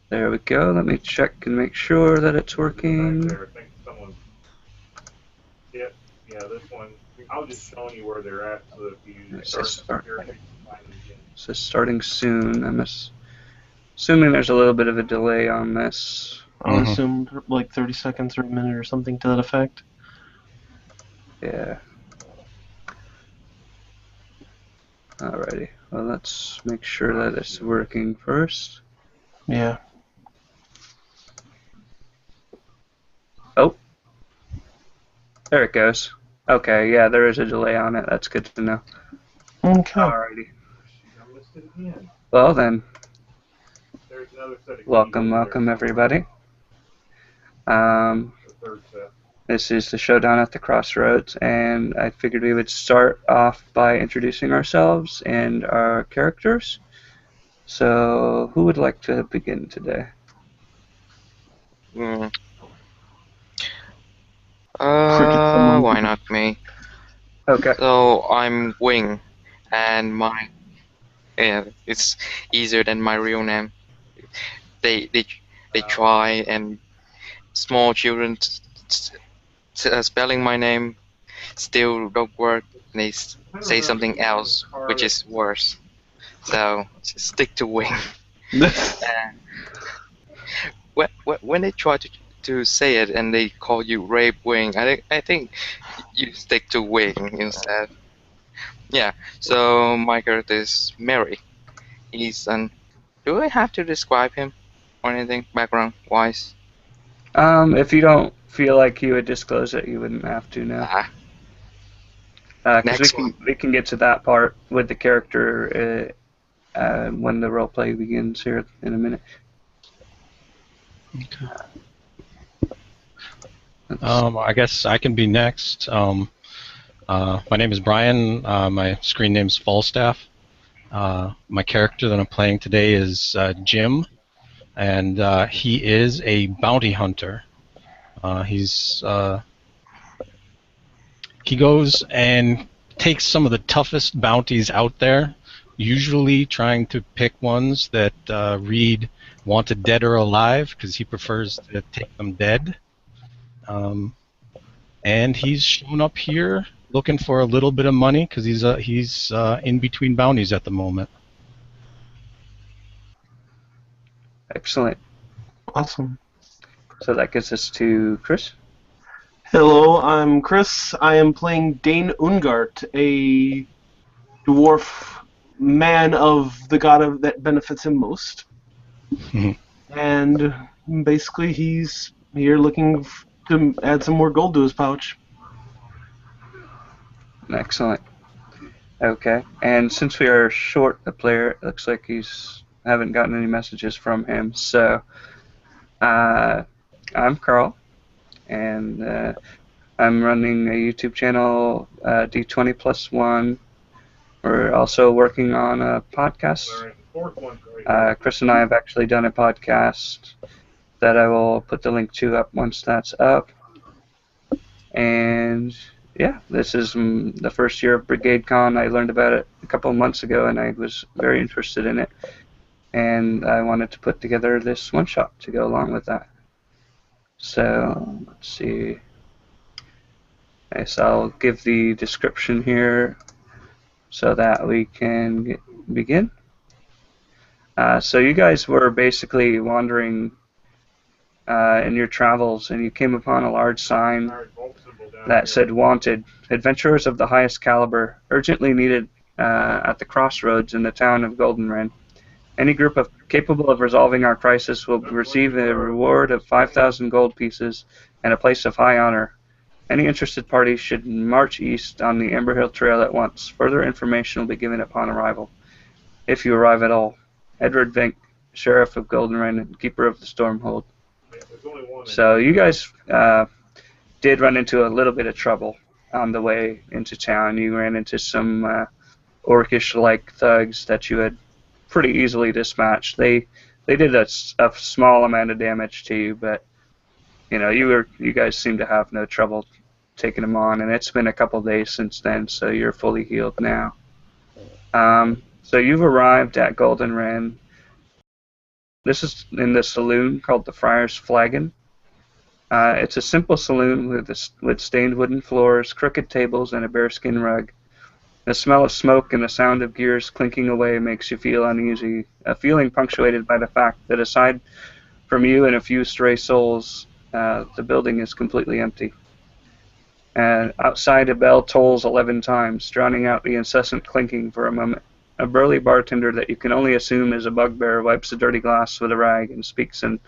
There we go. Let me check and make sure that it's working. There, I think someone. Yeah, this one. I was just showing you where they're at, so if you start security, you can find them again. So starting soon. I'm assuming there's a little bit of a delay on this. I'll assume like 30 seconds or a minute or something to that effect. Yeah. Alrighty. Well, let's make sure that it's working first. Yeah. Oh. There it goes. Okay, yeah, there is a delay on it. That's good to know. Okay. Alrighty. I missed it again. Well then, There's another set of welcome everybody. The third set. This is the Showdown at the Crossroads, and I figured we would start off by introducing ourselves and our characters. So, who would like to begin today? Why not me? Okay. So I'm Wing, and it's easier than my real name. They try, and small children spelling my name still don't work. They say something else, which is worse. So just stick to Wing. When they try to say it and they call you Rape Wing, I think you stick to Wing instead. Yeah. So my character is Mary. He's an. Do I have to describe him or anything background wise? If you don't feel like you would disclose it, you wouldn't have to now. Because we can get to that part with the character when the roleplay begins here in a minute. Okay. I guess I can be next. My name is Brian. My screen name's Falstaff. My character that I'm playing today is Jim, and he is a bounty hunter. He goes and takes some of the toughest bounties out there, usually trying to pick ones that read wanted dead or alive, because he prefers to take them dead. And he's shown up here looking for a little bit of money because he's in between bounties at the moment. Excellent. Awesome. So that gets us to Chris. Hello, I'm Chris. I am playing Dane Ungart, a dwarf man of the god that benefits him most. And basically he's here looking to add some more gold to his pouch. Excellent. Okay, and since we are short a player, it looks like haven't gotten any messages from him. So, I'm Carl, and I'm running a YouTube channel, D20+1. We're also working on a podcast. Chris and I have actually done a podcast that I will put the link to up once that's up. And yeah, this is the first year of BridageCon. I learned about it a couple of months ago, and I was very interested in it. And I wanted to put together this one-shot to go along with that. So, let's see. Okay, so I'll give the description here so that we can begin. So you guys were basically wandering in your travels, and you came upon a large sign that said "Wanted: Adventurers of the highest caliber, urgently needed at the Crossroads in the town of Goldenren. Any group capable of resolving our crisis will receive a reward of 5,000 gold pieces and a place of high honor. Any interested parties should march east on the Amber Hill Trail at once. Further information will be given upon arrival, if you arrive at all. Edward Vink, Sheriff of Goldenren and Keeper of the Stormhold." So you guys did run into a little bit of trouble on the way into town. You ran into some orcish-like thugs that you had pretty easily dispatched. They did a small amount of damage to you, but you guys seem to have no trouble taking them on, and it's been a couple days since then, so you're fully healed now. So you've arrived at Goldenren. this is in the saloon called the Friar's Flagon. It's a simple saloon with stained wooden floors, crooked tables, and a bearskin rug. The smell of smoke and the sound of gears clinking away makes you feel uneasy, a feeling punctuated by the fact that aside from you and a few stray souls, the building is completely empty. And outside, a bell tolls 11 times, drowning out the incessant clinking for a moment. A burly bartender that you can only assume is a bugbear wipes a dirty glass with a rag and speaks in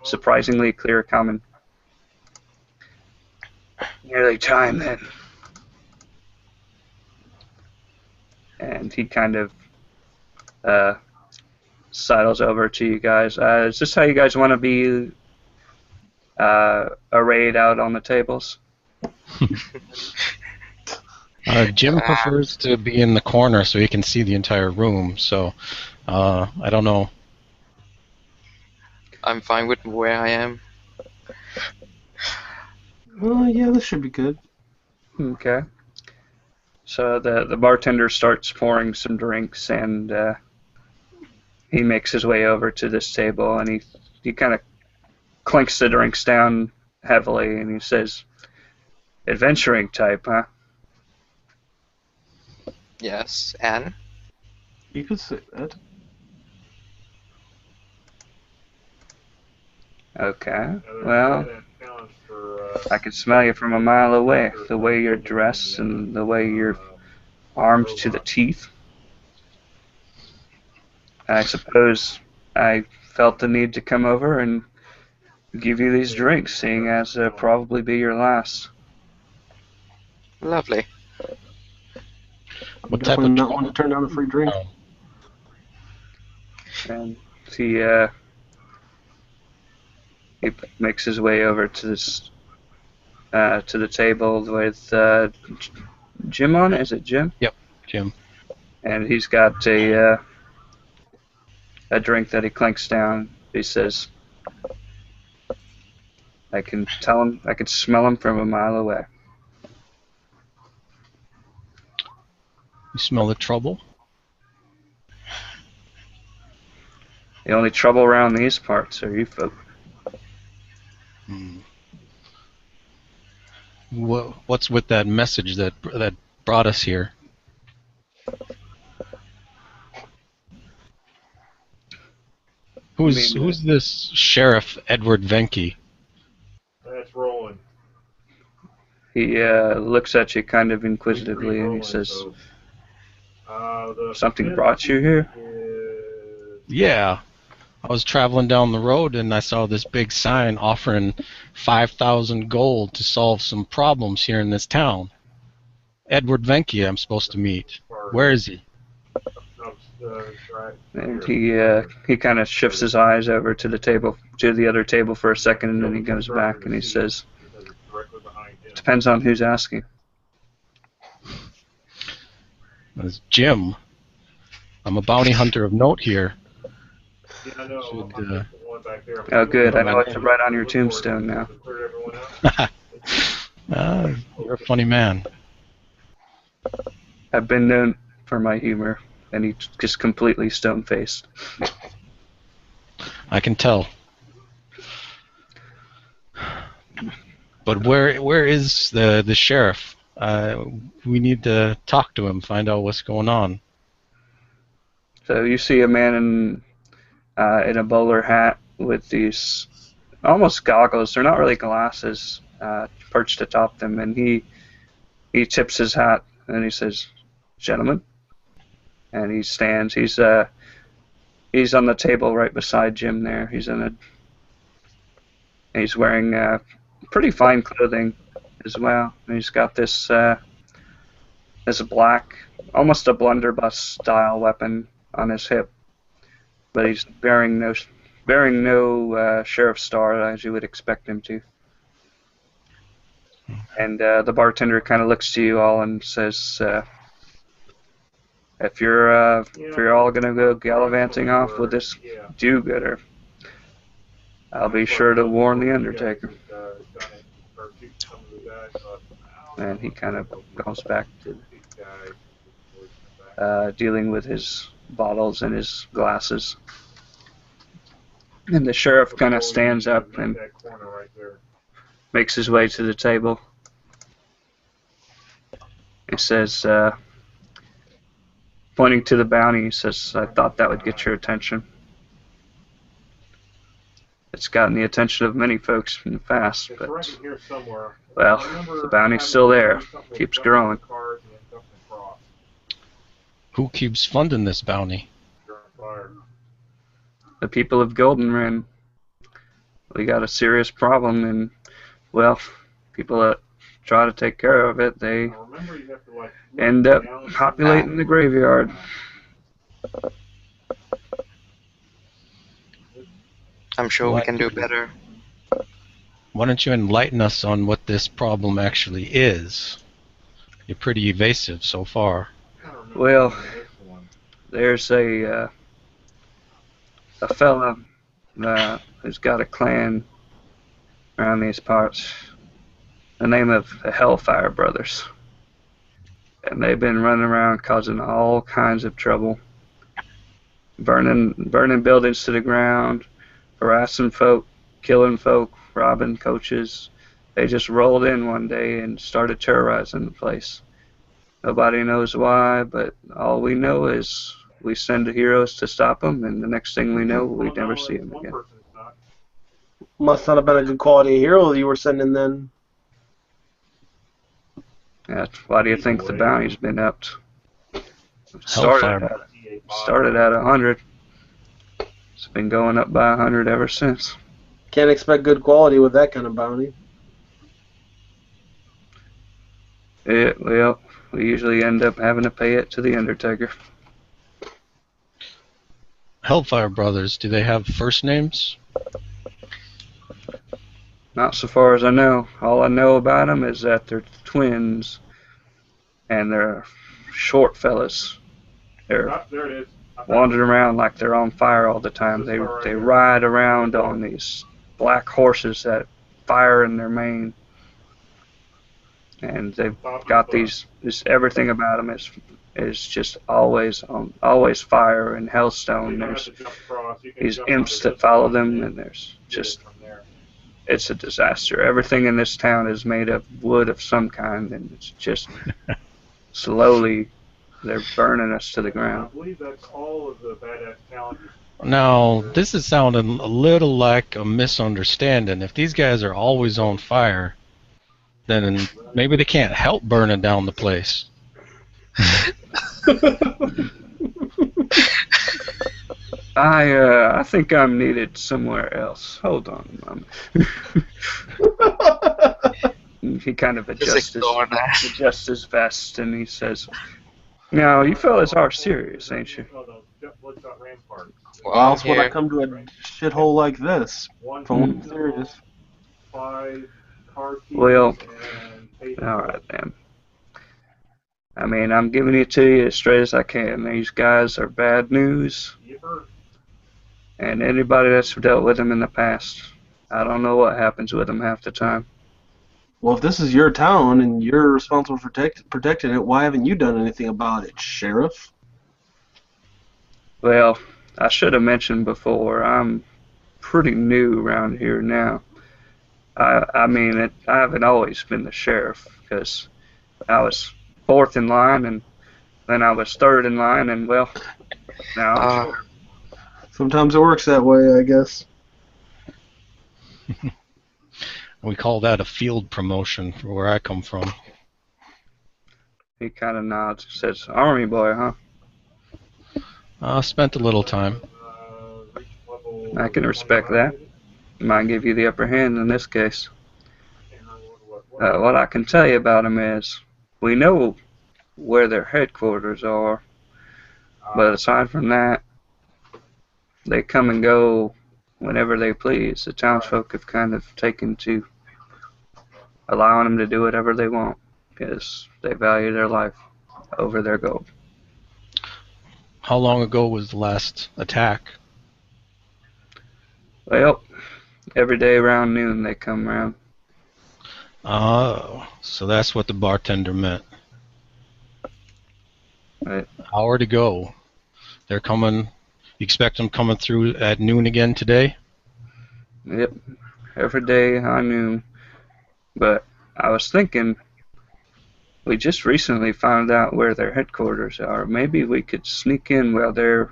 surprisingly clear common. Nearly time, then. And he kind of sidles over to you guys. Is this how you guys want to be arrayed out on the tables? Jim prefers to be in the corner so he can see the entire room, so I don't know. I'm fine with where I am. Yeah, this should be good. Okay. So the bartender starts pouring some drinks, and he makes his way over to this table, and he kind of clinks the drinks down heavily, and he says, "Adventuring type, huh?" Yes, and? You could say that. Okay. Well, I can smell you from a mile away. The way you're dressed and the way you're armed to the teeth. I suppose I felt the need to come over and give you these drinks, seeing as they'll probably be your last. Lovely. What type Definitely of not want to turn down a free drink. Oh. And he makes his way over to this to the table with Jim on it. Is it Jim? Yep, Jim. And he's got a drink that he clinks down. He says, "I can tell him. I can smell him from a mile away." You smell the trouble? The only trouble around these parts are you folk. What's with that message that brought us here? Who's this Sheriff Edward Venke? That's rolling. He looks at you kind of inquisitively, and he says, "Something brought you here?" Yeah. I was traveling down the road and I saw this big sign offering 5,000 gold to solve some problems here in this town. Edward Venke I'm supposed to meet. Where is he? And he kind of shifts his eyes over to the other table for a second, and then he goes back and he says, "Depends on who's asking." It's Jim. I'm a bounty hunter of note here. Yeah, I know. Should, Oh, good. I know what to write on your tombstone now. You're a funny man. I've been known for my humor, and he's just completely stone-faced. I can tell. But where is the sheriff? We need to talk to him, find out what's going on. So you see a man in a bowler hat with these almost goggles. They're not really glasses perched atop them, and he tips his hat and he says, "Gentlemen," and he stands. He's on the table right beside Jim there. He's wearing pretty fine clothing as well. And he's got this black, almost a blunderbuss style weapon on his hip, but he's bearing no sheriff's star as you would expect him to. And the bartender kind of looks to you all and says, if you're all gonna go gallivanting off with this do-gooder, I'll be sure to warn the Undertaker." And he kind of goes back to dealing with his bottles and his glasses. And the sheriff kind of stands up and that corner right there. makes his way to the table. He says, pointing to the bounty, he says, "I thought that would get your attention. It's gotten the attention of many folks in the past, It's but, right in here somewhere. well, the bounty's still there. Keeps growing." Cars and then something across. Who keeps funding this bounty? You're on fire. The people of Golden Rim, we got a serious problem, and, well, people that try to take care of it, they Now remember, you have to like end up down- populating the graveyard. I'm sure we What? can do better. Why don't you enlighten us on what this problem actually is? You're pretty evasive so far. I don't remember Well, this one. there's a fella who's got a clan around these parts, the name of the Hellfire Brothers, and they've been running around causing all kinds of trouble, burning buildings to the ground, harassing folk, killing folk, robbing coaches. They just rolled in one day and started terrorizing the place. Nobody knows why, but all we know is we send the heroes to stop them, and the next thing we know, we Well, never no, see it's them one again. person's not. Must not have been a good quality hero you were sending then. Yeah, why do you think the bounty's been upped? Hellfire. Started at 100. It's been going up by 100 ever since. Can't expect good quality with that kind of bounty. Well, we usually end up having to pay it to the Undertaker. Hellfire Brothers, do they have first names? Not so far as I know. All I know about them is that they're twins, and they're short fellas. They're Ah, there it is. wandering around like they're on fire all the time. They ride around on these black horses that fire in their mane, and they've got this everything about them is just always fire and hellstone. There's these imps that follow them, and there's just, it's a disaster. Everything in this town is made of wood of some kind, and it's just slowly they're burning us to the I ground. believe that's all of the badass challenges. Now, this is sounding a little like a misunderstanding. If these guys are always on fire, then maybe they can't help burning down the place. I think I'm needed somewhere else. Hold on a moment. He kind of Just ignore that. adjusts his vest, and he says, "Now, you fellas are serious, ain't you?" Oh, no, Bloodshot Rampart. Well, else would I Here. come to a shithole like this? One, If I wasn't serious. 5 car keys Well, and paper. All right, then. I mean, I'm giving it to you as straight as I can. These guys are bad news, Yipper. and anybody that's dealt with them in the past, I don't know what happens with them half the time. Well, if this is your town and you're responsible for protecting it, why haven't you done anything about it, Sheriff? Well, I should have mentioned before, I'm pretty new around here now. I mean, I haven't always been the sheriff, because I was fourth in line, and then I was third in line, and, well, now I'm sheriff. Sometimes it works that way, I guess. We call that a field promotion for where I come from. He kind of nods, says, "Army boy, huh?" Spent a little time. Reach level I can respect that. Might give you the upper hand in this case. What I can tell you about them is, we know where their headquarters are, but aside from that, they come and go whenever they please. The townsfolk have kind of taken to allowing them to do whatever they want, because they value their life over their gold. How long ago was the last attack? Well, every day around noon they come around. Oh, so that's what the bartender meant. Right. Hour to go. They're coming. You expect them coming through at noon again today? Yep, every day high noon. But I was thinking, we just recently found out where their headquarters are. Maybe we could sneak in while they're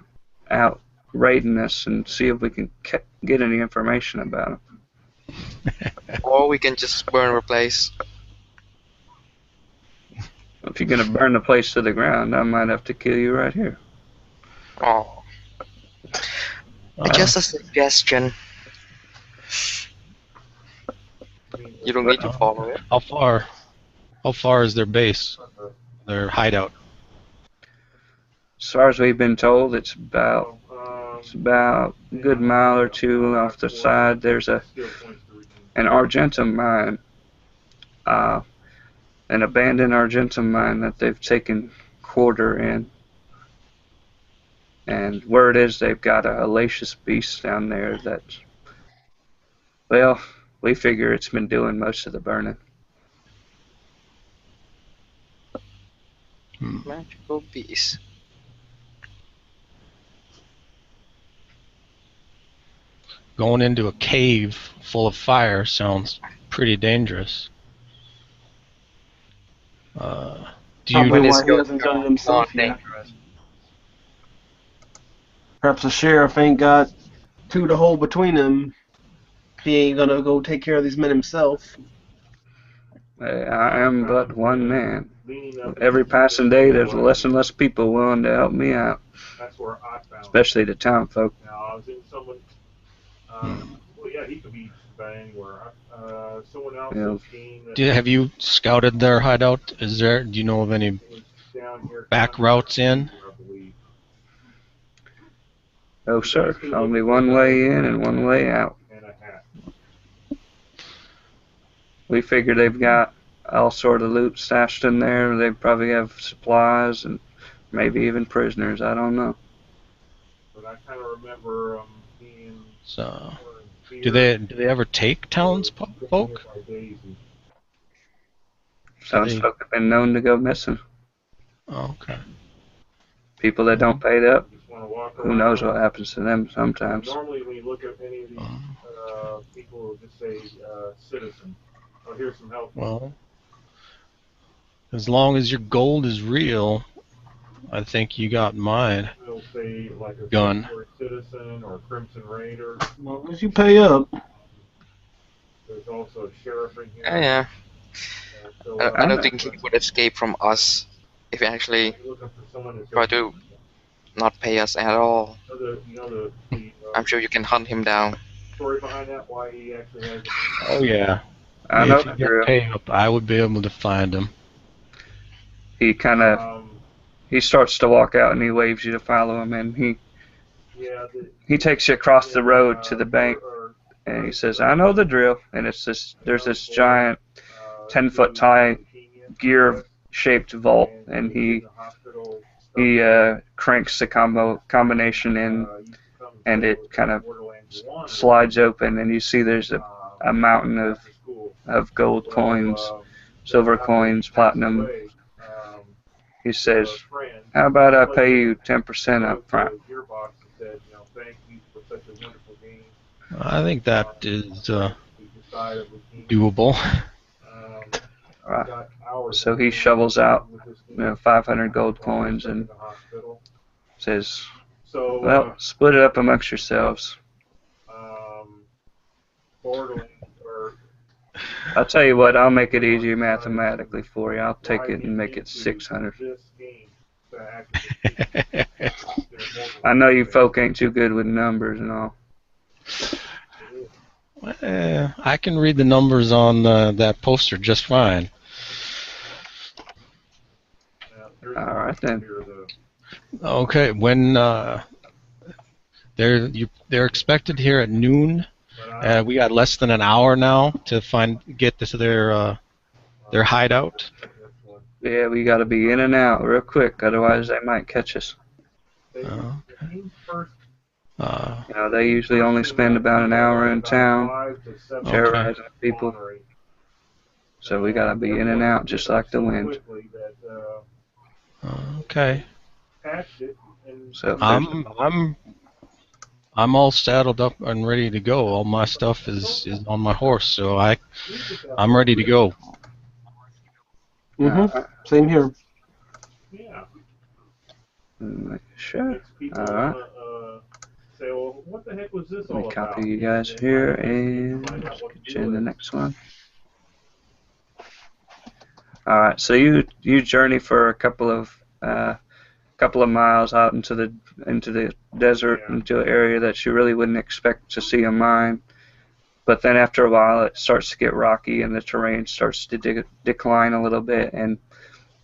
out raiding us and see if we can get any information about them. Or we can just burn the place. If you're gonna burn the place to the ground, I might have to kill you right here. Oh. Just a suggestion. You don't need to follow it. How far is their base? Their hideout? As far as we've been told, it's about a good mile or two off the side. There's an argentum mine, an abandoned argentum mine that they've taken quarter in. And word is they've got a hellacious beast down there that, well, we figure it's been doing most of the burning. Magical beast. Going into a cave full of fire sounds pretty dangerous. Do you? Probably why he hasn't done it himself yet. Perhaps the sheriff ain't got two to hold between him. He ain't gonna go take care of these men himself. I am but one man. Every passing day, there's less and less people willing to help me out, especially the town folk. Now, I was in someone. Well, yeah, he could be about anywhere. Someone else has seen. Have you scouted their hideout? Do you know of any back routes in? Oh, sir. Only one way in and one way out. We figure they've got all sort of loot stashed in there. They probably have supplies and maybe even prisoners. I don't know. But I kind of remember being. So, do they ever take townsfolk? Townsfolk have been known to go missing. Oh, okay. People that don't pay up, who knows what happens to them sometimes. Normally, when you look at any of these people, will just say citizen. Oh, here's some help. Well, as long as your gold is real, I think you got mine. They'll say like a gun. Citizen or Crimson Raider. As long as you pay up. There's also a sheriff in here. Yeah. So, I don't think he would escape from us if he actually try to not pay us at all. I'm sure you can hunt him down. Story behind that, why he actually has. Oh yeah. I know if you get pay up, I would be able to find him. He kind of he starts to walk out and he waves you to follow him, and he takes you across the road to the bank, and he says, "I know the drill." And there's this giant 10-foot high gear-shaped vault, and he cranks the combination in, and it kind of slides open, and you see there's a mountain of gold coins, silver coins, platinum. He says, "How about I pay you 10% up front?" I think that is doable. So he shovels out 500 gold coins and says, "Well, split it up amongst yourselves." I'll tell you what, I'll make it easier mathematically for you. I'll take it and make it 600. I know you folk ain't too good with numbers and all. I can read the numbers on that poster just fine. Alright then. Okay, when they're expected here at noon. We got less than an hour now to get to their hideout. Yeah, we got to be in and out real quick, otherwise they might catch us. They usually only spend about an hour in town terrorizing people. So we got to be in and out just like the wind. Okay. So I'm I'm all saddled up and ready to go. All my stuff is on my horse, so I'm ready to go. Same here. Yeah. Sure. Makes people Alright. wanna say, well, what the heck was this Let me all copy about? you guys And here find and out what to get do you in the with it. next one. Alright, so you journey for a couple of miles out into the desert, Yeah. into an area that you really wouldn't expect to see a mine. But then after a while, it starts to get rocky and the terrain starts to decline a little bit, and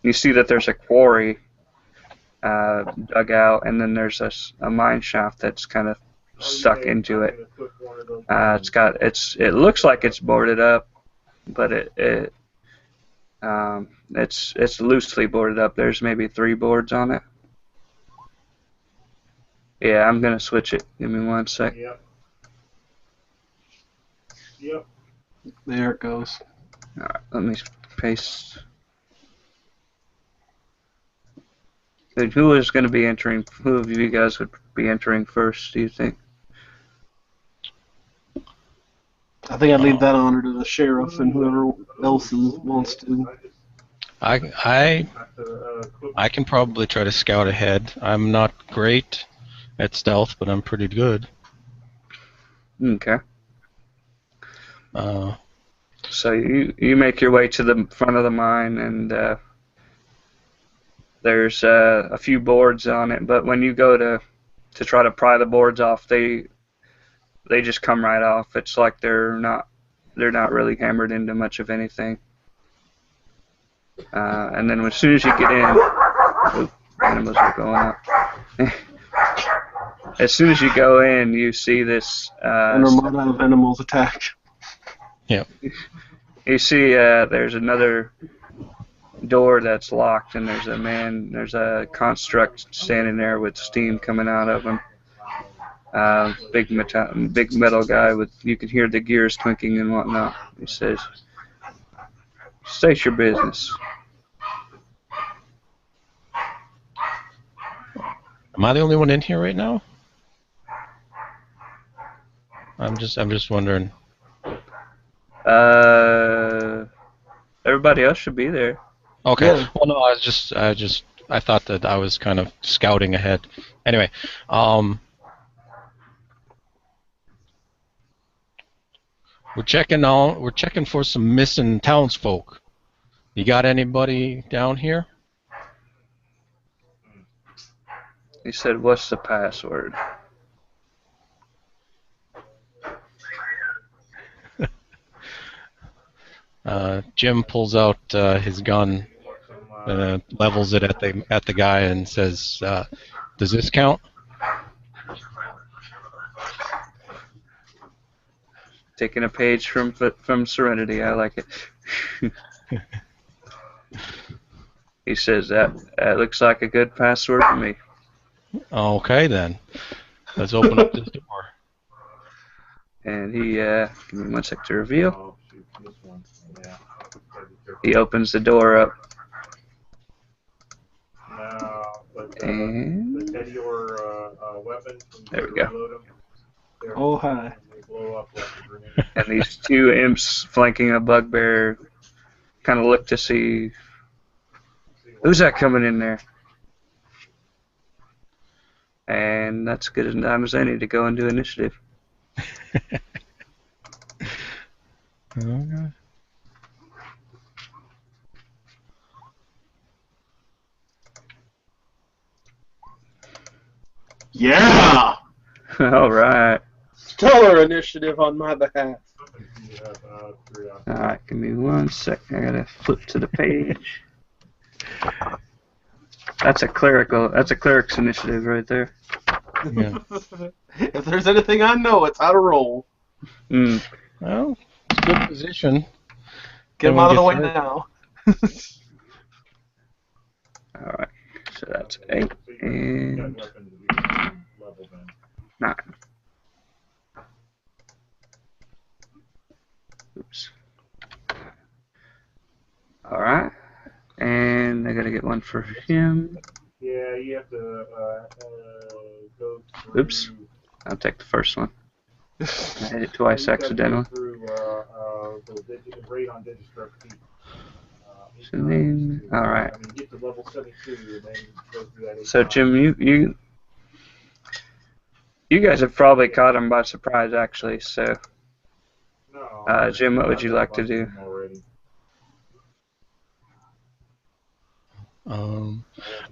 you see that there's a quarry dug out, and then there's a mine shaft that's kind of stuck into it. It looks like it's boarded up, but it's loosely boarded up. There's maybe 3 boards on it. Yeah, I'm gonna switch it. Give me 1 sec. Yep. Yep. There it goes. Alright, let me paste. Who is going to be entering? Who of you guys would be entering first, do you think? I think I'd leave that honor to the sheriff and whoever else wants to. I can probably try to scout ahead. I'm not great at stealth, but I'm pretty good. Okay. So you make your way to the front of the mine, and there's a few boards on it, but when you go to try to pry the boards off, they just come right off. It's like they're not really hammered into much of anything. And then as soon as you get in, animals are going up. As soon as you go in, you see this. An armada of animals attack. Yeah. You see there's another door that's locked, and there's a construct standing there with steam coming out of him. Big metal guy you can hear the gears twinking and whatnot. He says, "State your business." Am I the only one in here right now? I'm just wondering. Everybody else should be there. Okay. Yeah. Well, no, I thought that I was kind of scouting ahead. Anyway, we're checking for some missing townsfolk. You got anybody down here? He said, "What's the password?" Jim pulls out his gun, levels it at the guy, and says, "Does this count?" Taking a page from Serenity. I like it. He says that looks like a good password to me. Okay, then. Let's open up this door. And he, give me 1 sec to reveal. Oh, shoot, this one. Yeah. He opens the door up. No, but And the Teddy or weapons. There we go. Reload them, Oh, hi. they blow up like a grenade. and these 2 imps flanking a bugbear kind of look to see who's that coming in there. And that's good as time as any to go and do initiative. Okay. Yeah! All right. Stellar initiative on my behalf. All right. Give me 1 sec. I gotta flip to the page. That's a cleric's initiative right there. Yeah. If there's anything I know, it's how to roll. Mm. Well, it's a good position. Get them out of the way now. All right. So that's 8 and 9. Oops. All right. And I gotta get one for him. Yeah, you have to go through. Oops. I'll take the first one. I hit it twice You gotta go accidentally. through the raid on Digistruct. All right. I mean, get to level 72 and then go through that. So Jim, you guys have probably caught him by surprise, actually. So, No, Jim, what would you like to do?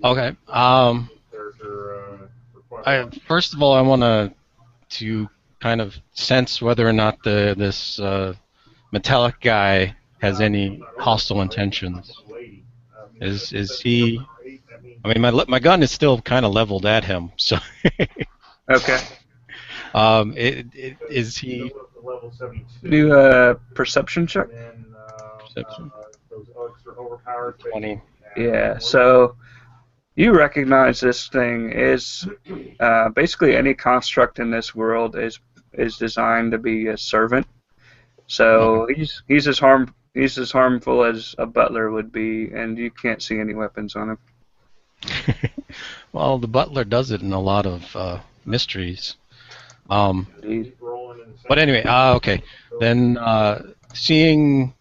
Okay. First of all, I want to kind of sense whether or not this metallic guy has any hostile intentions. Is he? I mean, my gun is still kind of leveled at him, so. Okay. Is he? Do a perception check. Perception. 20. Yeah. So you recognize this thing is basically any construct in this world is designed to be a servant. So he's as harmful as a butler would be, and you can't see any weapons on him. Well, the butler does it in a lot of mysteries. But anyway, okay. Then seeing,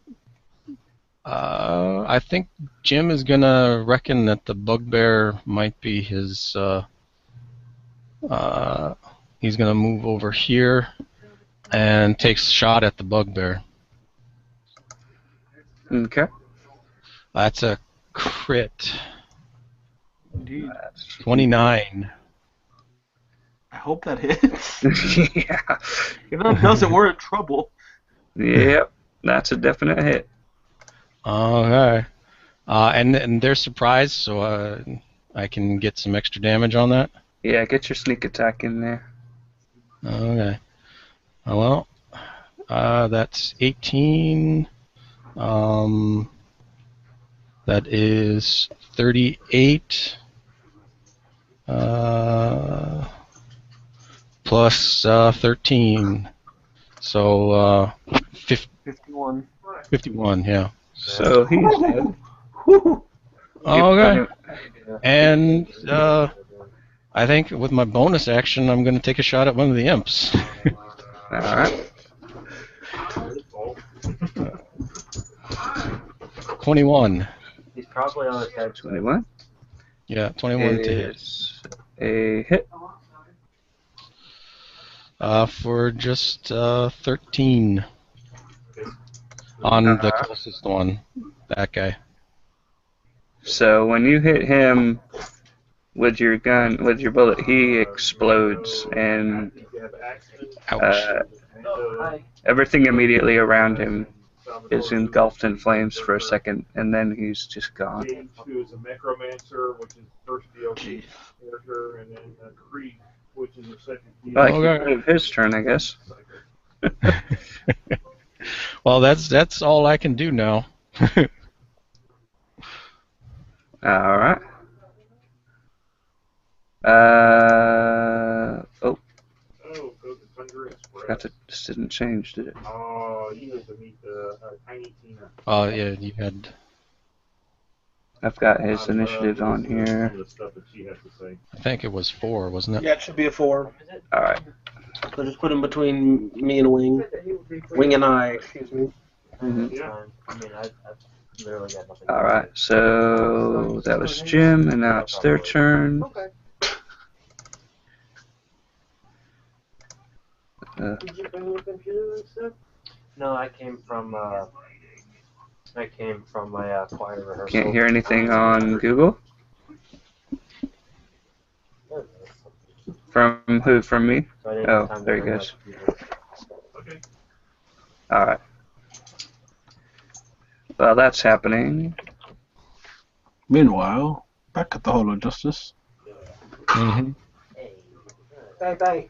I think Jim is gonna reckon that the bugbear might be his. He's gonna move over here and takes a shot at the bugbear. Okay. That's a crit. Indeed. 29. I hope that hits. Yeah. If that doesn't, we're in trouble. Yep. That's a definite hit. Okay. And they're surprised, so I can get some extra damage on that. Yeah, get your sneak attack in there. Okay. Well, that's 18. That is 38. Plus 13. So 51. 51, yeah. So he's dead. Okay. And I think with my bonus action, I'm going to take a shot at one of the imps. All right. 21. He's probably on his head. 21. Yeah, 21 to hit. Is a hit. For just 13 on the closest one, that guy. So when you hit him with your gun, with your bullet, he explodes, and everything immediately around him is engulfed in flames for a second, and then he's just gone. Game 2 is a Necromancer, which is the first DLC character, and then Creed, which is the second DLC. His turn, I guess. Well, that's all I can do now. All right. Forgot that this didn't change, did it? Oh, you had to meet the Tiny Tina. Oh, yeah, you had. I've got his initiative on here. I think it was 4, wasn't it? Yeah, it should be a 4. All right. So just put him between me and Wing. Wing and I, excuse me. Mm-hmm. Yeah. I mean, I've literally got nothing. All right. So that was Jim, and now it's their turn. Okay. Did you bring your computer and stuff? No, I came from my choir rehearsal. Can't hear anything on Google. From who? From me? Oh, there he goes. Okay. All right. Well, that's happening. Meanwhile, back at the Hall of Justice. Mm-hmm. Hey.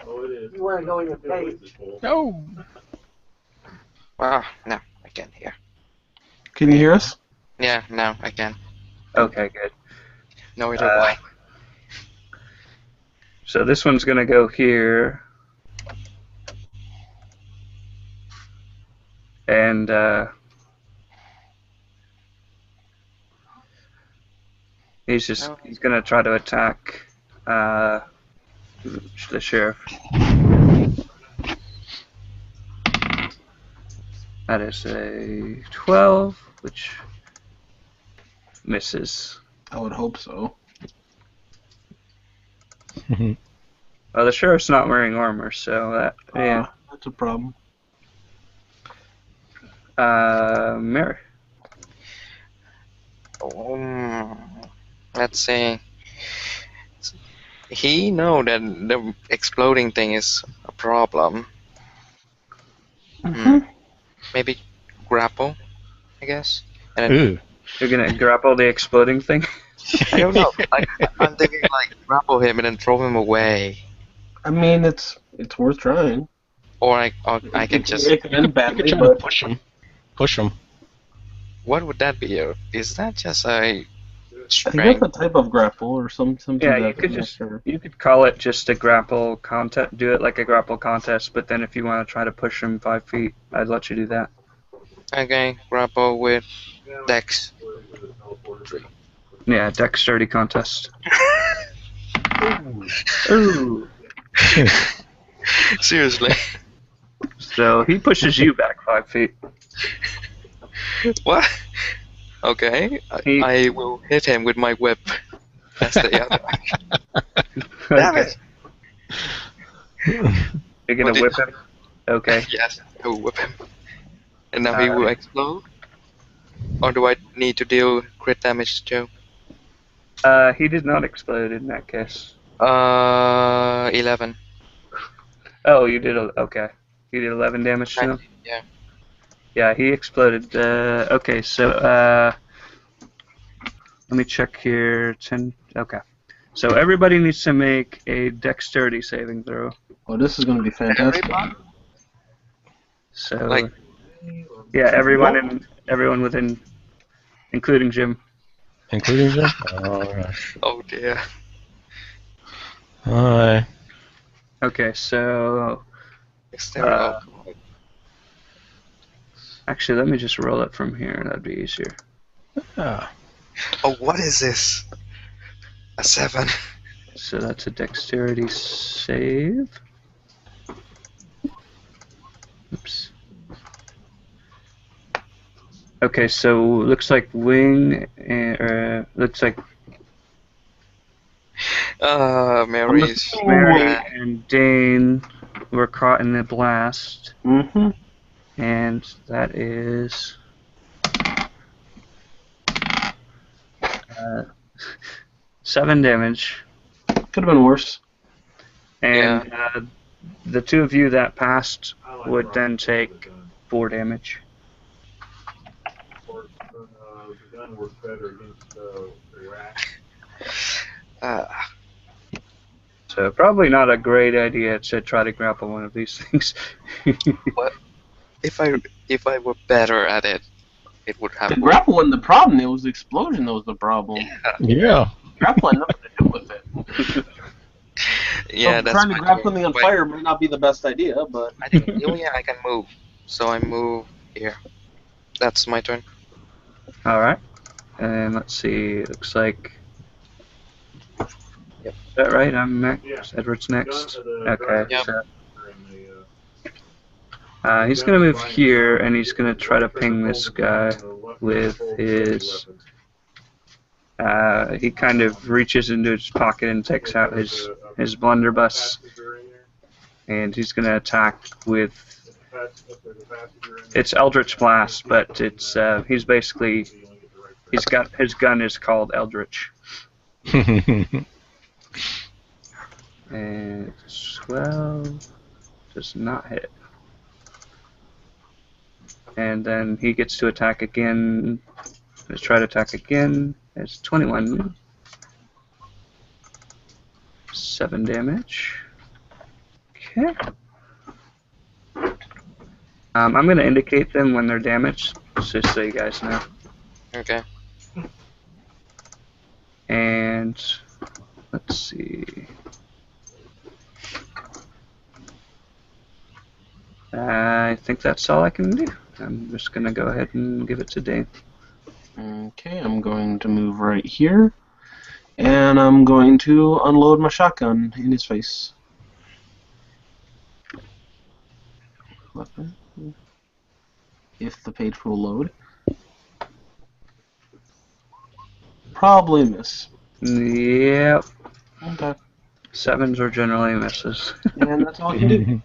Oh, it is. You want to go in your page? No. No, I can hear. Can you hear us? Yeah, no, I can. Okay, good. No idea why. So this one's gonna go here, and he's gonna try to attack the sheriff. That is a 12, which misses. I would hope so. The sheriff's not wearing armor, so that, yeah. That's a problem. Mary. Let's see. He know that the exploding thing is a problem. Maybe grapple, I guess. And Ooh. You're gonna grapple the exploding thing? I don't know. I'm thinking like grapple him and then throw him away. I mean, it's worth trying. Or I can just. It could end badly, Try to but push him. Push him. What would that be? Is that just a I think strength? that's a type of grapple or something. Yeah, that you could I'm not just sure. you could call it just a grapple contest. Do it like a grapple contest, but then if you want to try to push him 5 feet, I'd let you do that. Okay, grapple with Dex. Yeah, dexterity contest. Ooh. Seriously. So he pushes you back 5 feet. What? Okay, I will hit him with my whip. That's the other action. Damn it! You're gonna whip him? Okay. Yes, I will whip him. And now he will explode? Or do I need to deal crit damage to Joe? He did not explode in that case. 11. Oh, you did. Okay. You did 11 damage to him? Yeah. Yeah, he exploded. Okay, so let me check here. 10. Okay. So everybody needs to make a dexterity saving throw. Oh, this is going to be fantastic. So Like- yeah, everyone within, including Jim. Including Jim? Alright. Oh dear. Alright. Okay, so actually, let me just roll it from here. That'd be easier. Ah. Oh, what is this? A 7. So that's a dexterity save. Oops. Okay, so looks like Wing, looks like Mary's. Mary and Dane were caught in the blast, Mm-hmm. and that is 7 damage. Could have been worse. And the two of you that passed would then take 4 damage. The gun works better against the rat. So probably not a great idea to try to grapple one of these things. If I were better at it, it would have. The grapple wasn't the problem. It was the explosion that was the problem. Yeah. Grapple had nothing to do with it. Yeah, So that's trying to my grapple turn. me on Wait, fire might not be the best idea, but I think. Oh yeah, I can move. So I move here. That's my turn. Alright. And let's see, it looks like... Yep. Is that right? I'm next? Yeah. Edward's next? The Okay. Yep. So, he's going to move here, and he's going to try to ping this guy with his... he kind of reaches into his pocket and takes out his blunderbuss, and he's going to attack with... It's Eldritch Blast, but it's he's basically... His gun is called Eldritch. And 12 does not hit. And then he gets to attack again. Let's try to attack again. It's 21. 7 damage. Okay. I'm going to indicate them when they're damaged, just so you guys know. Okay. And let's see. I think that's all I can do. I'm just going to go ahead and give it to Dave. okay, I'm going to move right here, and I'm going to unload my shotgun in his face. weapon. If the page will load. Probably miss. Yep. Okay. 7s are generally misses. And that's all I can do.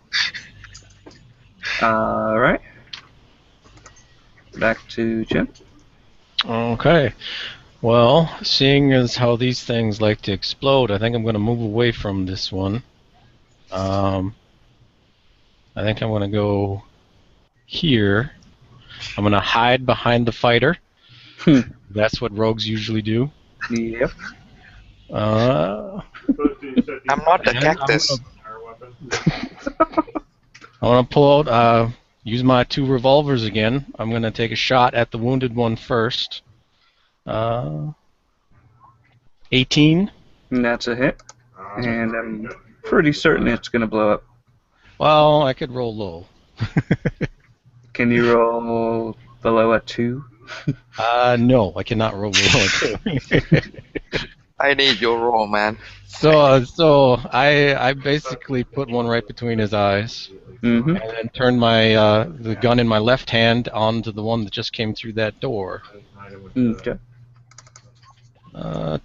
Alright. Back to Jim. Okay. Well, seeing as how these things like to explode, I think I'm going to move away from this one. I think I'm going to go here. I'm going to hide behind the fighter. That's what rogues usually do. Yep. I'm I'm not a cactus. I want to pull out, use my 2 revolvers again. I'm going to take a shot at the wounded one first. 18. And that's a hit. And I'm pretty certain it's going to blow up. Well, I could roll low. Can you roll below a 2? No, I cannot roll below a 2. I need your roll, man. So I basically put one right between his eyes, Mm-hmm. and then turned my the gun in my left hand onto the one that just came through that door. Okay.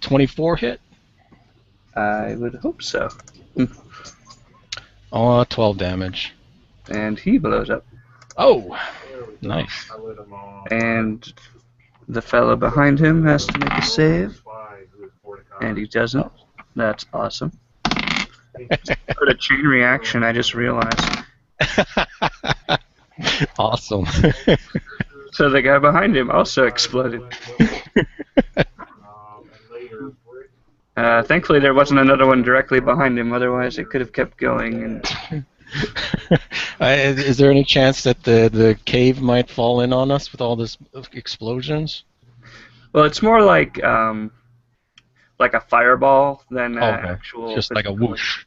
24 hit. I would hope so. 12 damage. And he blows up. Oh, nice. And the fellow behind him has to make a save. And he doesn't. That's awesome. For a chain reaction, I just realized. Awesome. So the guy behind him also exploded. Thankfully, there wasn't another one directly behind him. Otherwise, it could have kept going. And is there any chance that the cave might fall in on us with all this explosions? well, it's more like a fireball than Okay. actual. Just like a whoosh.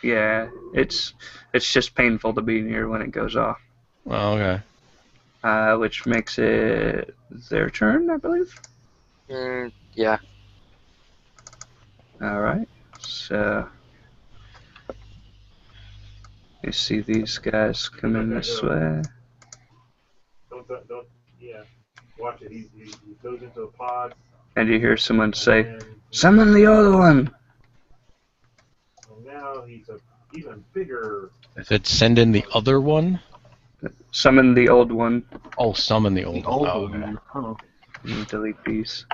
Yeah, it's just painful to be near when it goes off. Oh, okay. Which makes it their turn, I believe. Yeah. Alright, so you see these guys coming this way. Don't, yeah. Watch it. He goes into a pod. And you hear someone say, "Summon the other one!" And now he's a even bigger. If it send in the other one? Summon the old one. Oh, summon the old one. Oh, one. okay. Oh. You delete these.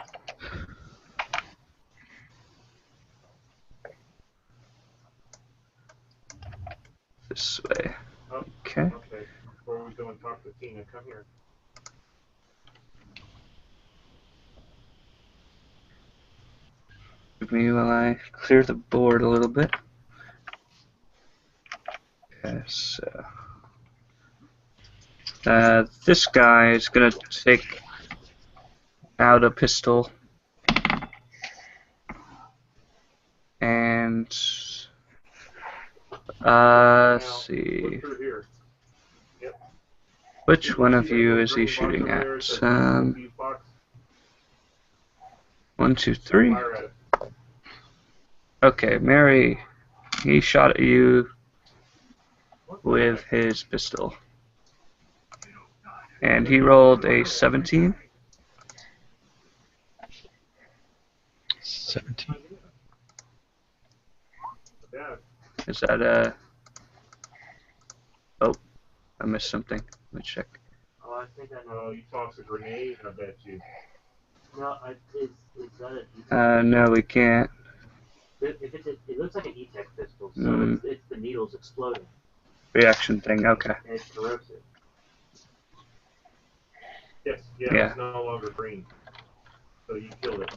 This way. Oh, Okay. okay. Before we go and talk to Tina, come here. Give me while I clear the board a little bit. Okay, so this guy is gonna take out a pistol and let's see. Look through here. Yep. Which one of you is he shooting at? 1, 2, 3. Fire at it. Okay, Mary, he shot at you with his pistol. And he rolled a 17. 17. Yeah. Is that a... Oh, I missed something. Let me check. Oh, I think I know. Oh, you toss a grenade, I bet you. No, is that a No, we can't. If it's it looks like an E-Tech pistol, so it's the needles exploding, Reaction thing, okay. and it's corrosive. Yes, yeah, Yeah. it's no longer green. So you killed it.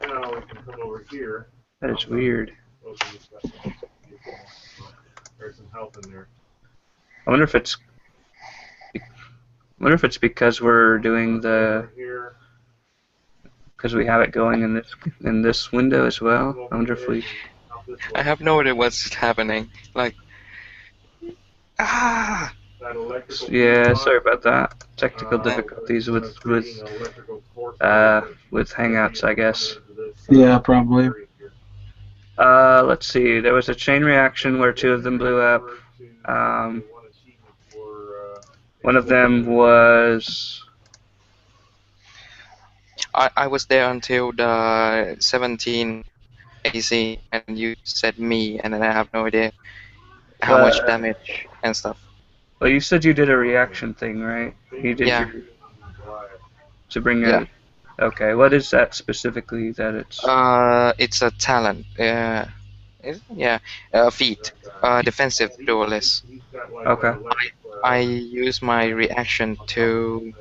Now we can come over here. That is weird. Open this up. There's some help in there. I wonder if it's because we're doing the... Over here. Because we have it going in this window as well. I wonder if we... I have no idea what's happening. Like, That electrical Yeah, box, sorry about that. Technical difficulties with Hangouts, I guess. Yeah, probably. Let's see. There was a chain reaction where 2 of them blew up. One of them was... I was there until the 17 AC, and you said me, and then I have no idea how much damage and stuff. Well, you said you did a reaction thing, right? You did Yeah. to bring Yeah. Okay, what is that specifically that it's... It's a talent. Feat. Defensive duelist. Okay. I use my reaction to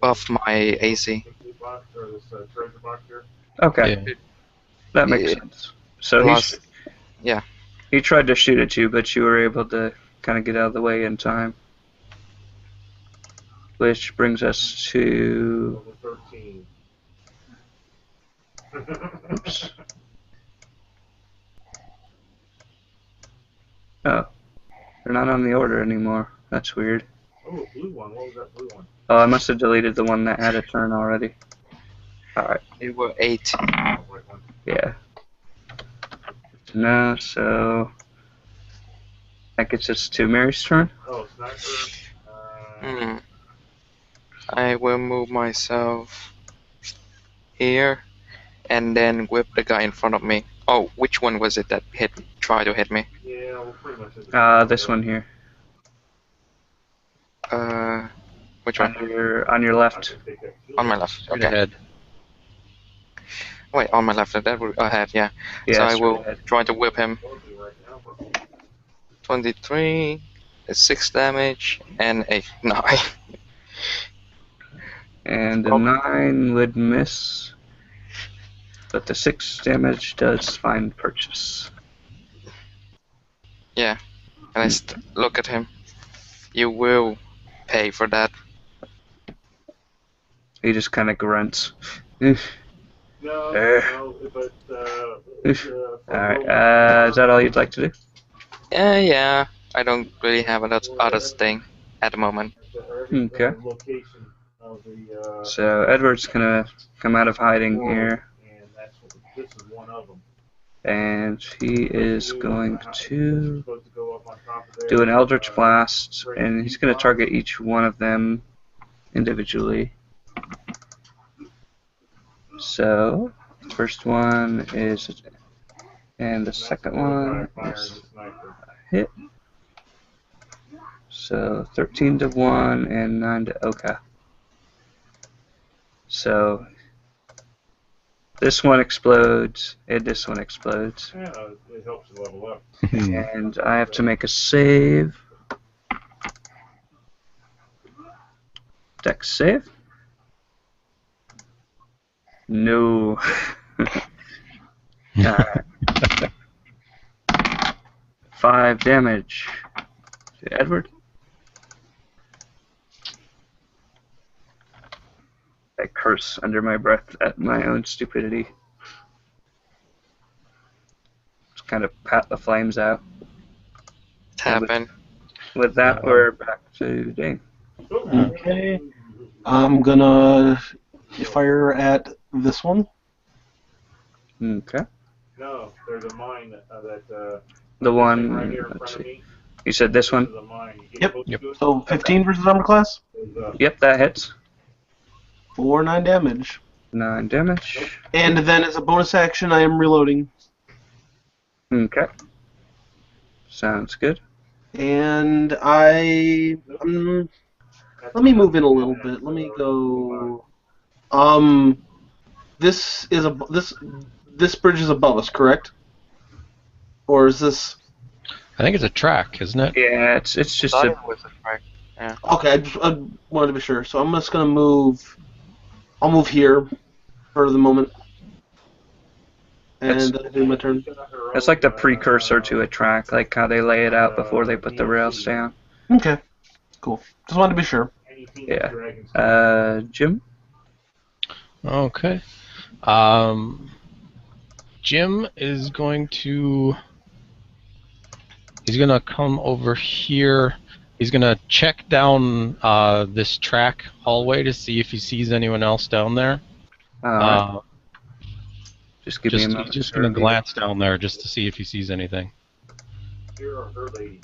buff my AC. Okay, Yeah. that makes Yeah. sense. So Plus, he tried to shoot at you, but you were able to kind of get out of the way in time. Which brings us to... Oops. Oh, they're not on the order anymore. That's weird. Oh, blue one. What was that blue one? Oh, I must have deleted the one that had a turn already. Alright, it were 8. yeah. No, so... That gets us to Mary's turn. Oh, sniper. I will move myself here, and then whip the guy in front of me. Oh, which one was it that tried to hit me? Yeah, well, pretty much. This one here. Which one? On your left. On my left. Straight Okay. ahead. Wait, on my left. That would ahead. Yeah. Yeah, So I straight will ahead. try to whip him. 23, 6 damage, and a 9. And the 9 would miss, but the 6 damage does find purchase. Yeah. And I look at him. You will pay for that. He just kind of grunts. No, but Alright, is that all you'd like to do? Yeah. I don't really have a lot other thing at the moment. Okay. So Edward's gonna come out of hiding here, this is one of them. and he is going to do an Eldritch Blast, and he's gonna target each one of them individually. So, first one is, and the second one is a hit. So 13 to 1 and 9 to, okay. So this one explodes and this one explodes. Yeah, it helps you level up. And I have to make a save. Dex save. No. Alright. 5 damage to Edward. I curse under my breath at my own stupidity. Just kind of pat the flames out. It's happened. With that, we're back to Dane. Okay. I'm gonna fire at this one. Okay. No, there's a mine that. The one, right here in let's front of see. me. You said this This one? is a mine. You get Yep. close Yep. to it, So 15 versus armor class. goes up. Yep, that hits. For 9 damage. 9 damage. And then as a bonus action, I am reloading. Okay. Sounds good. And let me move in a little bit. Let me go. This bridge is above us, correct? Or is this? I think it's a track, isn't it? Yeah, it's just Thought a... it was a track. Okay, I wanted to be sure. So I'm just gonna move. I'll move here for the moment. And then do my turn. It's like the precursor to a track, like how they lay it out before they put the rails down. Okay. Cool. Just wanted to be sure. Yeah. Jim? Okay. Jim is going to... He's going to come over here. He's going to check down this track hallway to see if he sees anyone else down there. Just give me a He's moment. just sir. gonna glance down there just to see if he sees anything. Here are her ladies.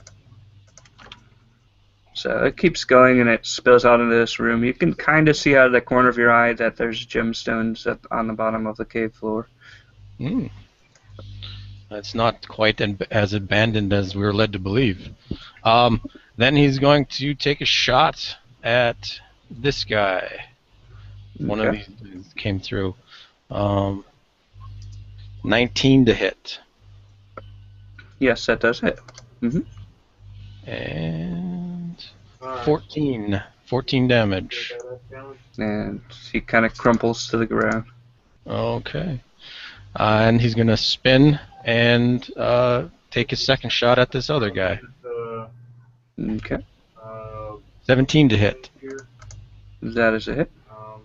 So it keeps going and it spills out into this room. You can kind of see out of the corner of your eye that there's gemstones on the bottom of the cave floor. Hmm. That's not quite as abandoned as we were led to believe. Then he's going to take a shot at this guy. One of Okay. these came through. 19 to hit. Yes, that does hit. And Alright. 14 damage. And he kind of crumples to the ground. Okay. And he's going to spin and take his second shot at this other guy. Okay. 17 to hit. Here. That is a hit.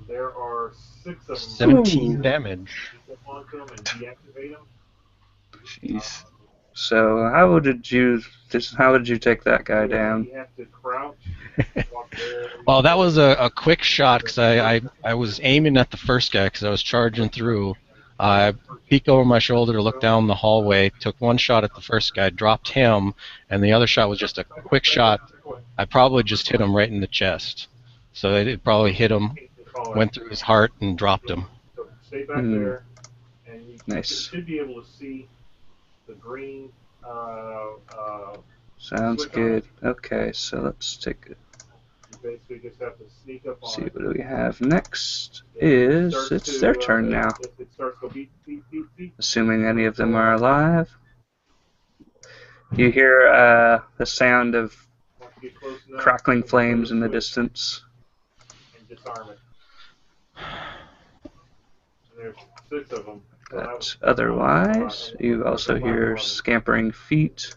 There are 6 of them. 17 damage. Step onto them and deactivate them. Jeez. So how did you take that guy down? You have to crouch. Walk there. Well, that was a quick shot because I was aiming at the first guy because I was charging through. I peeked over my shoulder to look down the hallway, took one shot at the first guy, dropped him, and the other shot was just a quick shot. I probably just hit him right in the chest. So it probably hit him, went through his heart, and dropped him. So stay back there, and you Nice. should be able to see the green. Sounds good. Okay, so let's take it. You basically just have to sneak up on See it. what do we have next. It's their turn now. If it starts to go beep, beep, beep, beep. Assuming any of them are alive. You hear the sound of Once you get close enough, crackling you can flames in the switch distance. and disarm it. And there's 6 of them. So that But was- otherwise, you also hear scampering feet.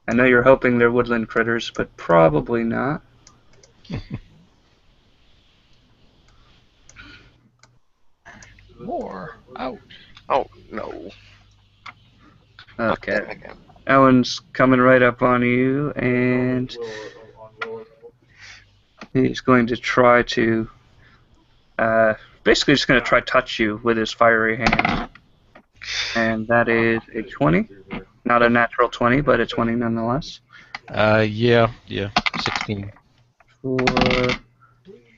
I know you're hoping they're woodland critters, but probably not. More. Ouch. Oh, no. Okay. Okay. That one's coming right up on you, and on lower level. he's going to try to, basically just going to try to touch you with his fiery hand. And that is a 20. Not a natural 20, but a 20 nonetheless. Yeah, 16. For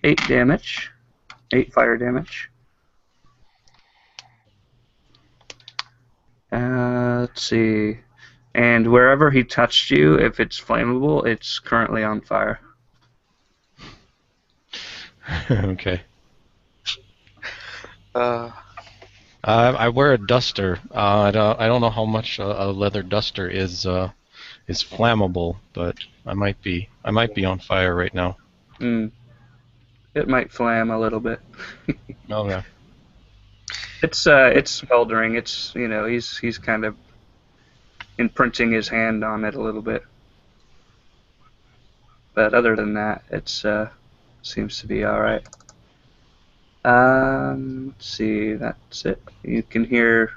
8 damage. 8 fire damage. Let's see. And wherever he touched you, if it's flammable, it's currently on fire. Okay. I wear a duster. I don't know how much a leather duster is flammable, but I might be on fire right now. It might flam a little bit. Okay. It's smoldering. It's he's kind of imprinting his hand on it a little bit. But other than that, it's seems to be all right. Let's see. That's it. You can hear,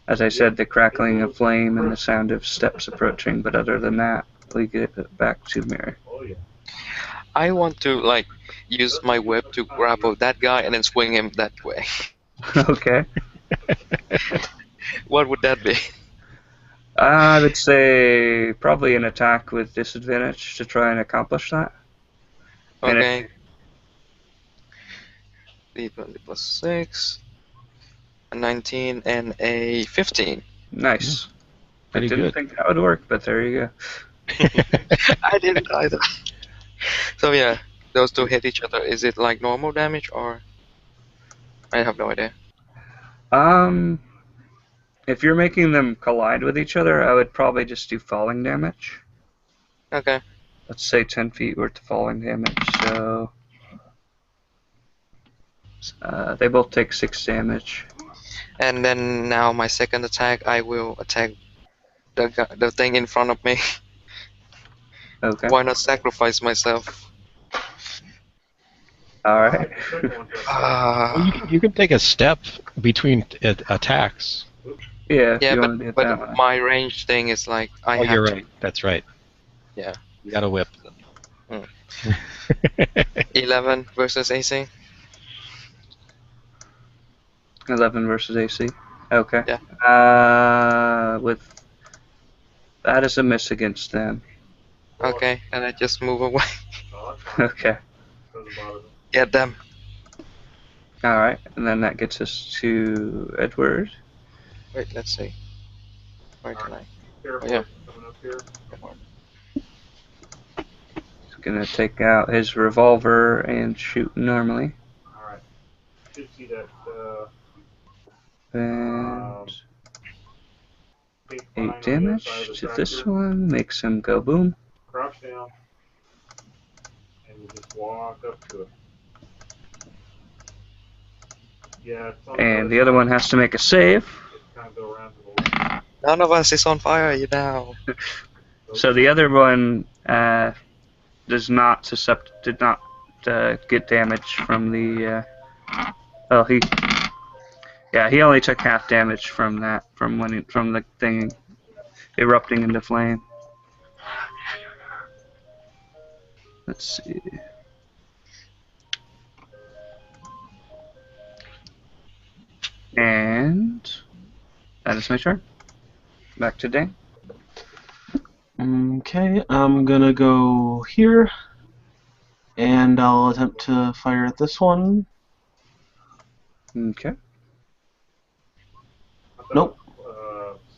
as I said, the crackling of flame and the sound of steps approaching. But other than that, we get it back to Mary. Oh, yeah. I want to use my whip to grapple that guy and then swing him that way. Okay. What would that be? I would say probably an attack with disadvantage to try and accomplish that. And Okay. D20 plus 6, a 19, and a 15. Nice. Pretty I didn't good. think that would work, but there you go. I didn't either. So yeah, those two hit each other. Is it like normal damage or? I have no idea. If you're making them collide with each other, I would probably just do falling damage. Okay. Let's say 10 feet worth of falling damage, so they both take 6 damage. And then now my second attack, I will attack the thing in front of me. Okay. Why not sacrifice myself? Alright. Well, you can take a step between attacks. Yeah, if Yeah, you want to do it that way. but my range thing is like I have You're to. right. That's right. Yeah. You got a whip. 11 versus AC. 11 versus AC. Okay. Yeah. With that is a miss against them. Okay, and I just move away. No, that's fine. Okay. Doesn't bother me. Get them. All right, and then that gets us to Edward. Wait, let's see. Where can I? Careful, Oh, yeah. coming up here. He's gonna take out his revolver and shoot normally. Alright. Should see that, And pink 8 line on the other damage side of the to this tractor. one, makes him go boom. Crouch down. And you just walk up to it. Yeah, it's on And the other one has to make a save. kind of go around to the left. None of us is on fire, you know. So the other one did not get damage from the. He only took half damage from that from the thing erupting into flame. Let's see. And that is my turn. Back to Dane. Okay, I'm gonna go here, and I'll attempt to fire at this one. Okay. Nope.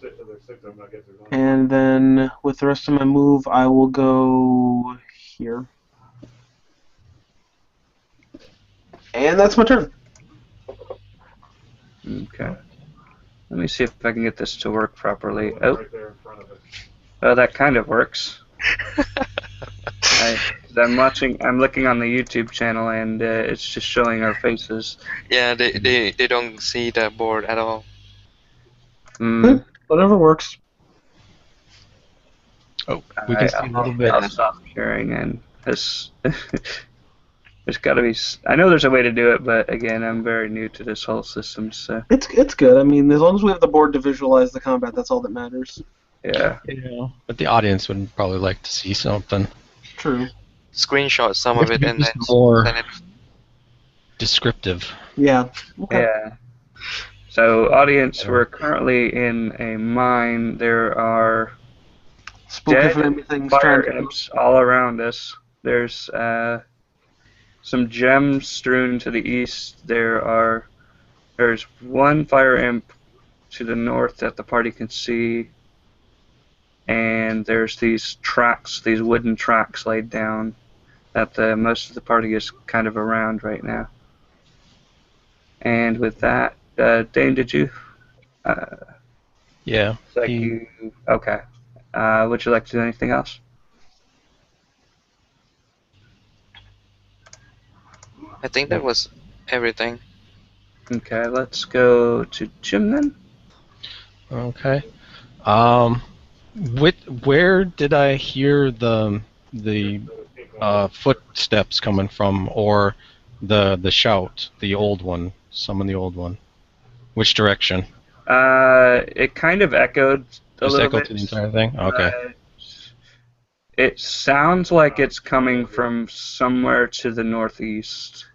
There's 6 of them, I guess they're going. And then with the rest of my move, I will go here. And that's my turn. Okay. Let me see if I can get this to work properly. Oh, Right there in front of it. oh, that kind of works. I'm looking on the YouTube channel, and it's just showing our faces. Yeah, they don't see the board at all. Whatever works. Oh, we can see a little bit. I'll stop sharing, and this. There's got to be. I know there's a way to do it, but again, I'm very new to this whole system, so. It's good. I mean, as long as we have the board to visualize the combat, that's all that matters. Yeah. Yeah, but the audience would probably like to see something. True. Screenshot some of it and then more send it. descriptive. Yeah. Okay. Yeah. So, audience, we're currently in a mine. There are Spooky things fire trying to. imps all around us. There's some gems strewn to the east. There's one fire imp to the north that the party can see, and there's these tracks, these wooden tracks laid down that most of the party is kind of around right now. And with that, Dane, did you? Yeah. Okay. Would you like to do anything else? I think that was everything. Okay, let's go to Jim then. Okay. Where did I hear the footsteps coming from, or the shout, the old one, summon the old one? Which direction? It kind of echoed a Just little echoed bit. to the entire thing? Okay. It sounds like it's coming from somewhere to the northeast,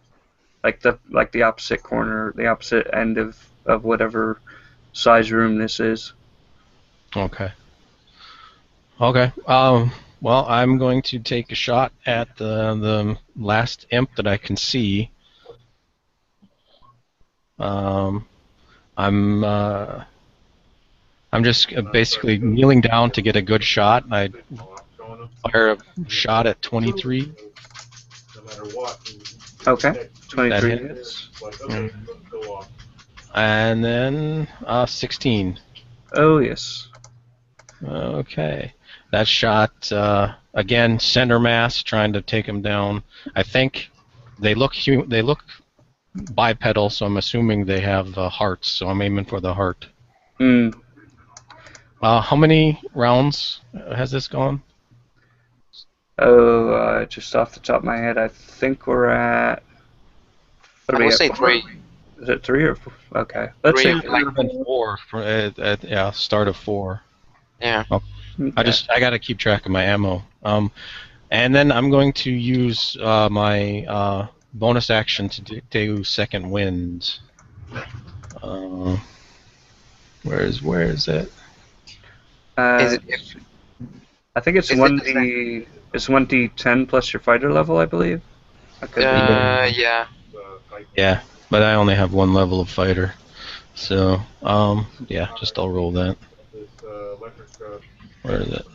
like the opposite corner, the opposite end of whatever size room this is. Okay. Okay. Well, I'm going to take a shot at the last imp that I can see. I'm just basically kneeling down to get a good shot. I fire a shot at 23. No matter what. Okay, 23 That hits. Like, okay, go off. And then 16. Oh yes. Okay. That shot, again, center mass, trying to take him down. I think they look bipedal, so I'm assuming they have hearts, so I'm aiming for the heart. Hmm. How many rounds has this gone? Oh, just off the top of my head, I think we're at. I would say 3. Is it 3 or 4? Okay, let's Three. say It might have been 4. Start of 4. Yeah. I gotta keep track of my ammo. And then I'm going to use my bonus action to do second wind. Where is it? Is it, I think it's is one it d. It's 1d10 plus your fighter level, I believe. I could be wrong. yeah. Yeah, but I only have one level of fighter. So, yeah, I'll roll that. This electric. Where is it?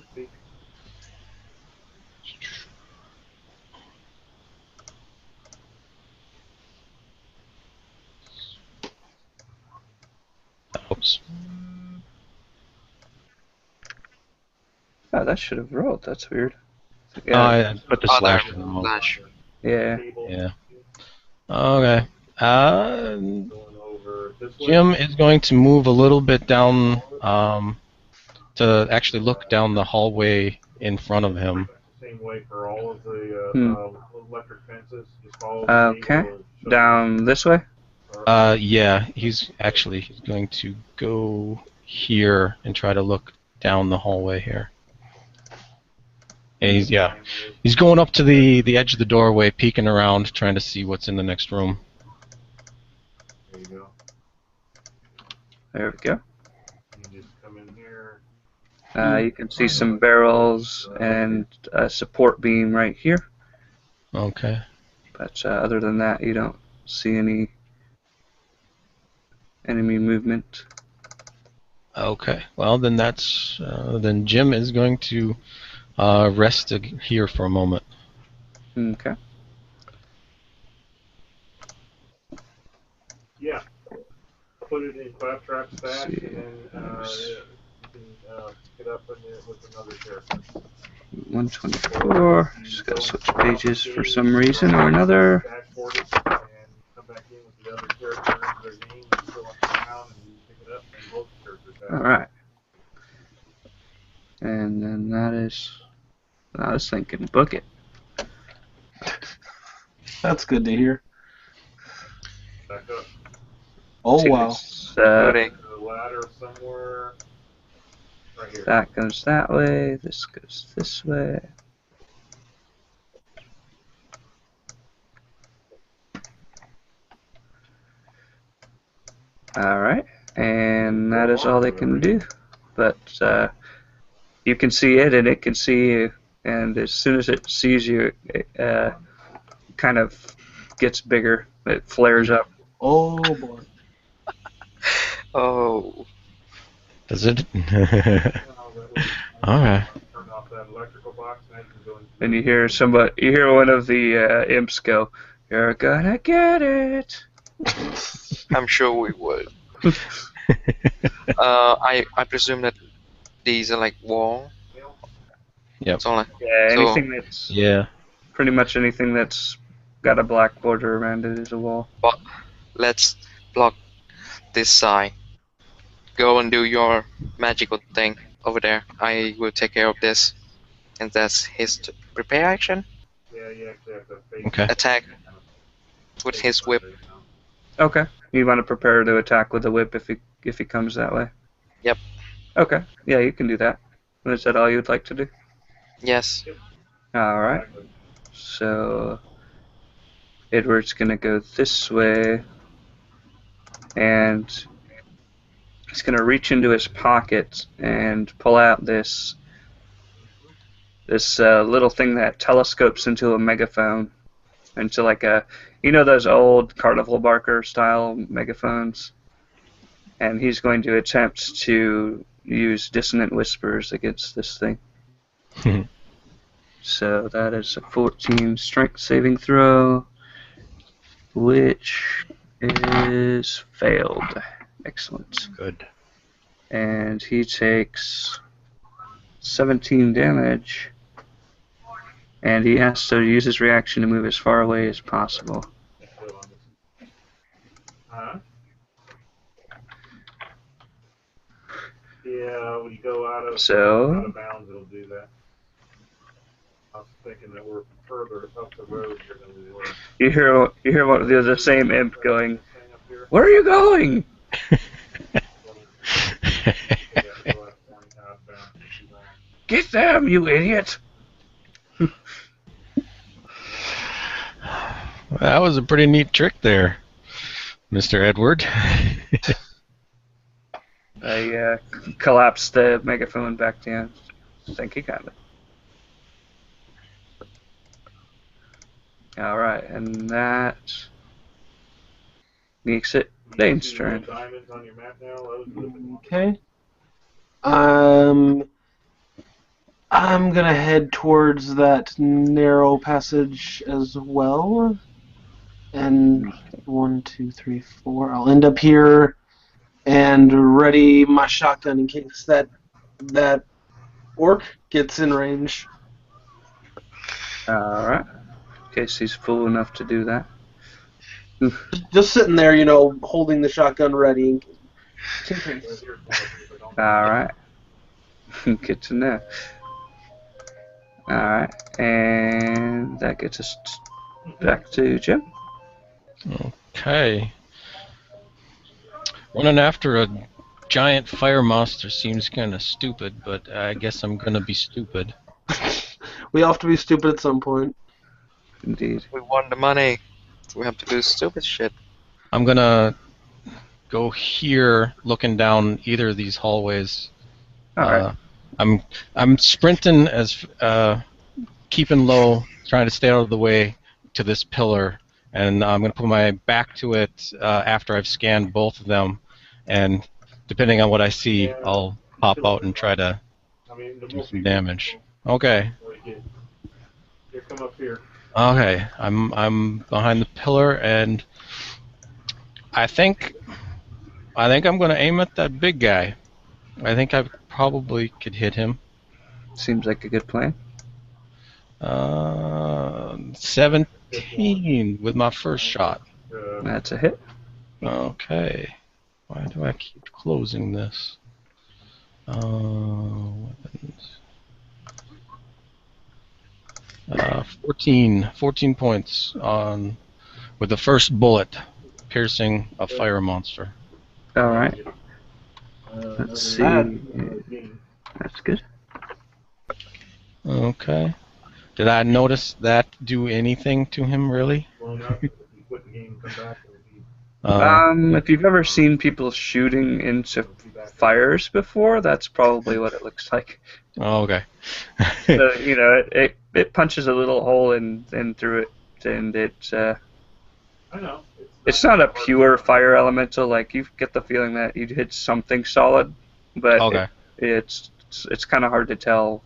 Oops. Oh, that should have rolled. That's weird. Oh, Yeah. I put the slash Other in wrong. slash. Yeah. Yeah. Okay. Going over this way. Jim is going to move a little bit down to actually look down the hallway in front of him. Same way for all of the electric fences. Just follow the Okay. cable and Down this way. Yeah, he's going to go here and try to look down the hallway here. And he's going up to the edge of the doorway, peeking around, trying to see what's in the next room. There you go. There we go. You just come in here. You can see some barrels and a support beam right here. Okay. But other than that, you don't see any enemy movement. Okay. Well, then then Jim is going to rest here for a moment. Okay. Yeah. Put it in claptrap stash and then you can pick it up with another character. 124. Just gotta switch pages for some reason or another. Backboard it and come back in with the other character into their game and fill up the round and you pick it up and both characters have it. Alright. And then I was thinking book it. That's good to hear. Back up. Oh, wow. Loading. The ladder somewhere right here. That goes that way, this goes this way. Alright, and that is all they can do. But you can see it and it can see you, and as soon as it sees you, it kind of gets bigger. It flares up. Oh, boy. Oh. Does it? Alright. Turn off that electrical box and I can go into And you hear one of the imps go, "You're gonna get it." I'm sure we would. I presume that these are like wall. Yep. So like, Yeah, So- anything that's Yeah. pretty much anything that's got a black border around it is a wall. let's block this side. Go and do your magical thing over there. I will take care of this. And that's his prepare action. Yeah, you actually have to face Okay. Attack with his whip. Okay. You want to prepare to attack with the whip if he comes that way? Yep. Okay. Yeah, you can do that. Is that all you'd like to do? Yes. Alright. So Edward's gonna go this way and he's gonna reach into his pocket and pull out this little thing that telescopes into a megaphone, into like those old carnival barker style megaphones, and he's going to attempt to use dissonant whispers against this thing. So that is a 14 strength saving throw, which is failed. Excellent. Good. And he takes 17 damage, and he has to use his reaction to move as far away as possible. Huh? Yeah, when you go out of bounds, it'll do that. I was thinking that we're further up the road here than we were. You hear one of the same imp going, "Where are you going?" "Get them, you idiot!" That was a pretty neat trick there, Mr. Edward. I collapsed the megaphone back down. Thank you kindly. Alright, and that makes it Dane's See the little turn. diamonds on your map now? Those are the Okay. I'm gonna head towards that narrow passage as well. And 1, 2, 3, 4. I'll end up here and ready my shotgun in case that orc gets in range. Alright. In case he's fool enough to do that. Just sitting there, you know, holding the shotgun ready. In case. Alright. Good to know. Alright, and that gets us back to Jim. Okay. Running after a giant fire monster seems kind of stupid, but I guess I'm gonna be stupid. We all have to be stupid at some point. Indeed. We won the money. We have to do stupid shit. I'm gonna go here, looking down either of these hallways. Alright. I'm sprinting as keeping low, trying to stay out of the way to this pillar, and I'm gonna put my back to it after I've scanned both of them, and depending on what I see, I'll pop out and try to do some damage. Okay. Here, come up here. Okay. I'm behind the pillar, and I think I'm gonna aim at that big guy. I think I probably could hit him. Seems like a good plan. 17 with my first shot. That's a hit. Okay. Why do I keep closing this? Weapons. 14 points on with the first bullet piercing a fire monster. Alright. Let's see. That's good. Okay. Did I notice that do anything to him, really? Well, not if you quit the game and come back. If you've ever seen people shooting into fires before, that's probably what it looks like. Oh, okay. So, you know, it punches a little hole in through it, and I know. it's not a pure fire elemental. Like, you get the feeling that you'd hit something solid, but Okay. it's kind of hard to tell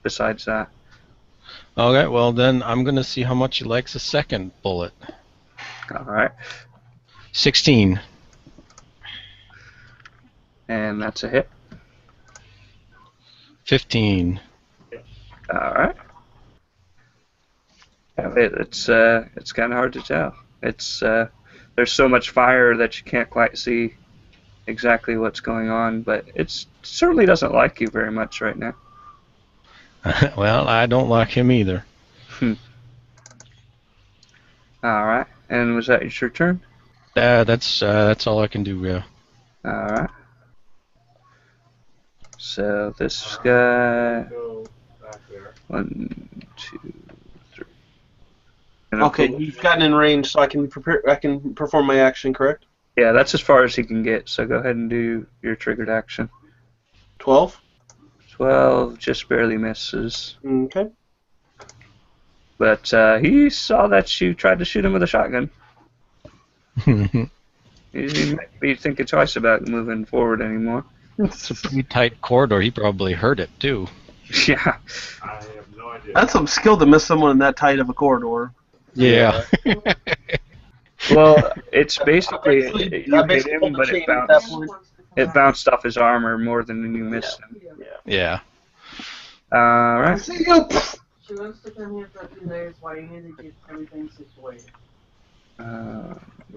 besides that. Okay, well then I'm gonna see how much he likes a second bullet. Alright. 16. And that's a hit. 15. Alright. It's kind of hard to tell. It's there's so much fire that you can't quite see exactly what's going on, but it certainly doesn't like you very much right now. Well, I don't like him either. Alright. And was that your turn? That's all I can do, yeah. Alright. So this guy. Go back there. 1, 2, 3. Okay, you've gotten in range, so I can perform my action, correct? Yeah, that's as far as he can get, so go ahead and do your triggered action. 12. 12 just barely misses. Okay. But he saw that you tried to shoot him with a shotgun. He might be thinking twice about moving forward anymore. It's a pretty tight corridor. He probably heard it, too. Yeah. I have no idea. That's some skill to miss someone in that tight of a corridor. Yeah. Well, it's basically, you I hit basically him, pulled the but chain at that point. it bounced off his armor more than you missed him. Yeah. Alright. See you. She wants to come here for a few days while you need to get everything situated.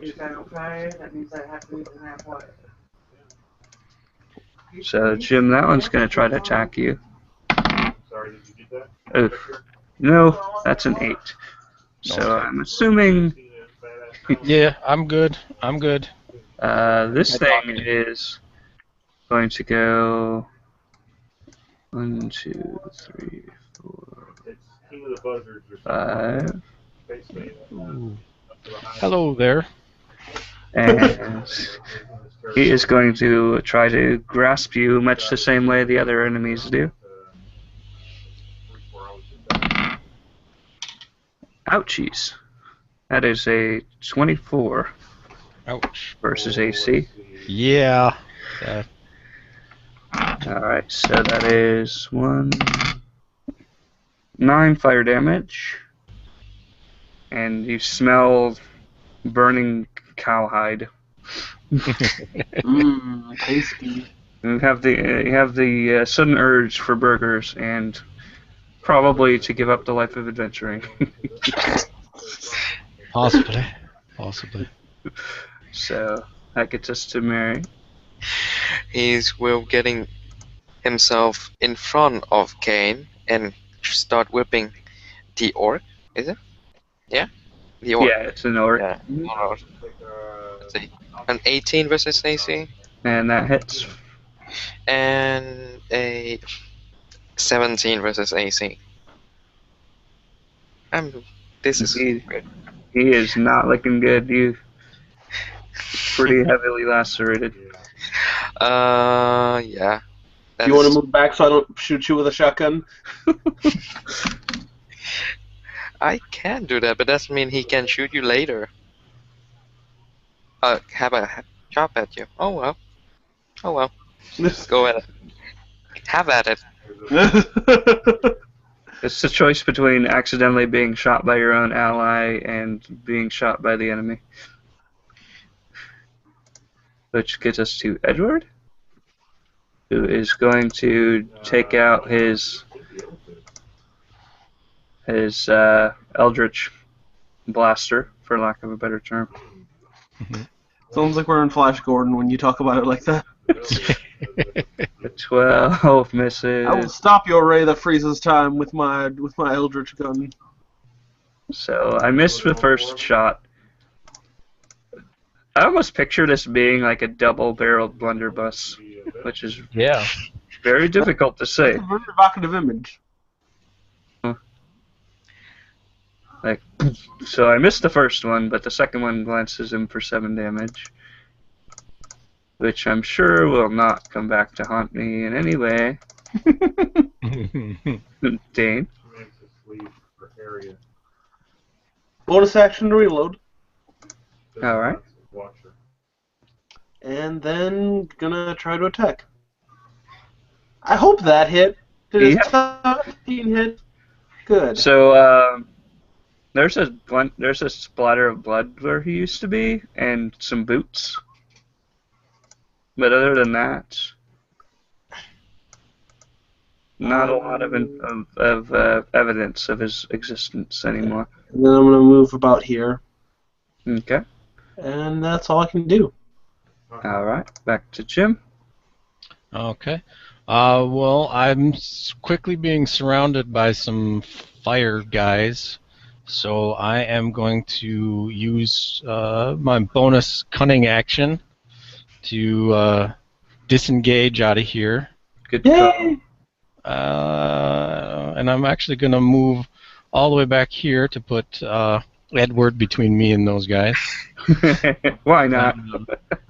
Is that okay? That means I have to leave in halfway. So, Jim, that one's going to try to attack you. Sorry, did you get that? Oof. No, that's an 8. So I'm assuming Yeah, I'm good. I'm good. this thing is going to go 1, 2, 3, 4, It's King of the Buzzards or 5. something. Basically, Hello there. And he is going to try to grasp you much the same way the other enemies do. Ouchies. That is a 24 Ouch. versus AC. Yeah. Alright, so that is 9 fire damage. And you smell burning cowhide. Mmm, tasty. You have the sudden urge for burgers and probably to give up the life of adventuring. Possibly. Possibly. So that gets us to Mary. He's will getting himself in front of Kane and start whipping the orc. Is it? Yeah. The orc. Yeah, it's an orc. Yeah. Let's see. An 18 versus AC. And that hits. And a 17 versus AC. This is He- good. He is not looking good. You pretty heavily lacerated. Yeah. That You want is- to move back so I don't shoot you with a shotgun? I can do that, but doesn't mean he can shoot you later. Have a chop at you. Oh well. Oh well. Go at it. Have at it. It's the choice between accidentally being shot by your own ally and being shot by the enemy. Which gets us to Edward, who is going to take out his Eldritch Blaster, for lack of a better term. Sounds like we're in Flash Gordon when you talk about it like that. The 12 misses. I will stop your ray that freezes time with my Eldritch gun. So I missed the first shot. I almost picture this being like a double-barreled blunderbuss, which is Yeah. very difficult to say. That's a very evocative image. So I missed the first one, but the second one glances him for 7 damage, which I'm sure will not come back to haunt me in any way. Dane. Bonus action to reload. Alright. And then gonna try to attack. I hope that hit. Did his 17 hit? Good. So there's a splatter of blood where he used to be, and some boots. But other than that, not a lot of evidence of his existence anymore. And then I'm gonna move about here. Okay. And that's all I can do. Alright, back to Jim. Okay. Well, I'm quickly being surrounded by some fire guys, so I am going to use my bonus cunning action to disengage out of here. Good call. Yay! And I'm actually going to move all the way back here to put Edward between me and those guys. Why not?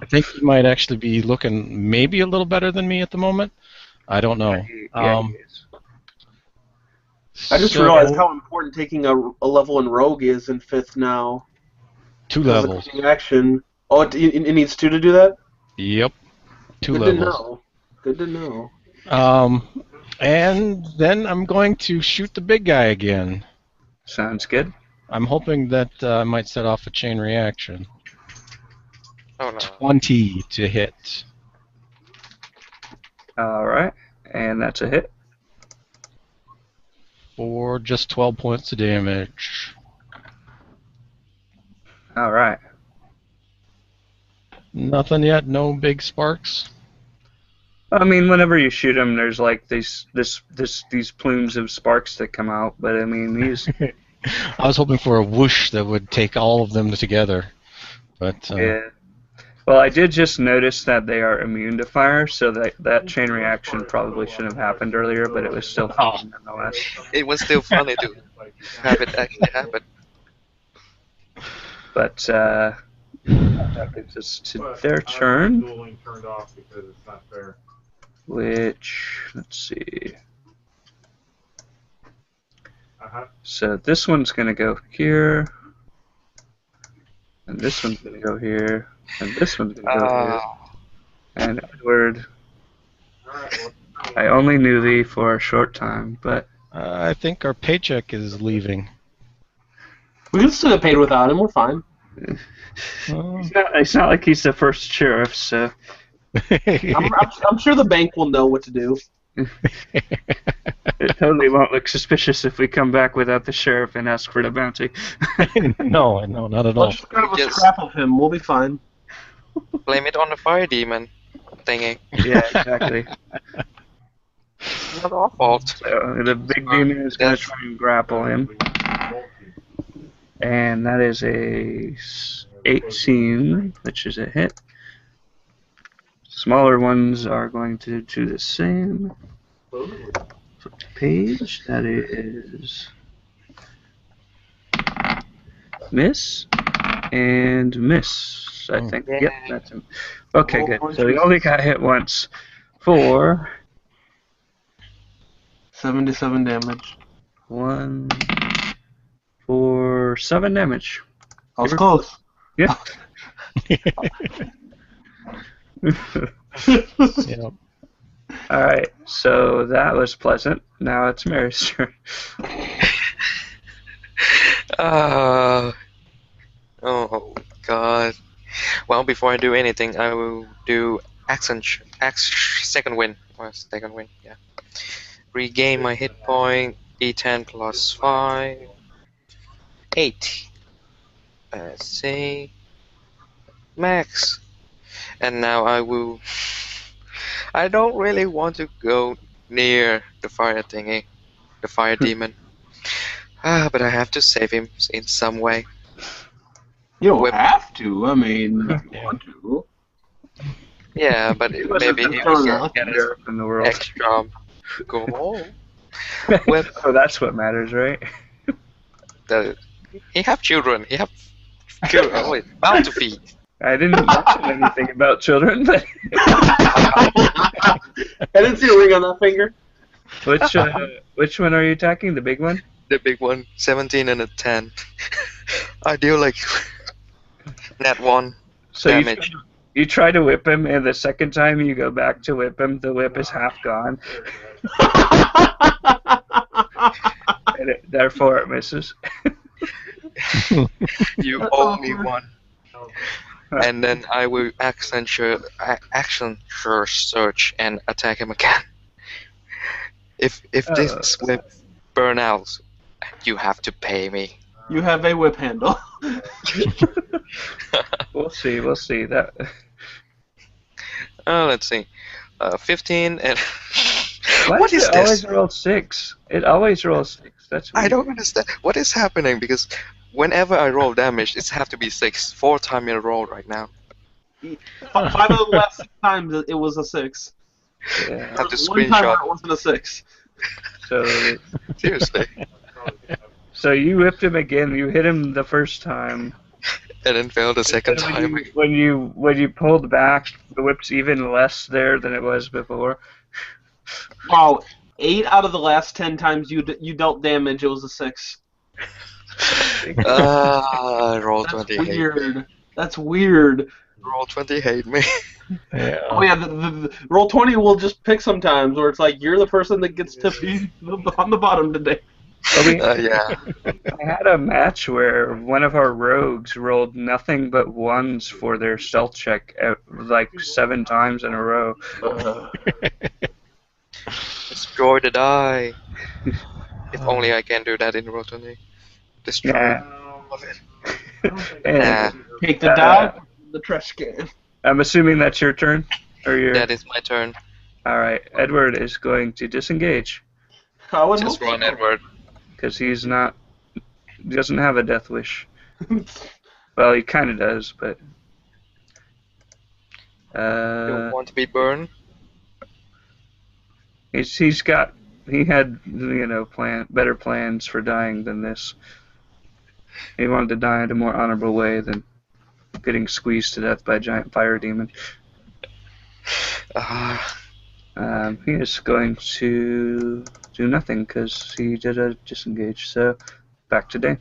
I think he might actually be looking maybe a little better than me at the moment. I don't know. Yeah, he is. I just So, realized how important taking a level in Rogue is in 5th now. 2 Because of levels. cunning action. Oh, it needs 2 to do that? Yep. 2 Good levels. to know. Good to know. And then I'm going to shoot the big guy again. Sounds good. I'm hoping that I might set off a chain reaction. Oh no. 20 to hit. Alright, and that's a hit. For just 12 points of damage. Alright. Nothing yet? No big sparks? I mean, whenever you shoot him, there's like these plumes of sparks that come out, but I mean, he's... I was hoping for a whoosh that would take all of them together. But Yeah. Well, I did just notice that they are immune to fire, so that chain reaction probably shouldn't have happened earlier, but it was still fun nonetheless. It was still funny to have it actually happen. But that brings us to But their I have turn, dueling turned off because it's not fair. which, let's see. Uh-huh. So this one's going to go here, and this one's going to go here, and this one's going to go here. And Edward, Alright, well, I only knew thee for a short time, but I think our paycheck is leaving. We can still get paid without him. We're fine. Oh. it's not like he's the first sheriff, so I'm sure the bank will know what to do. it totally won't look suspicious if we come back without the sheriff and ask for the bounty. No, not at all. Let's just grab a Yes. scrap of him. We'll be fine. Blame it on the fire demon thingy. Yeah, exactly. Not our fault. So the big demon is going to try and grapple him, and that is a 18, which is a hit. Smaller ones are going to do the same. Flip the page. That is miss and miss. I think. Yay. Yep, that's him. Okay, good. So he only got hit once for 77 damage. 7 damage. I was close. Yeah. Yep. All right. So that was pleasant. Now it's Mary's turn. Oh God. Well, before I do anything, I will do second win. Or second win, yeah. Regain my hit point. E10 plus 5. 8. Let's see. Max. And now I will. I don't really want to go near the fire thingy. The fire demon. But I have to save him in some way. You don't Whip. have to. I mean, if you want to. Yeah, but maybe he Fair will enough. get an Sheriff in the world. extra goal. Whip. Oh, that's what matters, right? He have children. He have children. Wait, bound to feed. I didn't mention anything about children, but I didn't see a ring on that finger. which one are you attacking? The big one? The big one, 17 and a 10. I deal like net 1 So damage. you try to whip him, and the second time you go back to whip him, the whip is half gone, and therefore it misses. You owe me one. And then I will action search and attack him again. If this whip burn out, you have to pay me. You have a whip handle. We'll see. That. Let's see. 15 and. Why What does is it always this? roll 6? It always rolls 6. That's I weird. don't understand. What is happening? Because whenever I roll damage, it's have to be 6. 4 times in a row right now. 5 of the last 6 times it was a 6. I Yeah. have to One time screenshot. it wasn't a 6. So Seriously. so you whipped him again. You hit him the first time. And then failed the second time. When you pulled back, the whip's even less there than it was before. Wow, 8 out of the last 10 times you dealt damage, it was a 6. Roll That's 20 hate me. weird. That's weird. Roll 20 hate me. Yeah. Oh yeah, the roll 20 will just pick sometimes, where it's like you're the person that gets to be on the bottom today. Well, Yeah. I had a match where one of our rogues rolled nothing but ones for their stealth check, like 7 times in a row. Destroy the die. If only I can do that in roll 20. Destroy. Yeah. Love it. And Take the die, the trash can. I'm assuming that's your turn, or your. That is my turn. All right, Edward is going to disengage I would Just hope run, so. Edward. because he doesn't have a death wish. Well, he kind of does, but. You want to be burned? He had better plans for dying than this. He wanted to die in a more honorable way than getting squeezed to death by a giant fire demon. He is going to do nothing because he did a disengage. So back to Dane.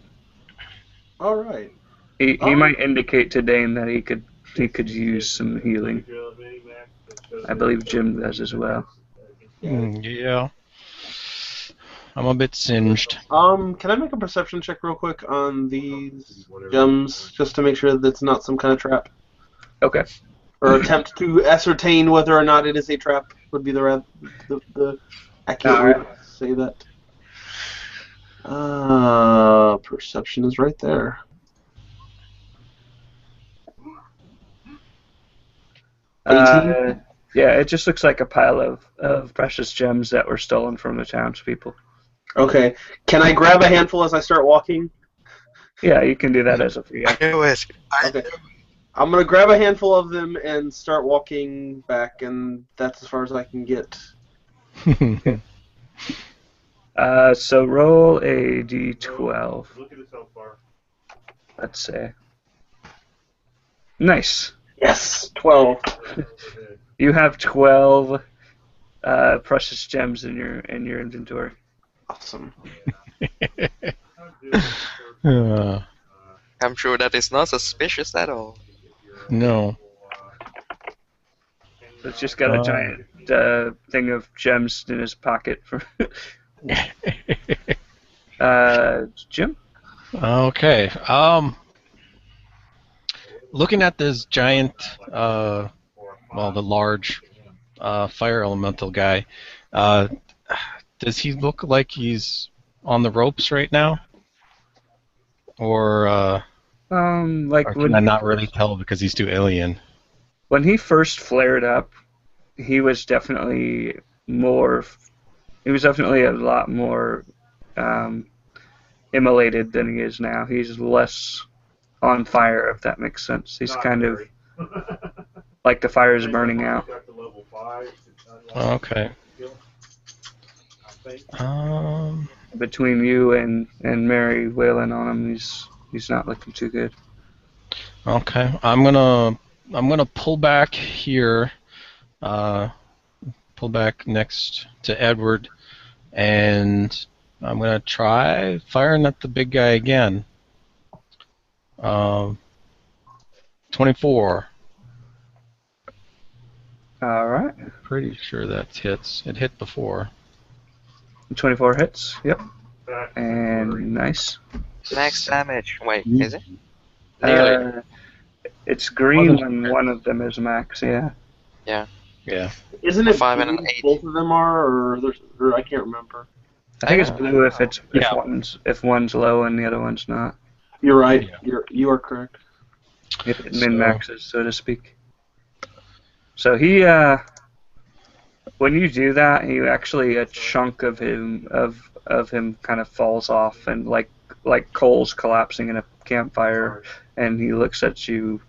All right. He might indicate to Dane that he could use some healing. I believe Jim does as well. Yeah. I'm a bit singed. Can I make a perception check real quick on these gems, just to make sure that it's not some kind of trap? Okay. Or attempt to ascertain whether or not it is a trap would be the accurate way to say that. Perception is right there. Yeah, it just looks like a pile of precious gems that were stolen from the townspeople. Okay. Can I grab a handful as I start walking? Yeah, you can do that as a free action. I knew it. Okay. I'm going to grab a handful of them and start walking back, and that's as far as I can get. So roll a d12. Look at it so far. Let's say. Nice. Yes, 12. You have 12 precious gems in your inventory. Awesome. I'm sure that is not suspicious at all. No. It's just got a giant thing of gems in his pocket. For Jim? Okay. Looking at this giant, the large fire elemental guy, does he look like he's on the ropes right now? Or can I not really tell because he's too alien? When he first flared up, he was definitely a lot more immolated than he is now. He's less on fire, if that makes sense. He's kind of like the fire is burning out. Okay. Between you and Mary wailing on him, he's not looking too good. Okay, I'm gonna pull back here, pull back next to Edward, and I'm gonna try firing at the big guy again. 24. All right. Pretty sure that hits. It hit before. 24 hits. Yep. And nice. Max damage. Wait, is it? Nearly. It's green when one of them is max. Yeah. Yeah. Yeah. Isn't it 5 and blue an 8. both of them are, or I can't remember. I think it's blue if one's low and the other one's not. You're right. Yeah. You are correct. If it min-maxes, so to speak. So he, when you do that, he actually a chunk of him kind of falls off, and like coals collapsing in a campfire, and he looks at you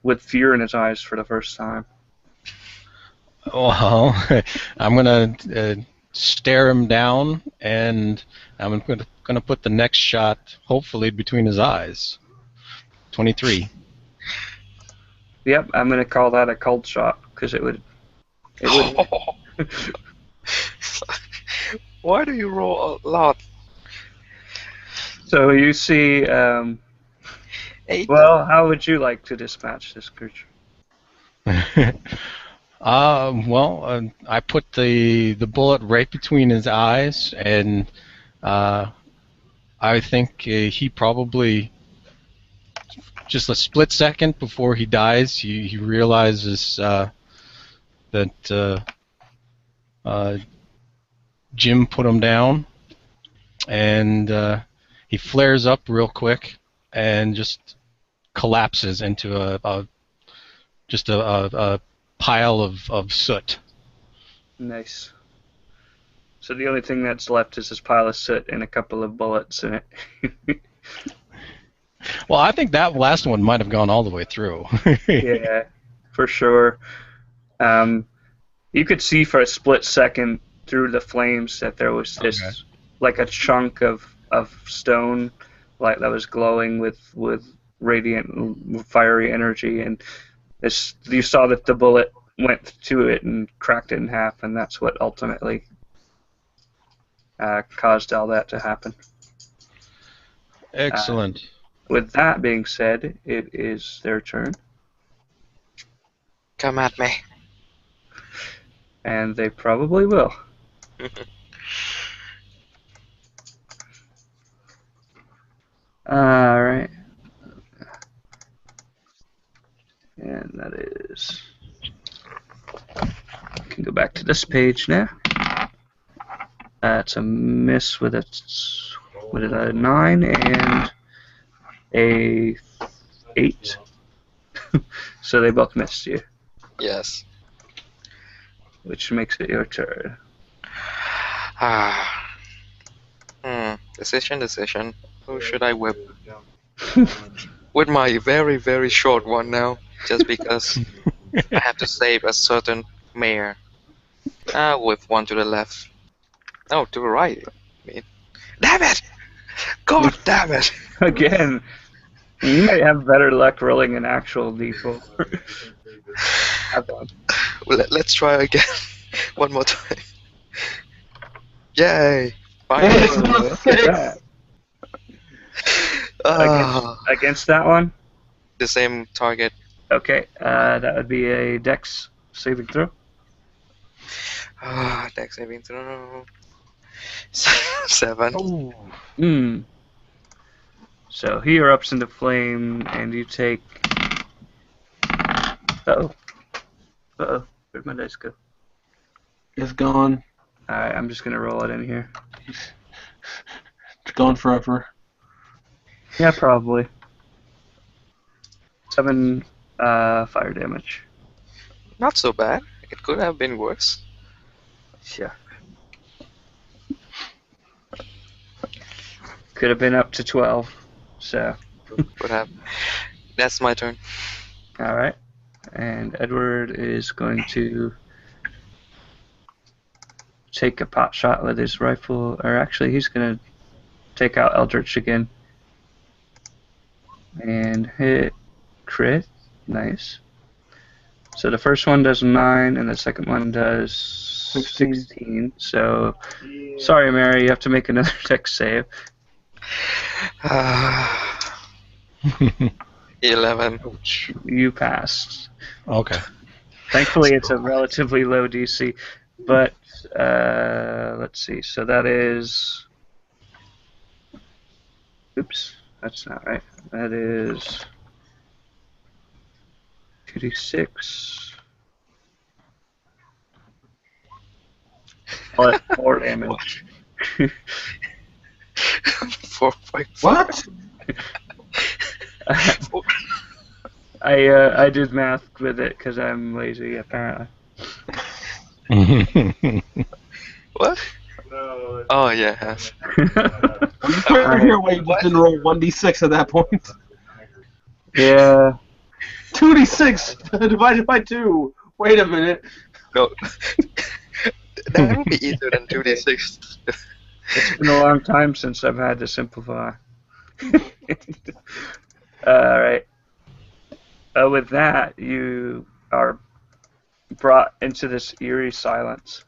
with fear in his eyes for the first time. Well, I'm gonna stare him down, and I'm gonna put the next shot, hopefully, between his eyes. 23. Yep, I'm gonna call that a cold shot because it would. Why do you roll a lot? So you see. 8. Well, how would you like to dispatch this creature? I put the bullet right between his eyes, and I think he probably, just a split second before he dies, he realizes that Jim put him down, and he flares up real quick and just collapses into a pile of soot. Nice. So the only thing that's left is this pile of soot and a couple of bullets in it. Well, I think that last one might have gone all the way through. Yeah, for sure. You could see for a split second through the flames that there was this, like a chunk of of stone, like that was glowing with radiant, fiery energy, and you saw that the bullet went to it and cracked it in half, and that's what ultimately caused all that to happen. Excellent. With that being said, it is their turn. Come at me. And they probably will. Alright. And that is... I can go back to this page now. That's a miss with a 9 and a 8. So they both missed you. Yes. Which makes it your turn. Decision. Who should I whip? With my very, very short one now, just because I have to save a certain mare. With one to the left. No, to the right. I mean, damn it! God damn it! Again, you might have better luck rolling an actual d4. Well, let's try again. One more time. Yay! Finally. Against that one? The same target. Okay, that would be a Dex saving throw. Dex saving throw. 7. Oh. So he erupts into flame, and you take... Uh-oh. Where'd my dice go? It's gone. Alright, I'm just gonna roll it in here. It's gone forever. Yeah, probably. 7 fire damage. Not so bad. It could have been worse. Yeah. Could have been up to 12, so... Could have. That's my turn. Alright. And Edward is going to take a pot shot with his rifle, or actually he's going to take out Eldritch again. And hit crit. Nice. So the first one does 9, and the second one does 16. So, sorry Mary, you have to make another Dex save. 11. You passed. Okay. Thankfully, it's a relatively low DC, but let's see. So that is... Oops, that's not right. That is 2d6. Oh, that's 4 damage. 4.5. What? I did math with it because I'm lazy, apparently. What? No. Oh, yeah. Right here, wait, you just didn't roll 1d6 at that point. Yeah. 2d6 divided by 2. Wait a minute. No. That would be easier than 2d6. It's been a long time since I've had to simplify. Alright. With that, you are brought into this eerie silence.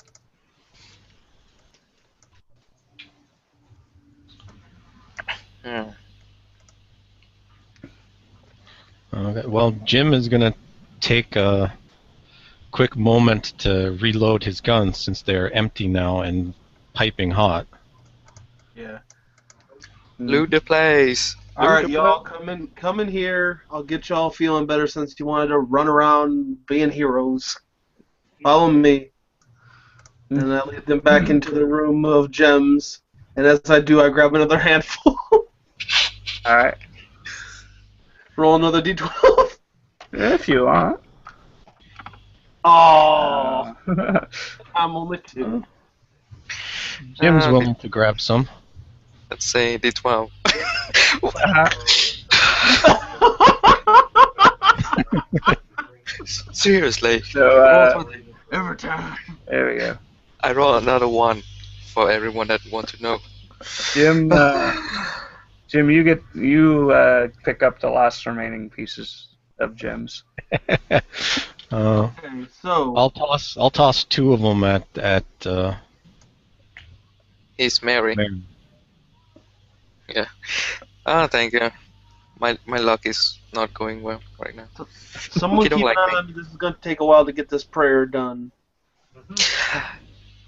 Okay. Well, Jim is going to take a quick moment to reload his guns since they're empty now and piping hot. Yeah. Loot the place. Alright, y'all, come in here. I'll get y'all feeling better since you wanted to run around being heroes. Follow me. And I lead them back into the room of gems. And as I do, I grab another handful. Alright. Roll another d12. If you want. Oh, I'm only 2. Jim's willing to grab some. Let's say d12. Seriously. So, every time. there we go. I roll another one for everyone that want to know. Jim, you pick up the last remaining pieces of gems. Okay, so I'll toss 2 of them at He's Mary. Mary. Yeah. Ah, thank you. My luck is not going well right now. someone You don't keep like an me. eye on me. This is going to take a while to get this prayer done.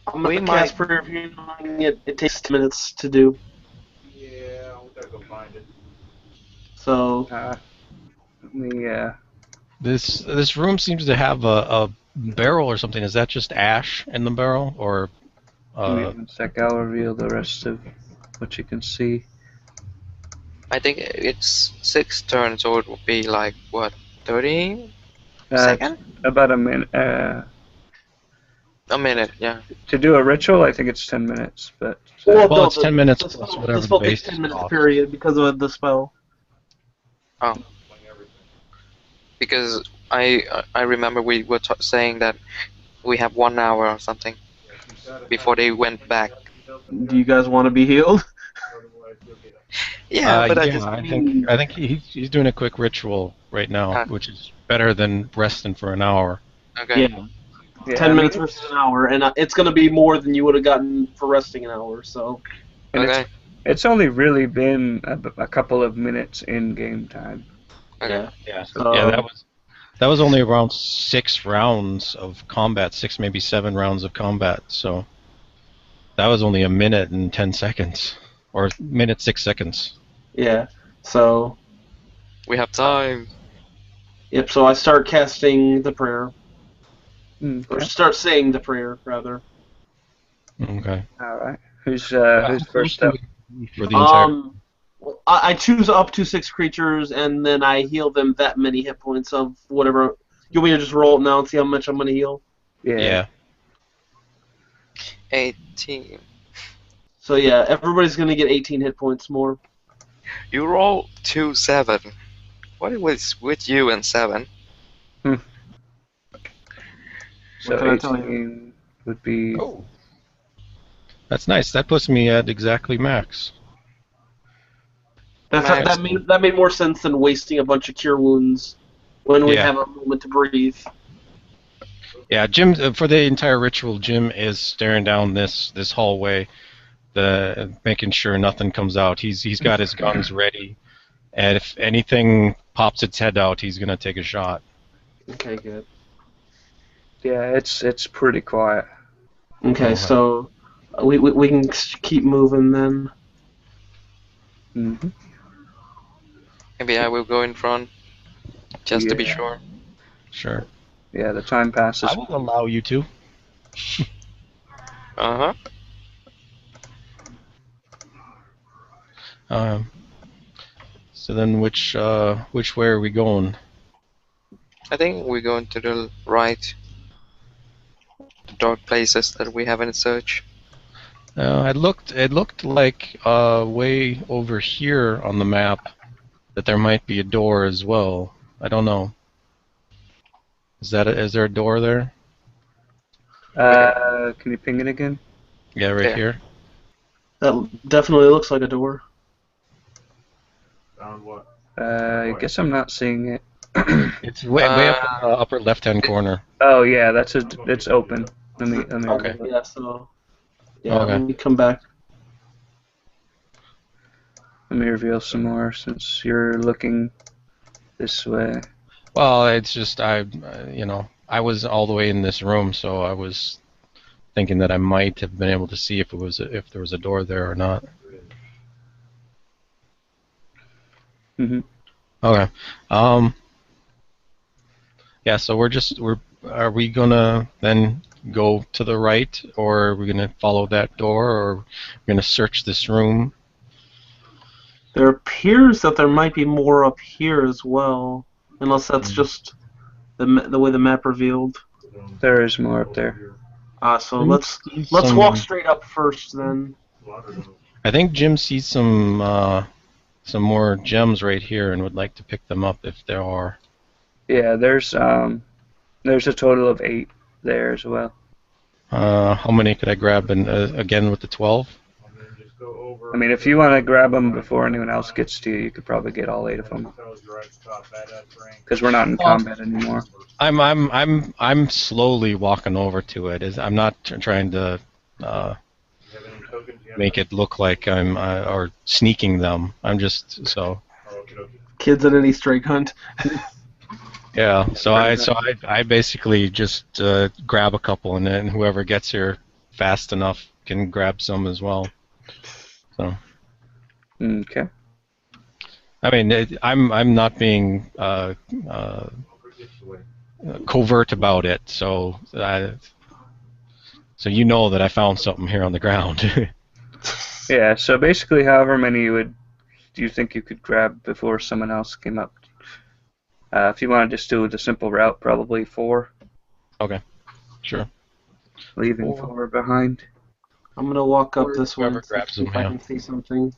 I'm We going to cast might. prayer if you're doing it. It takes 10 minutes to do. Yeah, we gotta go find it. So This room seems to have a barrel or something. Is that just ash in the barrel, or give me 1 sec. I'll reveal the rest of what you can see. I think it's 6 turns, so it would be like what, 30 seconds? About a minute. A minute, yeah. To do a ritual, I think it's 10 minutes, but well, it's 10 minutes the plus spell, whatever the spell the base takes 10 minutes costs. period because of the spell. Oh, Explain everything. because I remember we were saying that we have 1 hour or something Yeah, you gotta before they have- went back. Do you guys want to be healed? Otherwise, you'll get it. Yeah, but I Yeah, just I think he's doing a quick ritual right now, Ah. which is better than resting for an hour. okay. Yeah. yeah, 10 I minutes mean, versus an hour, and it's going to be more than you would have gotten for resting an hour. So and Okay. it's only really been a couple of minutes in game time. Okay. Yeah, So yeah, that was only around 6 rounds of combat, 6 maybe 7 rounds of combat. So that was only a minute and 10 seconds, or minute 6 seconds. yeah. So We have time. yep. So I start casting the prayer, or Okay. start saying the prayer rather. Okay. All right. Who's How first close up? do we for the entire? Well, I choose up to 6 creatures, and then I heal them that many hit points of whatever. You want me to just roll it now and see how much I'm going to heal? Yeah. 18. So yeah, everybody's going to get 18 hit points more. You roll 2 7. What was with you and 7? So What can I tell 18 would be. Oh. That's nice. That puts me at exactly max. That made more sense than wasting a bunch of cure wounds when we Yeah. have a moment to breathe. Yeah, Jim, for the entire ritual, Jim is staring down this hallway, making sure nothing comes out. He's got his guns ready, and if anything pops its head out, he's gonna take a shot. Okay, good. Yeah, it's pretty quiet. Okay, Okay. so we can keep moving then. Mm-hmm. Maybe I will go in front, just to be Yeah. sure. Sure. Yeah, the time passes. I will allow you to. Uh-huh. So then, which way are we going? I think we're going to the right. The dark places that we haven't searched. It looked like way over here on the map that there might be a door as well. I don't know. Is there a door there? Can you ping it again? Yeah, right Yeah. here. That definitely looks like a door. Found what? I guess I'm not seeing it. It's way up in the upper left-hand corner. Oh yeah, it's open. Let me Okay. Yeah, so yeah, Okay. let me come back. let me reveal some more since you're looking this way. Well, it's just I was all the way in this room, so I was thinking that I might have been able to see if there was a door there or not. Mm-hmm. Okay. Yeah, so are we gonna then go to the right, or are we gonna follow that door, or we're gonna search this room? There appears that there might be more up here as well, unless that's just the way the map revealed. There is more up there. So let's walk straight up first then. I think Jim sees some more gems right here and would like to pick them up if there are. Yeah, there's a total of 8 there as well. How many could I grab? And again with the 12. And then just go over. I mean, if you want to grab them before anyone else gets to you, you could probably get all 8 of them. Because we're not in combat anymore. I'm slowly walking over to it. I'm not trying to make it look like I'm or sneaking them. I'm just so. Kids at any strike hunt. Yeah. So I basically just grab a couple, and then whoever gets here fast enough can grab some as well. So. Okay. I mean, I'm not being covert about it, so you know that I found something here on the ground. Yeah. So basically, however many do you think you could grab before someone else came up? If you want to just do the simple route, probably 4. Okay. Sure. Leaving 4 behind. I'm gonna walk up this way Whoever and grabs see if them, I yeah. can see something.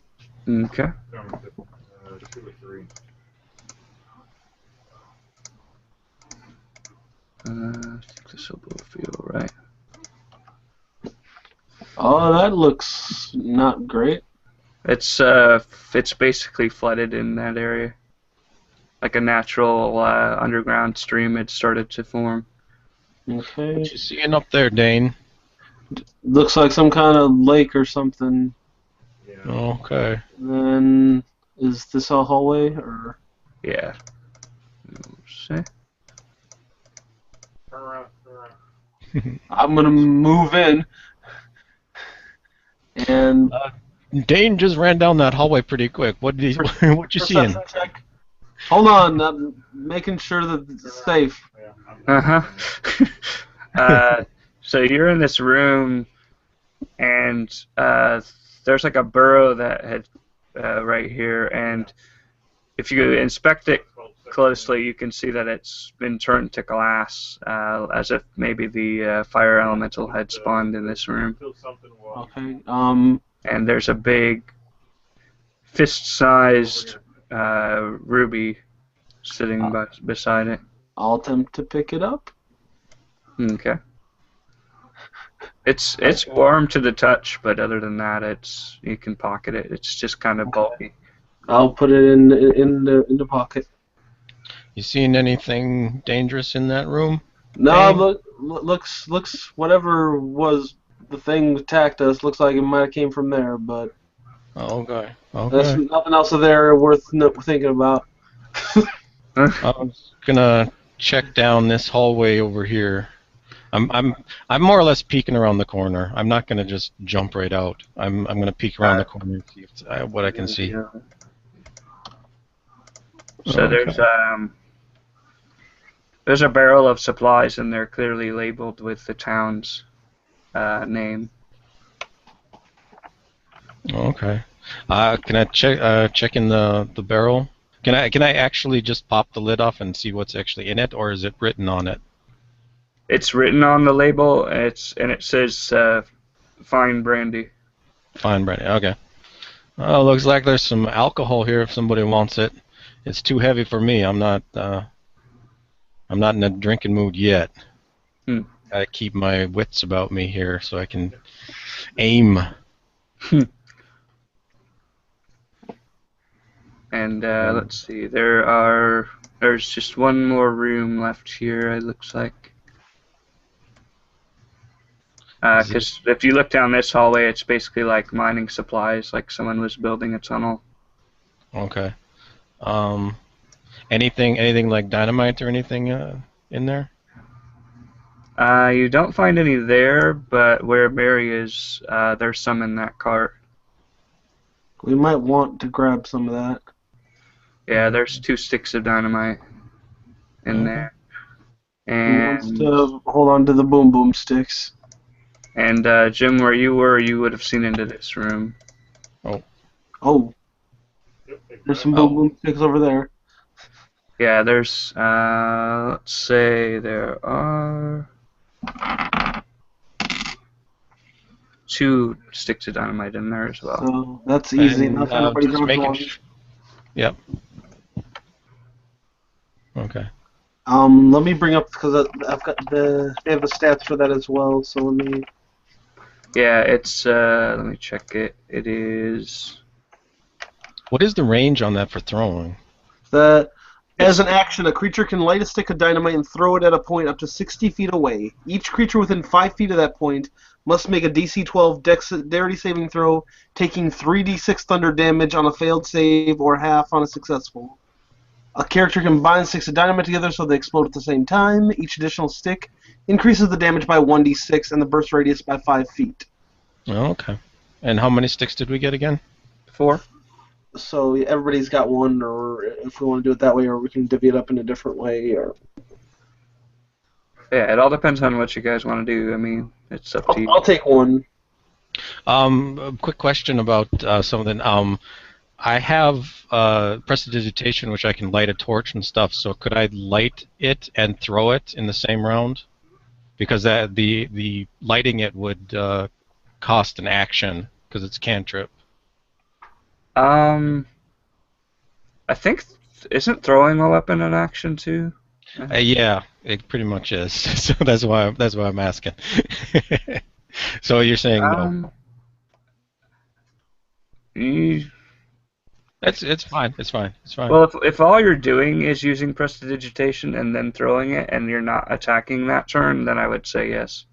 Okay. 2 or 3. I think this will both feel right. Oh, that looks not great. It's basically flooded in that area. Like a natural underground stream had started to form. Okay. What you seeing up there, Dane? Looks like some kind of lake or something. Yeah. Okay. Then is this a hallway or? Yeah. See? Turn around. I'm gonna move in. And Dane just ran down that hallway pretty quick. What you seeing? perception check. Hold on, I'm making sure that it's safe. So you're in this room, and there's like a burrow that had right here, and if you inspect it closely, you can see that it's been turned to glass, as if maybe the fire elemental had spawned in this room. Okay. And there's a big fist-sized ruby sitting beside it. I'll attempt to pick it up. Okay. It's warm to the touch, but other than that, you can pocket it. It's just kind of bulky. I'll put it in the pocket. You seeing anything dangerous in that room? No, looks whatever was the thing that attacked us looks like it might have came from there, but Okay. there's nothing else there worth thinking about. I'm gonna check down this hallway over here. I'm more or less peeking around the corner. I'm not gonna just jump right out. I'm gonna peek around the corner and see what I can see. So there's a barrel of supplies in there, clearly labeled with the town's name. Okay. Can I check in the barrel? Can I actually just pop the lid off and see what's actually in it, or is it written on it? It's written on the label, and it says fine brandy. Fine brandy. Okay. Oh, looks like there's some alcohol here if somebody wants it. It's too heavy for me. I'm not in a drinking mood yet. Gotta keep my wits about me here so I can aim. And let's see, there's just one more room left here, it looks like. Because if you look down this hallway, it's basically like mining supplies, like someone was building a tunnel. Okay. Anything like dynamite or anything in there? You don't find any there, but where Mary is, there's some in that cart. We might want to grab some of that. Yeah, there's 2 sticks of dynamite in there. Who wants to hold on to the boom boom sticks? And Jim, where you were, you would have seen into this room. Oh. There's some boom boom sticks over there. Yeah, there's, let's say there are 2 sticks of dynamite in there as well. So that's easy enough. Nobody Just knows making one. Yep. Okay. Let me bring up, because I've got they have the stats for that as well, so let me... Yeah, it's, let me check it. It is... What is the range on that for throwing? As an action, a creature can light a stick of dynamite and throw it at a point up to 60 feet away. Each creature within 5 feet of that point must make a DC 12 dexterity saving throw, taking 3d6 thunder damage on a failed save or half on a successful. A character can bind sticks of dynamite together so they explode at the same time. Each additional stick increases the damage by 1d6 and the burst radius by 5 feet. Oh, okay. And how many sticks did we get again? 4. So everybody's got one, or if we want to do it that way, or we can divvy it up in a different way. Or Yeah, it all depends on what you guys want to do. I mean, it's up to you. I'll take one. A quick question about something. I have prestidigitation, which I can light a torch and stuff. So could I light it and throw it in the same round? Because the lighting it would cost an action because it's cantrip. I think isn't throwing a weapon an action too? Yeah, it pretty much is. So that's why I'm asking. So you're saying no? It's fine. It's fine. Well, if all you're doing is using prestidigitation and then throwing it, and you're not attacking that turn, then I would say yes.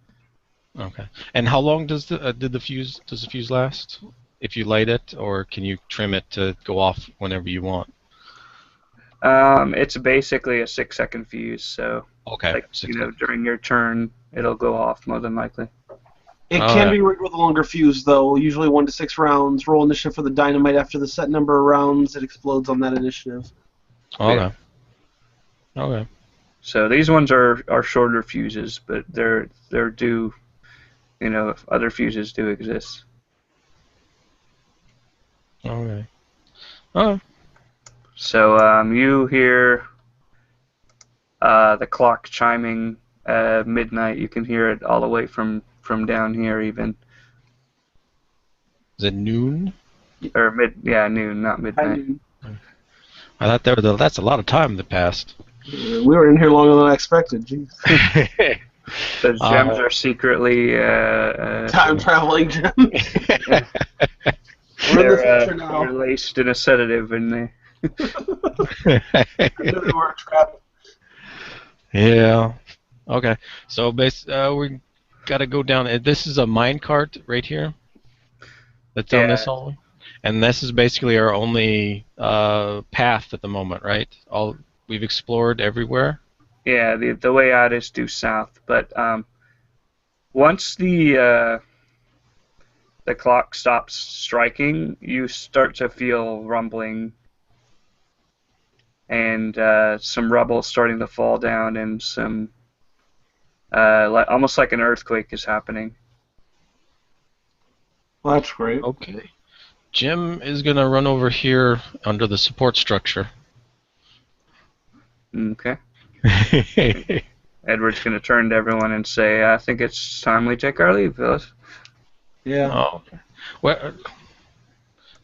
Okay. And how long does the fuse last? If you light it, or can you trim it to go off whenever you want? It's basically a 6-second fuse, so okay, during your turn, it'll go off more than likely. It can be rigged with a longer fuse, though. Usually 1 to 6 rounds. Roll initiative for the dynamite. After the set number of rounds, it explodes on that initiative. Okay. Okay. So these ones are shorter fuses, but they're due. If other fuses do exist. Okay. Oh. So you hear the clock chiming midnight. You can hear it all the way from down here even. Is it noon? Or noon, not midnight. I thought that's a lot of time that passed. We were in here longer than I expected. Jeez. The gems are secretly time traveling gems. They're laced in a sedative, and they. Yeah. Okay. So we gotta go down. This is a minecart right here. That's down this hallway, and this is basically our only path at the moment, right? We've explored everywhere. Yeah. The way out is due south, but once the clock stops striking, you start to feel rumbling and some rubble starting to fall down, and some almost like an earthquake is happening. Well, that's great. Okay. Jim is going to run over here under the support structure. Okay. Edward's going to turn to everyone and say, I think it's time we take our leave, fellas. Yeah. Oh, okay. Well,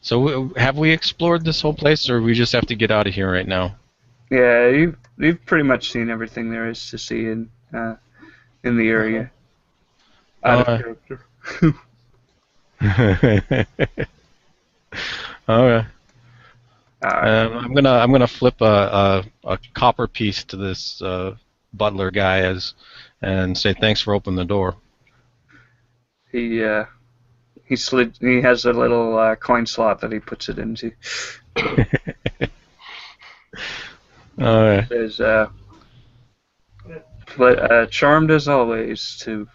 so have we explored this whole place, or we just have to get out of here right now? Yeah, you've pretty much seen everything there is to see in the area. Out of character. Okay. I'm gonna flip a copper piece to this butler guy and say thanks for opening the door. He has a little coin slot that he puts it into. Alright. Says, charmed as always to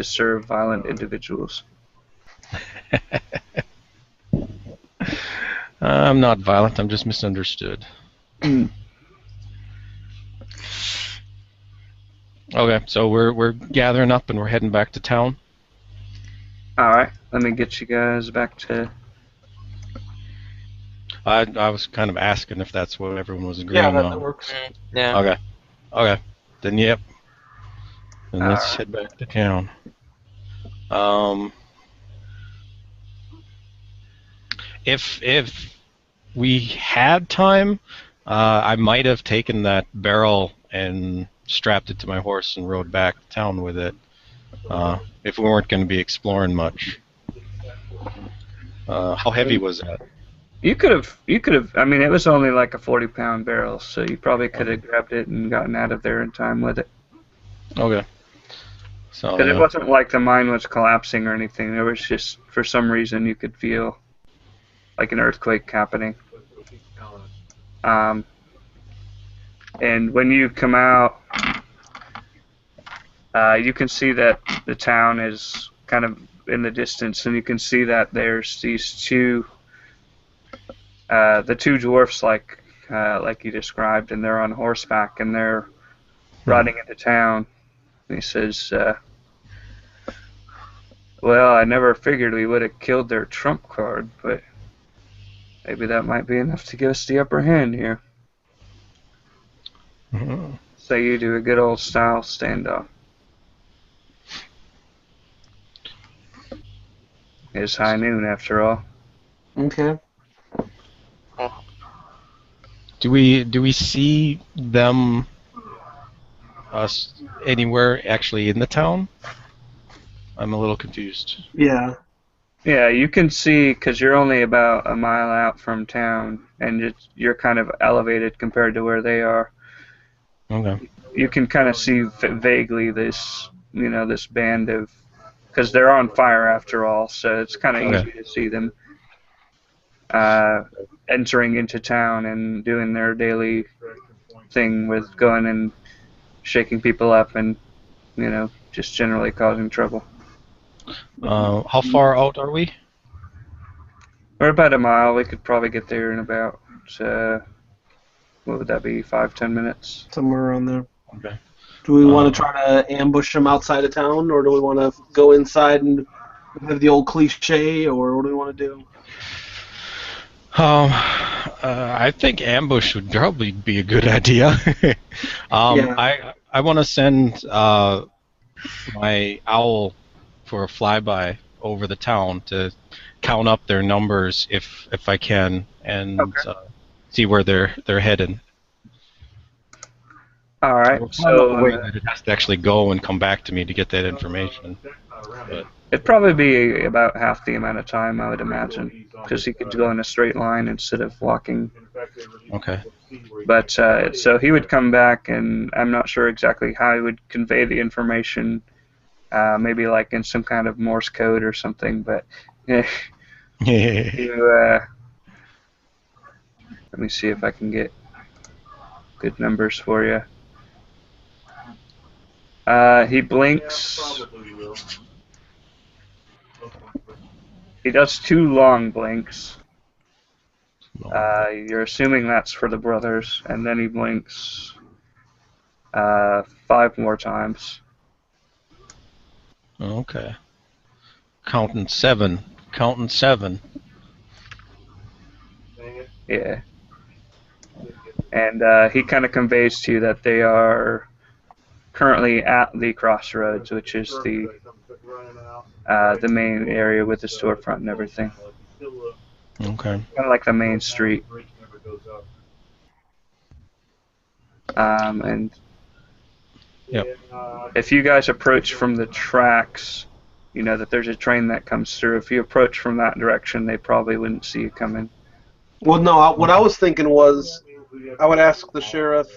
serve violent individuals. I'm not violent. I'm just misunderstood. Okay, so we're gathering up and we're heading back to town. All right, let me get you guys back to. I was kind of asking if that's what everyone was agreeing on. Yeah, that works. Yeah. Okay. Then yep. And let's right. head back to town. If we had time, I might have taken that barrel and strapped it to my horse and rode back to town with it. if we weren't going to be exploring much. How heavy was that? You could have. I mean, it was only like a 40-pound barrel, so you probably could have grabbed it and gotten out of there in time with it. Okay. So Because it wasn't like the mine was collapsing or anything. There was just, for some reason, you could feel like an earthquake happening. And when you come out, you can see that the town is kind of in the distance, and you can see that there's these two, the two dwarfs, like you described, and they're on horseback, and they're riding into town. And he says, well, I never figured we would have killed their trump card, but maybe that might be enough to give us the upper hand here. So you do a good old style standoff. It's high noon after all. Okay. Do we see them anywhere actually in the town? I'm a little confused. Yeah. Yeah, you can see, because you're only about a mile out from town, and you're kind of elevated compared to where they are. Okay. You can kind of see vaguely this, this band of, because they're on fire after all, so it's kind of easy to see them entering into town and doing their daily thing with going and shaking people up and, just generally causing trouble. How far out are we? We're about a mile. We could probably get there in about, what would that be, 5-10 minutes? Somewhere around there. Okay. Do we want to try to ambush them outside of town, or do we want to go inside and have the old cliche, or what do we want to do? I think ambush would probably be a good idea. Yeah. I want to send my owl for a flyby over the town to count up their numbers if I can, and see where they're headed. All right. So it has to actually go and come back to me to get that information. But it'd probably be about half the amount of time, I would imagine, because he could go in a straight line instead of walking. Okay. But so he would come back, and I'm not sure exactly how he would convey the information. Maybe like in some kind of Morse code or something. But let me see if I can get good numbers for you. He blinks. He does 2 long blinks. You're assuming that's for the brothers, and then he blinks 5 more times. Okay. Counting 7. Counting 7. Yeah. And he kind of conveys to you that they are currently at the Crossroads, which is the main area with the storefront and everything. Okay. Kind of like the main street. And Yep. if you guys approach from the tracks, you know that there's a train that comes through. If you approach from that direction, they probably wouldn't see you coming. Well, no, what I was thinking was I would ask the sheriff,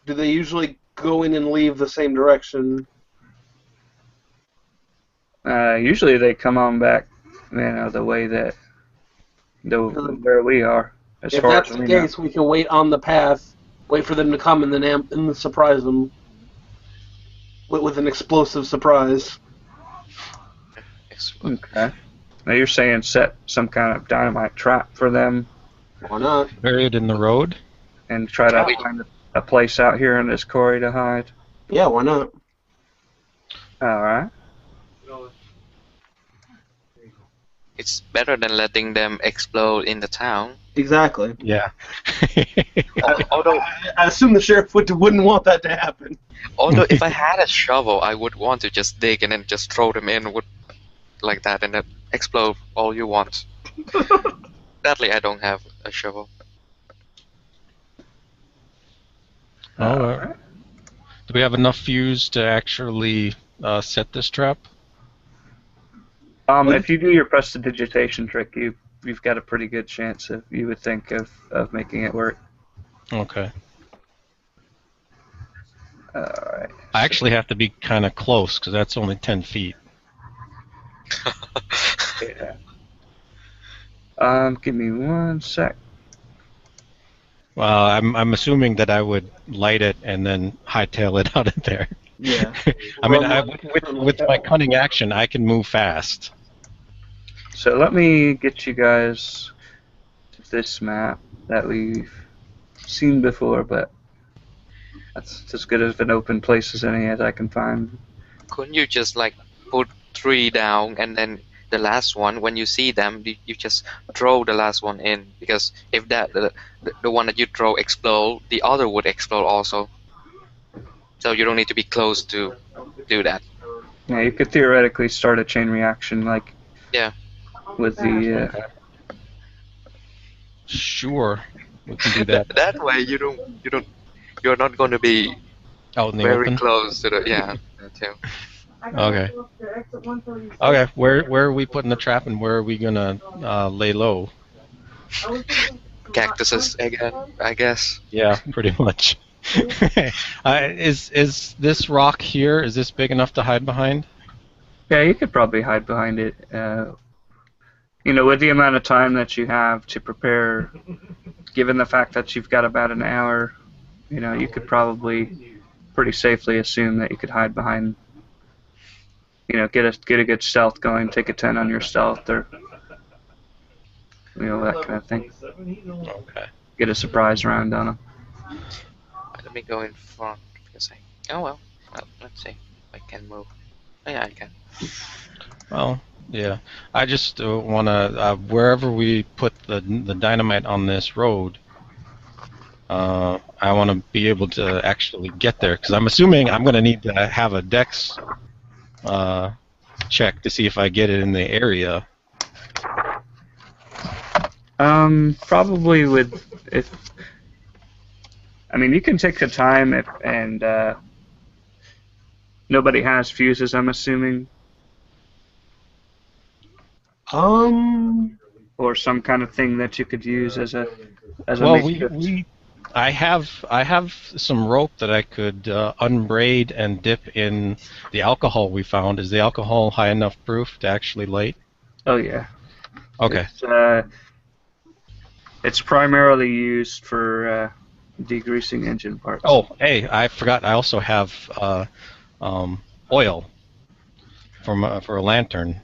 do they usually go in and leave the same direction? Usually they come on back, the way that where we are. As If far that's as the we know. case, we can wait on the path, wait for them to come, and then surprise them with an explosive surprise. Okay. Now you're saying set some kind of dynamite trap for them Why not? Bury it in the road? and try to find a place out here in this quarry to hide. Yeah, why not? All right. It's better than letting them explode in the town. Exactly. Yeah. Although, I assume the sheriff wouldn't want that to happen. although if I had a shovel, I would want to just dig and then just throw them in like that and then explode all you want. Sadly, I don't have a shovel. Do we have enough fuse to actually set this trap? If you do your prestidigitation trick, you've got a pretty good chance of, you would think, of making it work. Okay. Alright. I actually have to be kind of close because that's only 10 feet. Yeah. Give me 1 sec. Well, I'm assuming that I would light it and then hightail it out of there. Yeah. I mean, with my cunning action, I can move fast. So let me get you guys to this map that we've seen before, but that's as good of an open place as any as I can find. Couldn't you just like put 3 down and then the last one, when you see them, you just throw the last one in? Because if that the one that you throw explode, the other would explode also. So you don't need to be close to do that. Yeah, you could theoretically start a chain reaction, like with the. Sure, we can do that. That way you're not going to be Out in the very open. close to the too. Okay. Okay, where are we putting the trap, and where are we gonna lay low? Cactuses again, I guess. Yeah, pretty much. Is this rock here? Is this big enough to hide behind? Yeah, you could probably hide behind it. You know, with the amount of time that you have to prepare, given the fact that you've got about an hour, you know, you could probably pretty safely assume that you could hide behind. You know, get a good stealth going, take a 10 on your stealth, or you know, that kind of thing. Okay. Get a surprise round on them. Let me go in front because well, let's see if I can move. Oh, yeah, I can. Well, yeah. I just want to wherever we put the dynamite on this road, I want to be able to actually get there because I'm assuming I'm going to need to have a dex check to see if I get it in the area. Probably I mean, you can take the time and nobody has fuses, I'm assuming. Or some kind of thing that you could use as a makeshift. I have some rope that I could unbraid and dip in the alcohol we found. Is the alcohol high enough proof to actually light? Oh yeah. Okay. It's primarily used for degreasing engine parts. Oh, hey, I forgot. I also have oil for a lantern.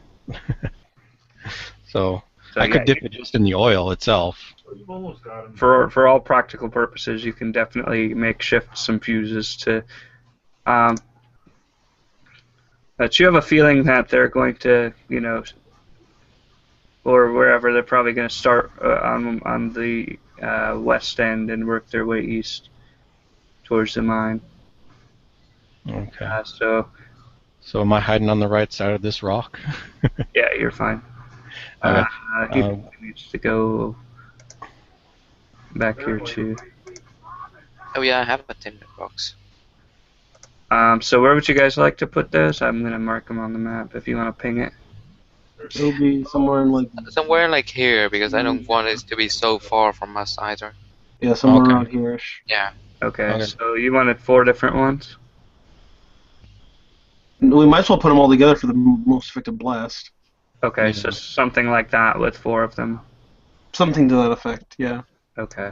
So I could dip it just in the oil itself. For all practical purposes, you can definitely makeshift some fuses to. But you have a feeling that they're going to, you know, or wherever they're probably going to start on the west end and work their way east towards the mine. Okay. So am I hiding on the right side of this rock? Yeah, you're fine. Okay. He needs to go back here too. Oh yeah, I have a tinder box. So where would you guys like to put those? I'm gonna mark them on the map if you want to ping it. It'll be somewhere like here because I don't want it to be so far from us either. Yeah, somewhere around here-ish. Yeah. Okay, so you wanted 4 different ones? We might as well put them all together for the most effective blast. Okay, so something like that with 4 of them. Something to that effect, yeah. Okay.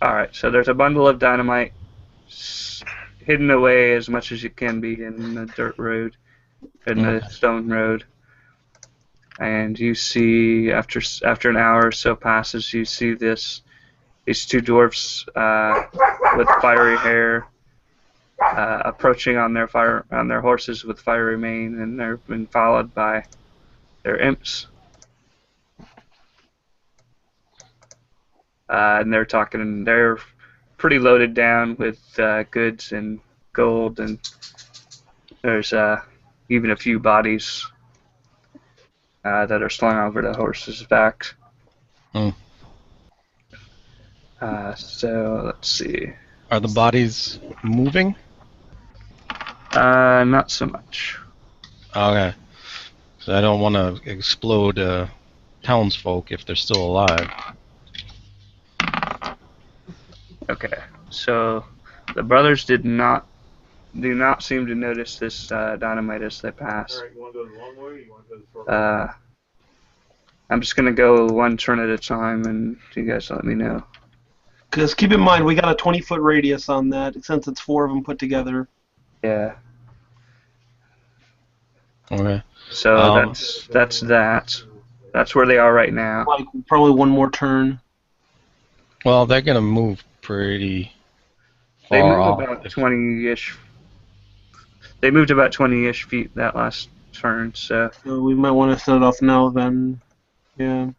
Alright, so there's a bundle of dynamite hidden away as much as you can be in the dirt road, in the stone road. And you see, after an hour or so passes, you see these 2 dwarfs with fiery hair approaching on their horses with fiery mane, and they're been followed by their imps. And they're pretty loaded down with goods and gold, and there's even a few bodies that are slung over the horses' backs. So let's see. Are the bodies moving? Not so much. Okay. So I don't want to explode townsfolk if they're still alive. Okay. So the brothers do not seem to notice this dynamite as they pass. Alright, you want to go the long way or you want to go the short way? I'm just gonna go one turn at a time, and you guys let me know. Because keep in mind, we got a 20-foot radius on that, since it's 4 of them put together. Yeah. Okay. So that's that. That's where they are right now. Like, probably one more turn. Well, they're gonna move pretty They far moved off. about 20-ish. They moved about 20-ish feet that last turn. So We might want to set it off now then. Yeah.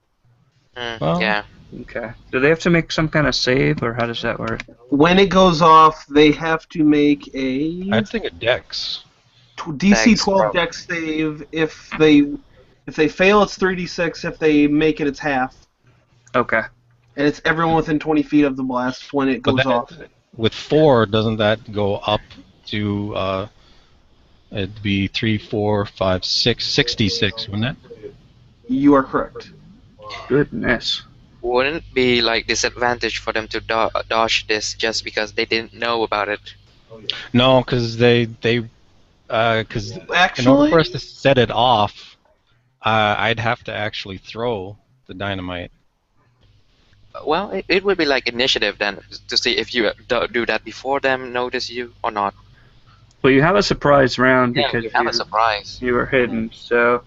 Well, Yeah. okay. Do they have to make some kind of save, or how does that work? When it goes off, they have to make a I'd think a dex. DC Dex, 12 bro. dex save. If they fail, it's 3d6. If they make it, it's half. Okay. And it's everyone within 20 feet of the blast when it But goes that- off. With 4, doesn't that go up to it'd be 3, 4, 5, 6, 66, wouldn't it? You are correct. Goodness. Wouldn't it be like disadvantage for them to dodge this just because they didn't know about it? No, because because in order Actually, for us to set it off, I'd have to actually throw the dynamite. Well, it would be like initiative then to see if you do that before them notice you or not. Well, you have a surprise round Yeah, because you have a surprise. you were hidden. So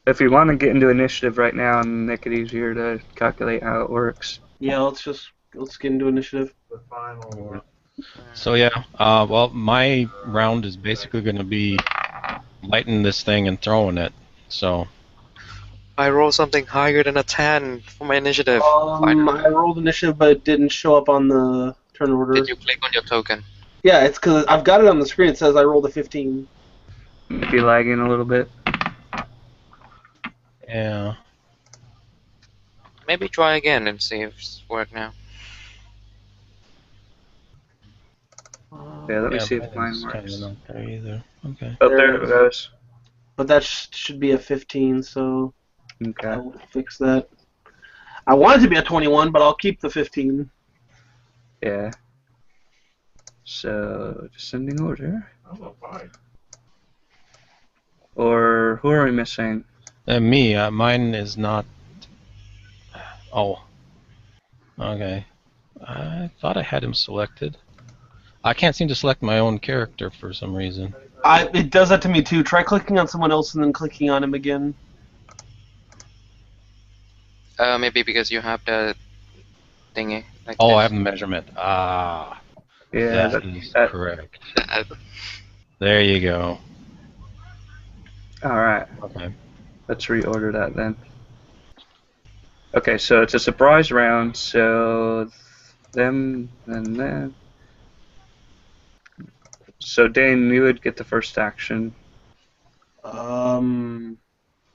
if we want to get into initiative right now and make it easier to calculate how it works. yeah, let's get into initiative. The final. So yeah, well, my round is basically going to be lighting this thing and throwing it. So I roll something higher than a 10 for my initiative. I rolled initiative, but it didn't show up on the turn order. Did you click on your token? Yeah, it's because I've got it on the screen. It says I rolled a 15. Might be lagging a little bit. yeah, Maybe try again and see if it's worked now. Yeah, let me see if mine's mine kinda works. not there either. Okay. Oh, there it goes. But that should be a 15, so Okay. I'll fix that. I want it to be a 21, but I'll keep the 15. Yeah. So, descending order. I'm a 5. Or who are we missing? Me, mine is not. Oh. Okay. I thought I had him selected. I can't seem to select my own character for some reason. It does that to me too. Try clicking on someone else and then clicking on him again. Maybe because you have the thingy. Like Oh, this. I have the measurement. Ah, Yeah, that is that- correct. Uh, There you go. Alright, Okay. let's reorder that then. Okay, so it's a surprise round, so them and them. So Dane, you would get the first action,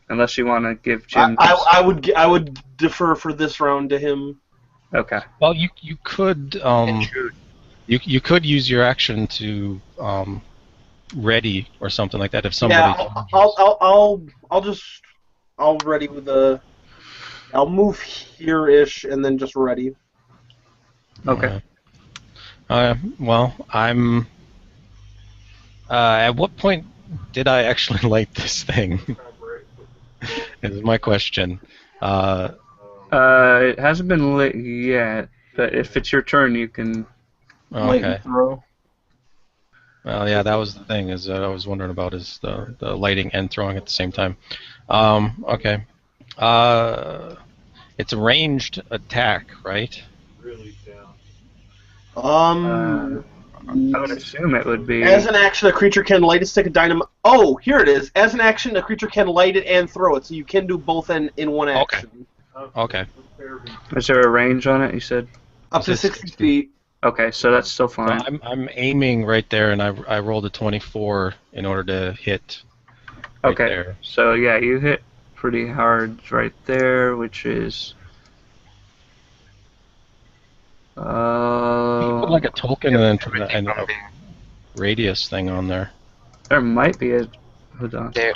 unless you want to give Jim. I would defer for this round to him. Okay. Well, you could you could use your action to ready or something like that if somebody. Yeah, I'll ready with the. I'll move here-ish and then just ready. Okay. Well, I'm. At what point did I actually light this thing? Is my question. It hasn't been lit yet, but if it's your turn, you can. Light and Okay. throw. Well, yeah, that was the thing. Is I was wondering about is the lighting and throwing at the same time. Okay. It's a ranged attack, right? Really down. I would assume it would be. As an action, a creature can light a stick of dynamite. Oh, here it is. As an action, a creature can light it and throw it, so you can do both in one action. Okay. Is there a range on it? You said. Up to It says 60 feet. Okay, so that's still So fine. I'm aiming right there, and I rolled a 24 in order to hit. Right Okay, there. so yeah, you hit pretty hard right there, which is. You put like a token and then preventing and from a being- radius thing on there. There might be a. Hold on. There,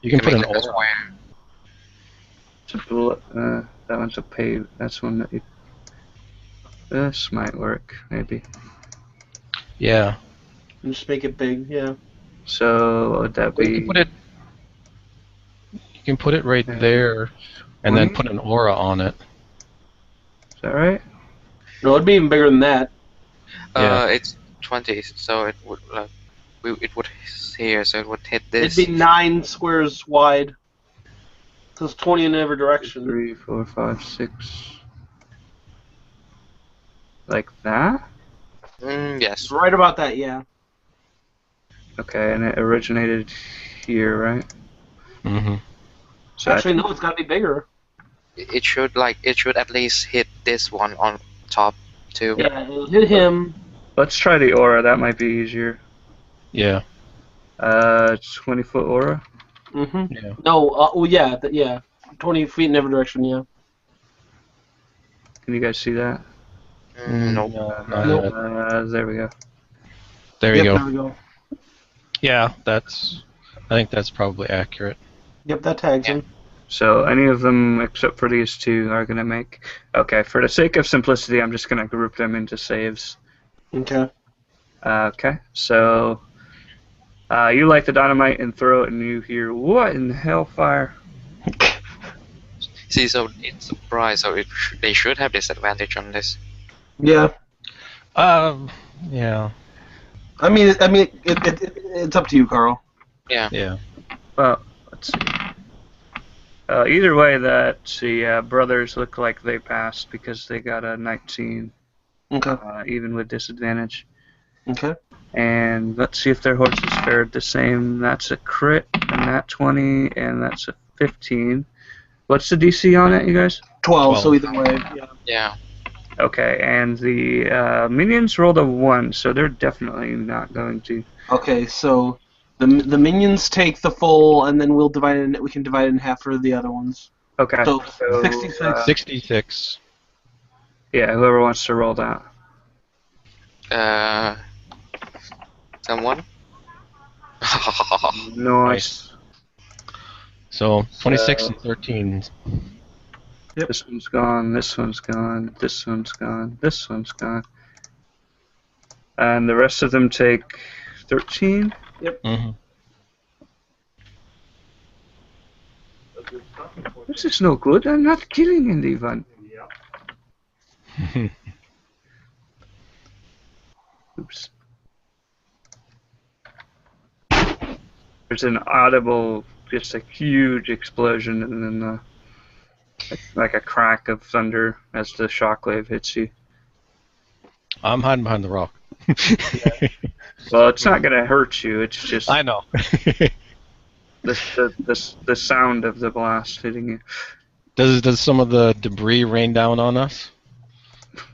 You can put make an like a aura. square. It's a bullet. That one's a pave. That's one that you. This might work, maybe. Yeah. And just make it big, yeah. So what would that You be? can put it. You can put it right Yeah. there, and then 20? put an aura on it. Is that right? No, it'd be even bigger than that. Yeah. It's 20, so it would it would here, so it would hit this. It'd be 9 squares wide. So it's 20 in every direction. 3, 4, 5, 6. Like that? Yes. It's right about that, yeah. Okay, and it originated here, right? Mm-hmm. So Actually, no, it's got to be bigger. It should at least hit this one on top too. Yeah, it'll hit him. let's try the aura. That might be easier. Yeah. 20-foot aura. Mm-hmm. Yeah. No, well, yeah, yeah. 20 feet in every direction, yeah. Can you guys see that? Nope. No, not yet. There we go. There you Yep, go. there we go. Yeah, I think that's probably accurate. Yep, that tags Yeah. him. So any of them except for these two are gonna make. Okay, for the sake of simplicity, I'm just gonna group them into saves. Okay. Okay, so you light the dynamite and throw it, and you hear what in hellfire? See, so it's a prize, so they should have disadvantage on this. Yeah. Yeah. I mean, it's up to you, Carl. Yeah. Well, let's see. Either way, the brothers look like they passed because they got a 19, Okay. even with disadvantage. Okay. And let's see if their horses fared the same. That's a crit, and that 20, and that's a 15. What's the DC on it, you guys? 12, so 12. either way, yeah. Yeah. Okay, and the minions rolled a 1, so they're definitely not going to. Okay, so the minions take the full, and then we can divide it in half for the other ones. Okay, So 66. 66. Yeah, whoever wants to roll that. Someone? Nice. So 26 and 13. Yep. This one's gone, this one's gone, this one's gone, this one's gone. And the rest of them take 13. Mm-hmm. This is no good. I'm not killing anyone. Yeah. Oops. There's an audible, just a huge explosion, and then like a crack of thunder as the shockwave hits you. I'm hiding behind the rock. Well, it's not gonna hurt you. It's just I know. the sound of the blast hitting you. Does some of the debris rain down on us?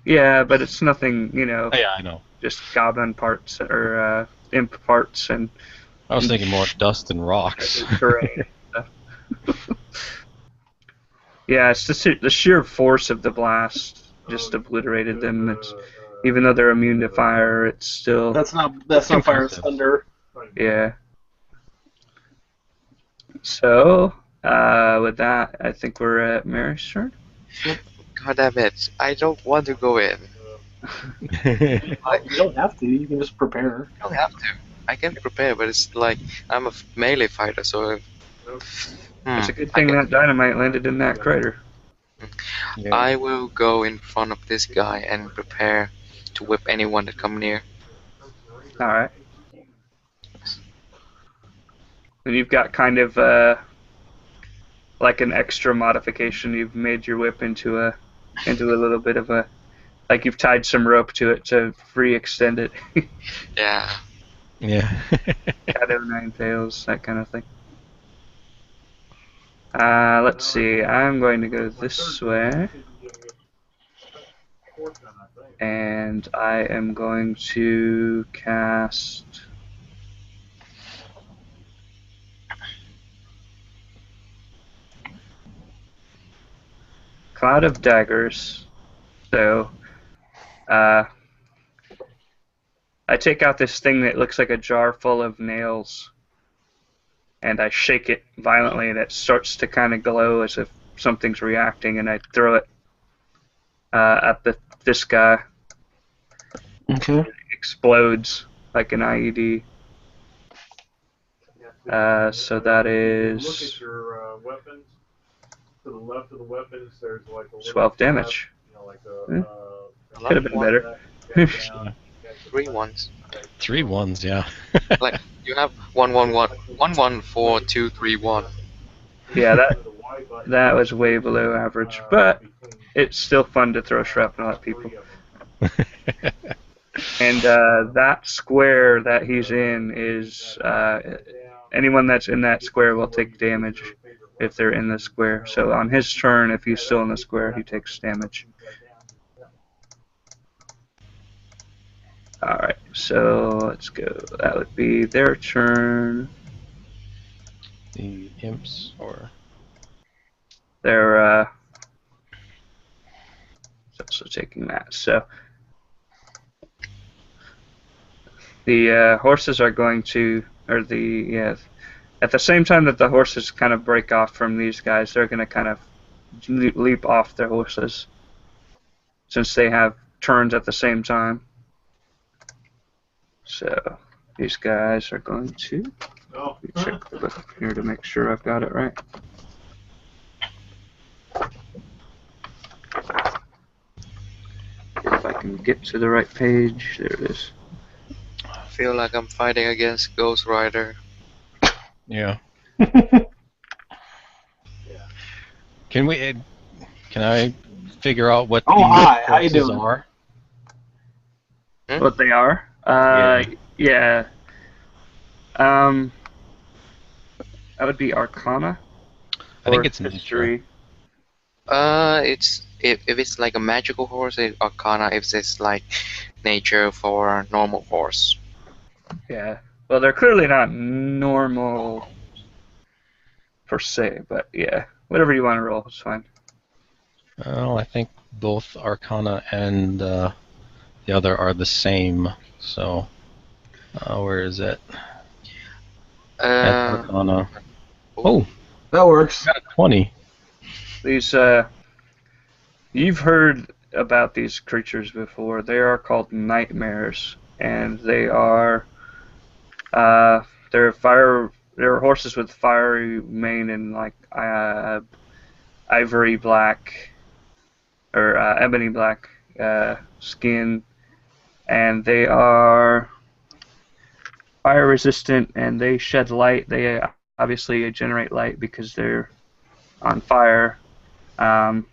Yeah, but it's nothing, Oh, yeah, I know. just goblin parts or imp parts and I was thinking more dust and rocks. terrain. Yeah, it's the sheer force of the blast just obliterated them. It's, even though they're immune to fire, it's still That's not fire, it's thunder. yeah. So with that, I think we're at Mary's turn. God damn it! I don't want to go in. You don't have to. You can just prepare. I don't have to. I can prepare, but it's like I'm a melee fighter, so. It's a good thing that dynamite landed in that crater. Yeah. I will go in front of this guy and prepare to whip anyone that come near. All right. And you've got kind of like an extra modification. You've made your whip into a little bit of a, like you've tied some rope to it to free extend it. Yeah. Yeah. Shadow Nine Tails, that kind of thing. Let's see. I'm going to go this way, and I am going to cast Cloud of Daggers. So, I take out this thing that looks like a jar full of nails, and I shake it violently, and it starts to kind of glow as if something's reacting, and I throw it at this guy. Okay. It explodes like an IED. So that is... Look at your weapons. To the left of the weapons, there's like a little 12 damage. Could have been better. 3 ones. 3 ones, yeah. Like you have 1 1 1 1 1 4 2 3 1. Yeah, that was way below average, but it's still fun to throw shrapnel at people. And that square that he's in is anyone that's in that square will take damage if they're in the square. So on his turn, if he's still in the square, he takes damage. Alright, so let's go. That would be their turn. The imps, or... They're also taking that. So the horses are going to, at the same time that the horses kind of break off from these guys, they're going to kind of leap off their horses since they have turns at the same time. So these guys are going to check the book here to make sure I've got it right. If I can get to the right page, there it is. I feel like I'm fighting against Ghost Rider. Yeah. Can I figure out what hi, how you horses doing? are? What they are? Yeah. That would be Arcana. I think or it's history. It's if it's like a magical horse, it's Arcana. If it's like nature for normal horse. Yeah. Well, they're clearly not normal per se, but yeah, whatever you want to roll is fine. Well, I think both Arcana and the other are the same. So, where is it? That's Arcana. Oh, That works. got a 20. These, you've heard about these creatures before. They are called nightmares, and they are, they're horses with fiery mane and like ivory black or ebony black skin, and they are fire resistant, and they shed light. They obviously generate light because they're on fire, and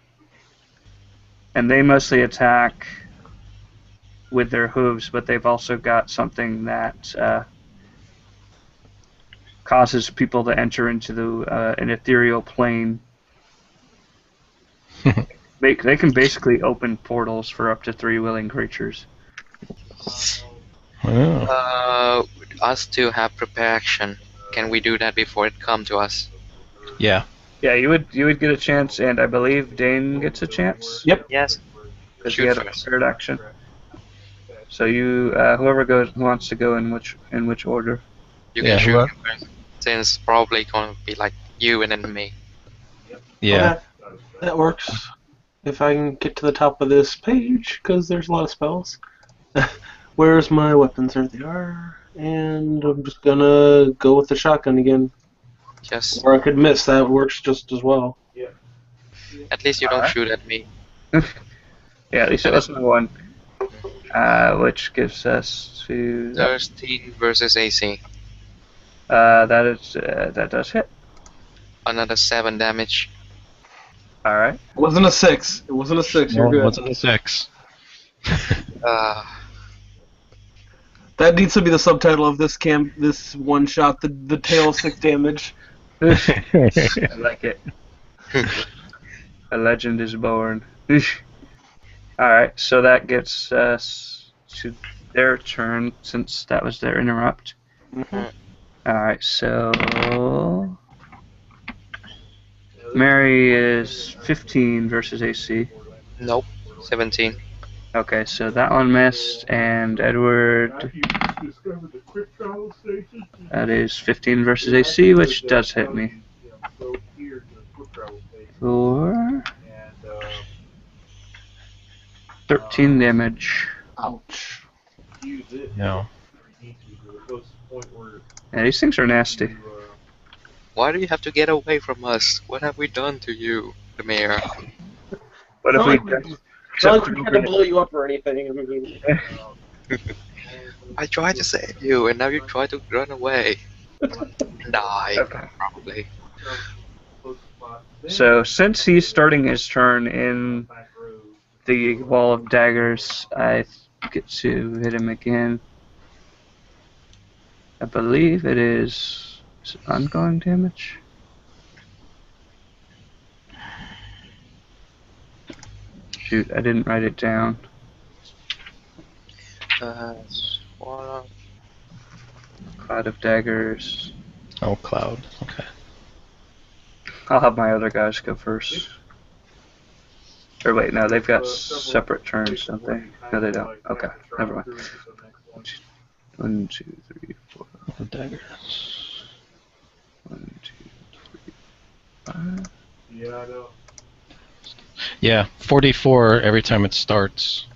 they mostly attack with their hooves, but they've also got something that causes people to enter into an ethereal plane. They can basically open portals for up to 3 willing creatures. Oh. Us to have prepare action. Can we do that before it come to us? Yeah. Yeah, you would get a chance, and I believe Dane gets a chance. Yep. Yes. Because he Shoot had a first. third action. So you, whoever wants to go in which order. You Yeah, can shoot whoever- first, since probably gonna be like you and then me. Yeah. Okay, that works. If I can get to the top of this page, because there's a lot of spells. Where's my weapons? There they are. And I'm just gonna go with the shotgun again. Just Or I could miss. That works just as well. at least you don't Alright. shoot at me. Yeah, at least it wasn't one. Which gives us to 13 versus AC. that does hit. Another 7 damage. All right. It wasn't a 6. It wasn't a 6. You're No, good. wasn't a 6. That needs to be the subtitle of this this one shot. The tail 6 damage. I like it. A legend is born. Alright, so that gets us to their turn since that was their interrupt. Alright, so Mary is 15 versus AC. Nope. 17. Okay, so that one missed, and Edward, After you discovered the quick travel station, that is 15 versus AC, which does hit me. go here to the quick travel station For and 13 damage. Ouch. use it. No. You need to, it goes to the point where Yeah, these things are nasty. you, Why do you have to get away from us? What have we done to you, the mayor? What if Not we like we- just It's not like we tried to blow you up or anything. I mean, I tried to save you, and now you try to run away. Die, Okay. probably. So since he's starting his turn in the wall of daggers, I get to hit him again. I believe it is ongoing damage. Shoot, I didn't write it down. Swallow. Cloud of daggers. Oh, cloud. Okay. I'll have my other guys go first. Or wait, no, they've got separate turns, don't they? No, they don't. Okay, never mind. 1, 2, 3, 4. The daggers. 1, 2, 3, 5. yeah, I know. Yeah, 44 every time it starts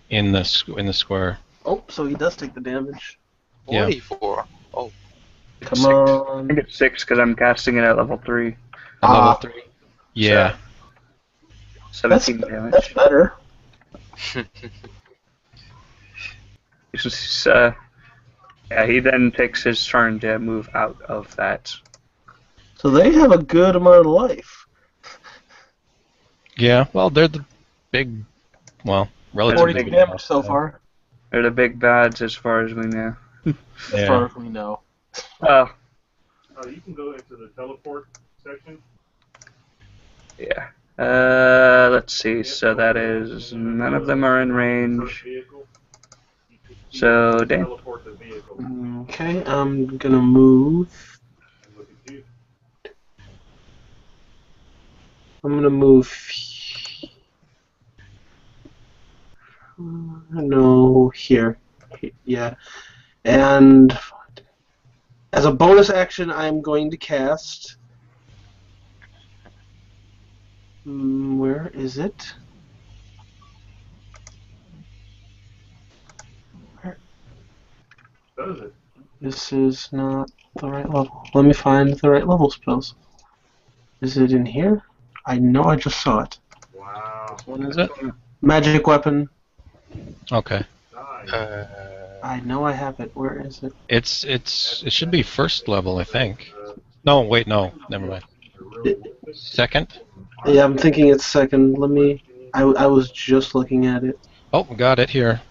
in the square. oh, so he does take the damage. Yeah. 44. Oh, Come I on. think it's 6 because I'm casting it at level 3. At level 3. Yeah. 17 damage. That's better. It's just, yeah, he then takes his turn to move out of that. So they have a good amount of life. Yeah, well, they're the big, well, relatively 42 big damage so far, They're the big bads as far as we know. as Yeah. far as we know. Oh, You can go into the teleport section. yeah. Let's see. So that is, none of them are in range. Vehicle. So, Dan. Teleport the vehicle. Okay, I'm gonna move. And look at you. I'm gonna move. No, here. Yeah. And as a bonus action, I'm going to cast. Where is it? Does it? This is not the right level. Let me find the right level spells. Is it in here? I know I just saw it. Wow. What is it? Magic weapon. Okay. Nice. I know I have it. Where is it? It should be first level, I think. No, wait, no, never mind. Second? Yeah, I'm thinking it's second. Let me. I was just looking at it. Oh, got it here.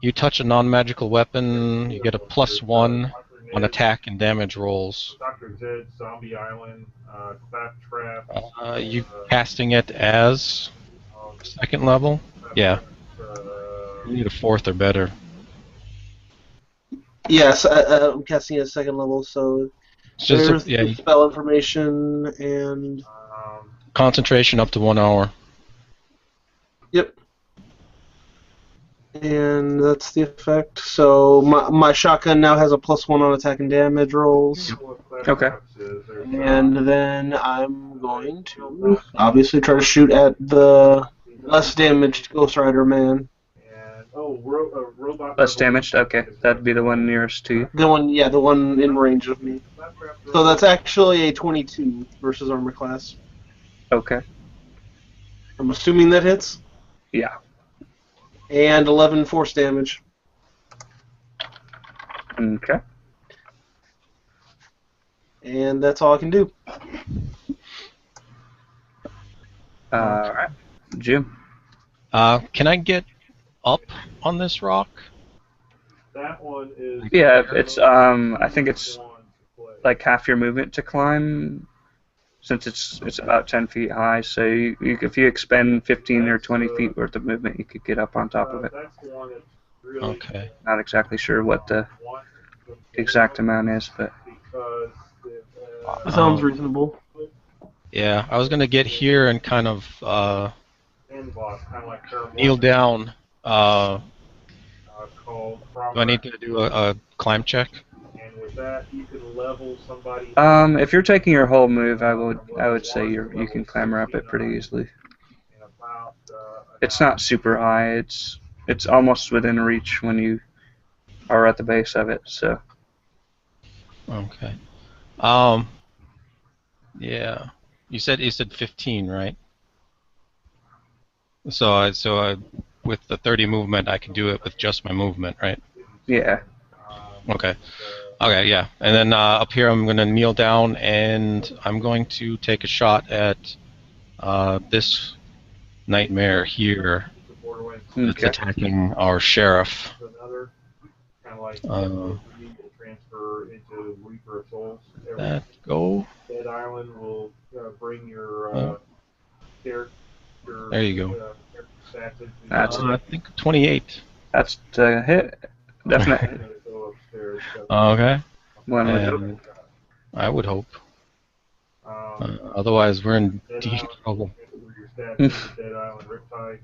You touch a non-magical weapon, you get a +1 on attack and damage rolls. Dr. Zed, Zombie Island, Clap Trap. You casting it as second level? Yeah. You need a fourth or better. Yes, I'm casting it at second level, so It's just there's yeah, the spell information and. concentration up to 1 hour. Yep. And that's the effect. So my shotgun now has a +1 on attack and damage rolls. Okay. And then I'm going to obviously try to shoot at the less damaged Ghost Rider man. And, robot. Less damaged? Okay. That'd be the one nearest to you. The one in range of me. So that's actually a 22 versus armor class. Okay. I'm assuming that hits. Yeah. And 11 force damage. Okay. And that's all I can do. Alright. Jim. Can I get up on this rock? That one is. Yeah, it's, I think it's like half your movement to climb, since it's about 10 feet high, so if you expend 15 or 20 feet worth of movement, you could get up on top of it. That's the one that's really Okay. Not exactly sure what the exact amount is, but because Sounds reasonable. Yeah, I was gonna get here and kind of end boss, kind of like Carl Kneel Bolthouse, down. called Do I Crossroads. need to do a climb check? And with that, you can level somebody. If you're taking your whole move, I would say you can clamber up it pretty easily. In about, It's not super high. It's almost within reach when you are at the base of it. So. Okay. Yeah. You said 15, right? So with the 30 movement, I can do it with just my movement, right? Yeah. Okay. Okay, yeah. And then up here, I'm going to kneel down, and I'm going to take a shot at this nightmare here that's Okay. attacking our sheriff. another kind of like Uh, transfer into Reaper of Souls. That go. Dead Island will bring your character. There you go. Character stats into That's I think 28. That's a hit. Definite hit. Okay. One would And hope. I would hope. Otherwise, we're in deep trouble. Dead Island Riptide.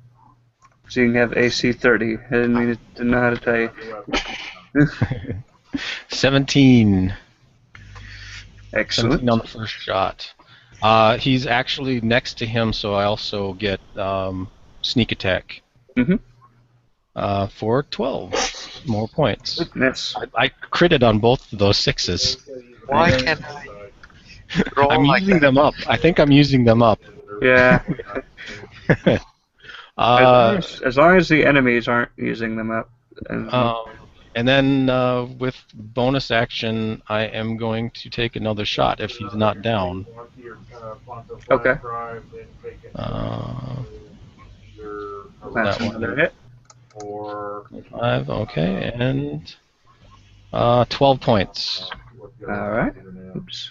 So you can have AC 30. I didn't know how to tell you. 17. Excellent. 17 on the first shot. He's actually next to him, so I also get sneak attack. For 12 more points. Goodness. I critted on both of those 6s. Why can't I roll I'm like using that? them up. I think I'm using them up. Yeah. As long as the enemies aren't using them up. And then with bonus action, I am going to take another shot if he's not down. Okay. That That's another hit. 5, okay, and 12 points. Alright. Oops.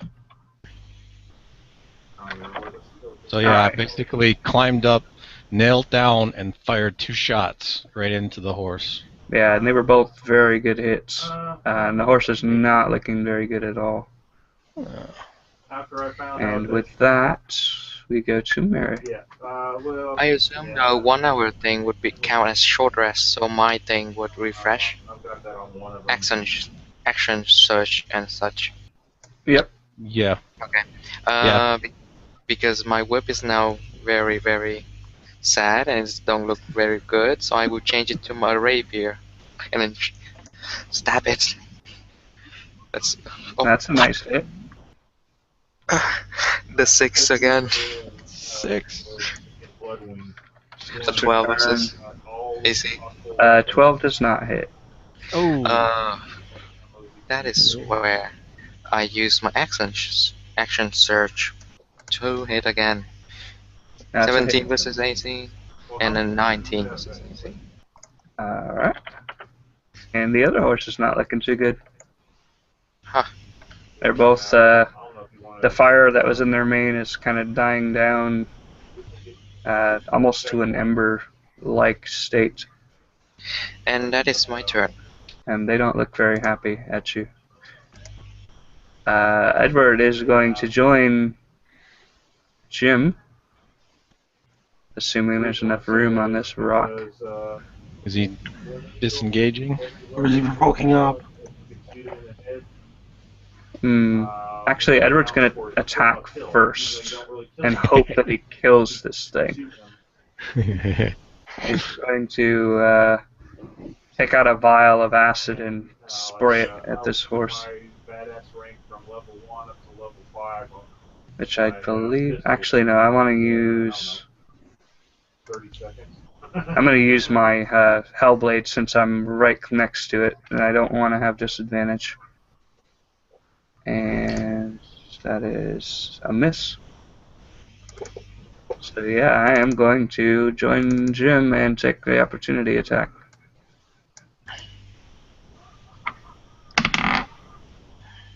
So yeah, I basically climbed up, nailed down, and fired 2 shots right into the horse. Yeah, and they were both very good hits. And the horse is not looking very good at all. And with that, we go to Mary. I assume the 1 hour thing would be count as short rest, so my thing would refresh. Action search and such. Yep. Yeah. Okay. Because my whip is now very, very sad and it don't look very good, so I will change it to my rapier and then stab it. That's a nice hit. The 6 again. 6. So 12 versus AC. 12 does not hit. Oh. That is where I use my action search to hit again. That's 17 versus 18, and then 19 versus 18. Alright. And the other horse is not looking too good. Huh. They're both, the fire that was in their mane is kind of dying down almost to an ember-like state. And that is my turn. And they don't look very happy at you. Edward is going to join Jim, assuming there's enough room on this rock. Is he disengaging? Or is he provoking up? Actually, Edward's going to attack first and hope that he kills this thing. He's going to take out a vial of acid and spray it at this horse. Which I believe... Actually, no, I want to use... I'm going to use my Hellblade since I'm right next to it, and I don't want to have disadvantage. And that is a miss. So yeah, I am going to join Jim and take the opportunity attack.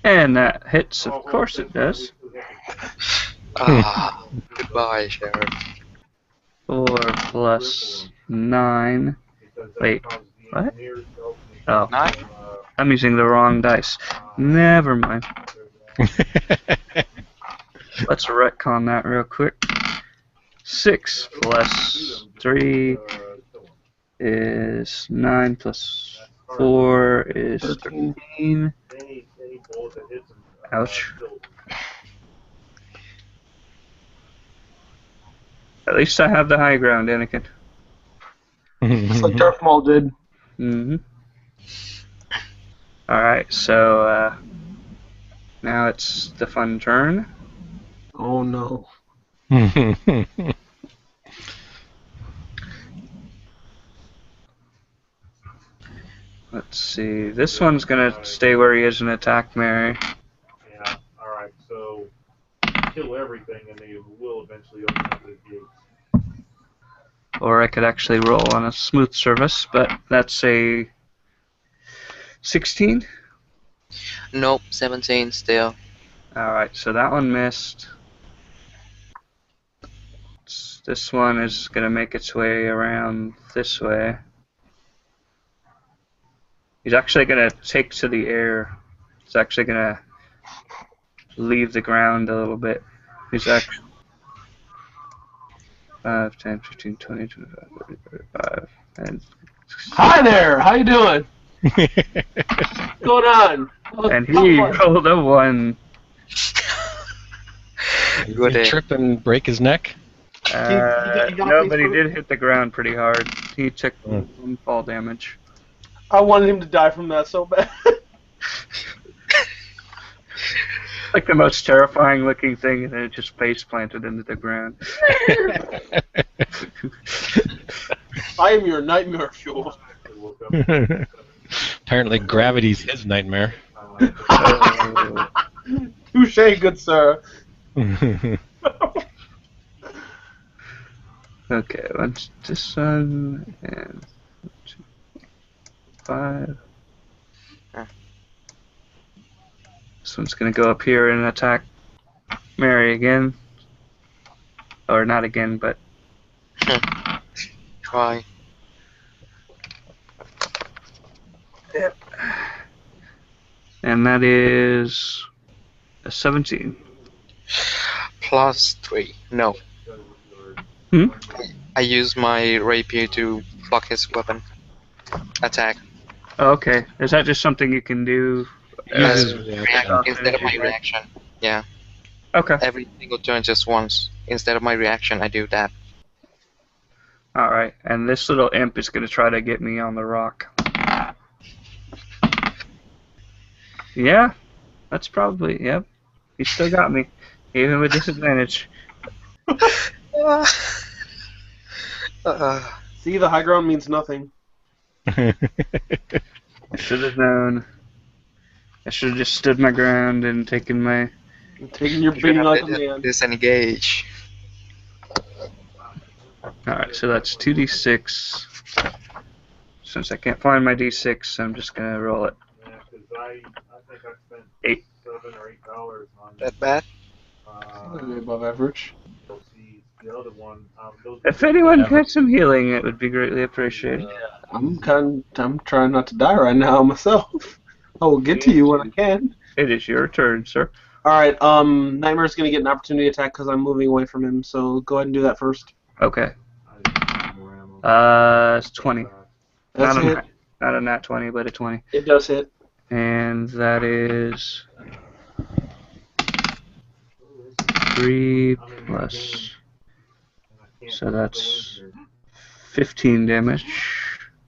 And that hits, of course it does. Goodbye, Sheriff. 4 plus 9. Wait, what? Oh, 9? I'm using the wrong dice. Never mind. Let's retcon that real quick. 6 plus 3 is 9 plus 4 is 13. Any bullet that hits him. Ouch. At least I have the high ground, Anakin. Just like Darth Maul did. Mm-hmm. Alright, so now it's the fun turn. Oh no. Let's see. This one's gonna stay where he is and attack Mary. Yeah, alright, so kill everything and they will eventually open up the gates. Or I could actually roll on a smooth surface, but that's a 16. Nope, 17 still. Alright, so that one missed. This one is gonna make its way around this way. He's actually going to take to the air. He's actually going to leave the ground a little bit. He's actually 5, 10, 15, 20, 25, 30, 35, and... Hi there! How you doing? What's going on? And he rolled a 1. Would he trip and break his neck? No, but he did hit the ground pretty hard. He took some fall damage. I wanted him to die from that so bad. Like the most terrifying looking thing, and then it just face planted into the ground. I am your nightmare fuel. Apparently gravity's his nightmare. Touche, good sir. Okay, let's this one and 5. This one's gonna go up here and attack Mary again. Or not again, but Try. Yep. And that is a 17. Plus 3. No. Hmm? I use my rapier to block his weapon attack. Oh, okay. Is that just something you can do? Instead of my reaction. Yeah. Okay. Every single turn just once. Instead of my reaction, I do that. Alright, and this little imp is going to try to get me on the rock. Yeah, that's probably, yep. He still got me, even with disadvantage. See, the high ground means nothing. I should have known. I should have just stood my ground and taken my... Taking your beating like a man. Disengage. Alright, so that's 2d6. Since I can't find my d6, I'm just going to roll it. Yeah, because I think I spent 8. $7 or $8 on That bad? Above average. the other one. If anyone had some healing, it would be greatly appreciated. I'm trying not to die right now myself. I will get to you when I can. It is your turn, sir. Alright, Nightmare's gonna get an opportunity attack because I'm moving away from him, so go ahead and do that first. Okay. It's 20. That's not it. Not a nat 20, but a 20. It does hit. And that is 3 plus. So that's 15 damage.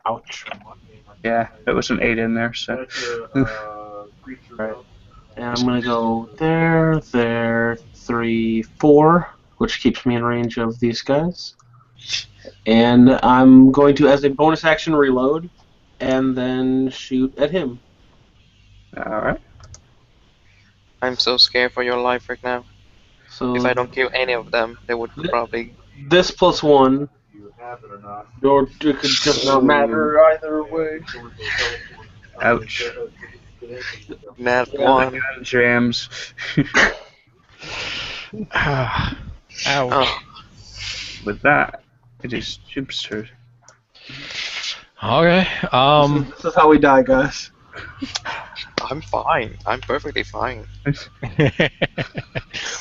Ouch. Yeah, there was an 8 in there, so. Right. And I'm gonna go there, 3, 4, which keeps me in range of these guys. And I'm going to, as a bonus action, reload, and then shoot at him. Alright. I'm so scared for your life right now. So If I don't kill any of them, they would probably... this plus 1, or it could just not matter either way. Ouch. Nat 1. Jams. Ouch. Oh. With that, it is Jim's turn. Okay. This is how we die, guys. I'm fine. I'm perfectly fine.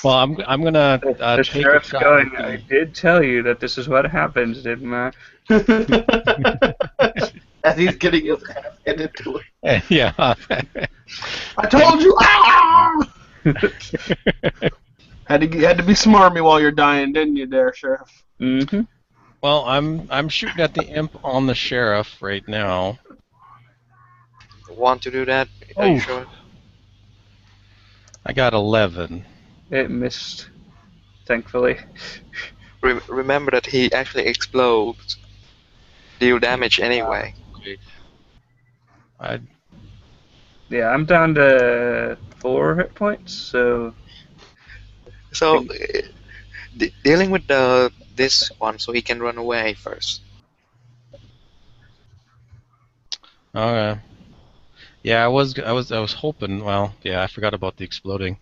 Well, I'm gonna The take a sheriff's shot going, at I the. did tell you that this is what happens, didn't I? As he's getting his ass handed to him. Yeah. I told you! Ah! had to be smarmy while you're dying, didn't you, there, Sheriff? Mm-hmm. Well, I'm shooting at the imp on the sheriff right now. Want to do that? Are you sure? I got 11. It missed, thankfully. Remember that he actually explodes. Deal damage anyway. Yeah, I'm down to 4 hit points, so So, dealing with this one so he can run away first. Okay. Yeah, I was hoping. Well, yeah, I forgot about the exploding.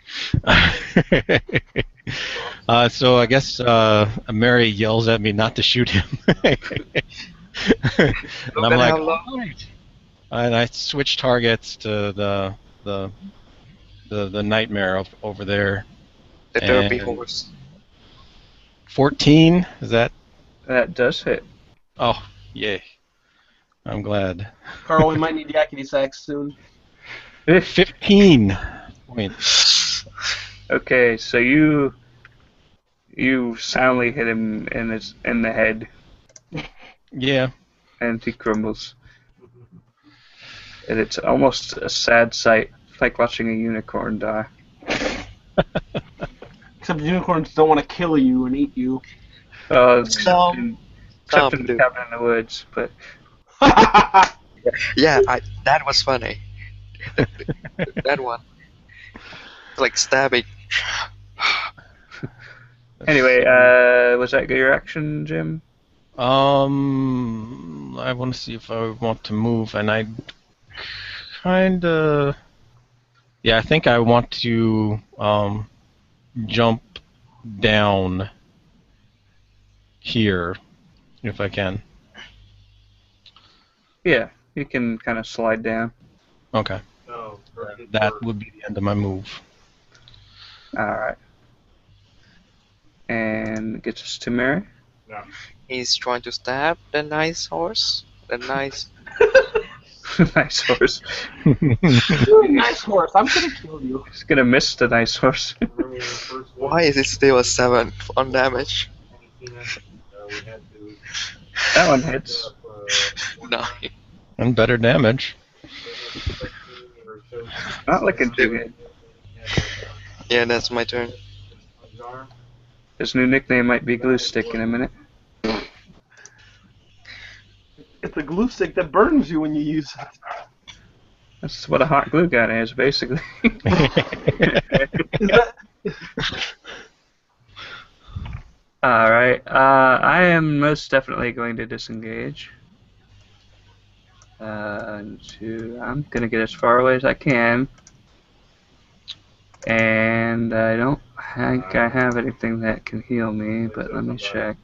So I guess Mary yells at me not to shoot him, and I'm like, all right. And I switch targets to the nightmare over there. The derpy And horse. 14, is that? that does hit. Oh, yay! I'm glad. Carl, we might need yakety sax soon. 15 points. Okay, so you soundly hit him in the head, Yeah. and he crumbles. And it's almost a sad sight, like watching a unicorn die. Except unicorns don't want to kill you and eat you. Except in dude. Cabin in the Woods, but Yeah, that was funny. That one. Like stabbing. anyway, was that your action, Jim? I want to see if I want to move, and I kinda. Yeah, I think I want to jump down here, if I can. Yeah, you can kind of slide down. Okay. No, That would be the end of my move. Alright. And gets us to Mary. no. He's trying to stab the nice horse. The nice. Nice horse. Nice horse, I'm gonna kill you. He's gonna miss the nice horse. Remember the first one? Why is it still a 7 on damage? We had to That one hits. No. And better damage. Not looking too good. Yeah, that's my turn. His new nickname might be Glue Stick in a minute. It's a glue stick that burns you when you use it. That's what a hot glue gun is, basically. Is that... Alright, I am most definitely going to disengage. I'm going to get as far away as I can. And I don't think I have anything that can heal me, but let me check.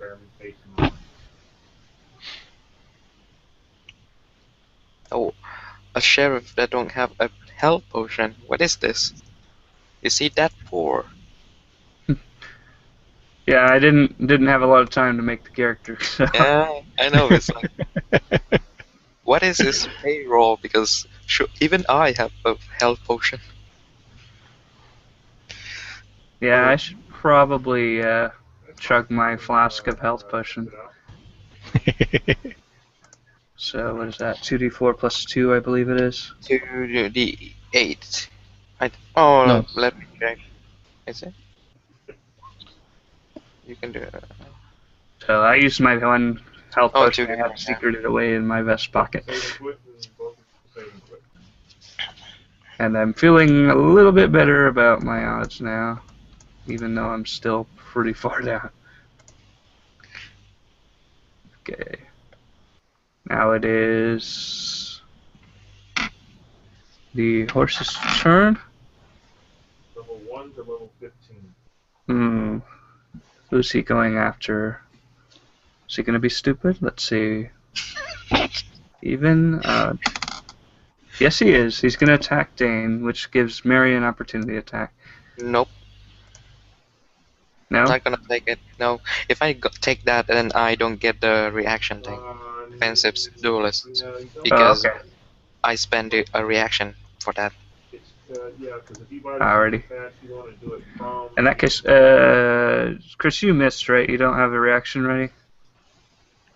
Oh, a sheriff that don't have a health potion. What is this? Is he that poor? Yeah, I didn't have a lot of time to make the character. So. Yeah, I know. It's like, what is his payroll? Because even I have a health potion. Yeah, I should probably chug my flask of health potion. So what is that? 2d4 plus 2, I believe it is. 2d8. No. Let me check. Is it? You can do it. So I used my one health potion. I 2d8, had secreted away in my vest pocket. And I'm feeling a little bit better about my odds now, even though I'm still pretty far down. Okay. Now it is the horse's turn. Level 1 to level 15. Who's he going after? Is he going to be stupid? Let's see. Even. Yes, he is. He's going to attack Dane, which gives Mary an opportunity attack. Nope, No? not gonna take it. No, if I take that, then I don't get the reaction thing. Offensive duelist, because okay. I spend a reaction for that. Yeah, because if you buy Alrighty. fast, you want to do it from. In that case, Chris, you missed, right? You don't have a reaction ready?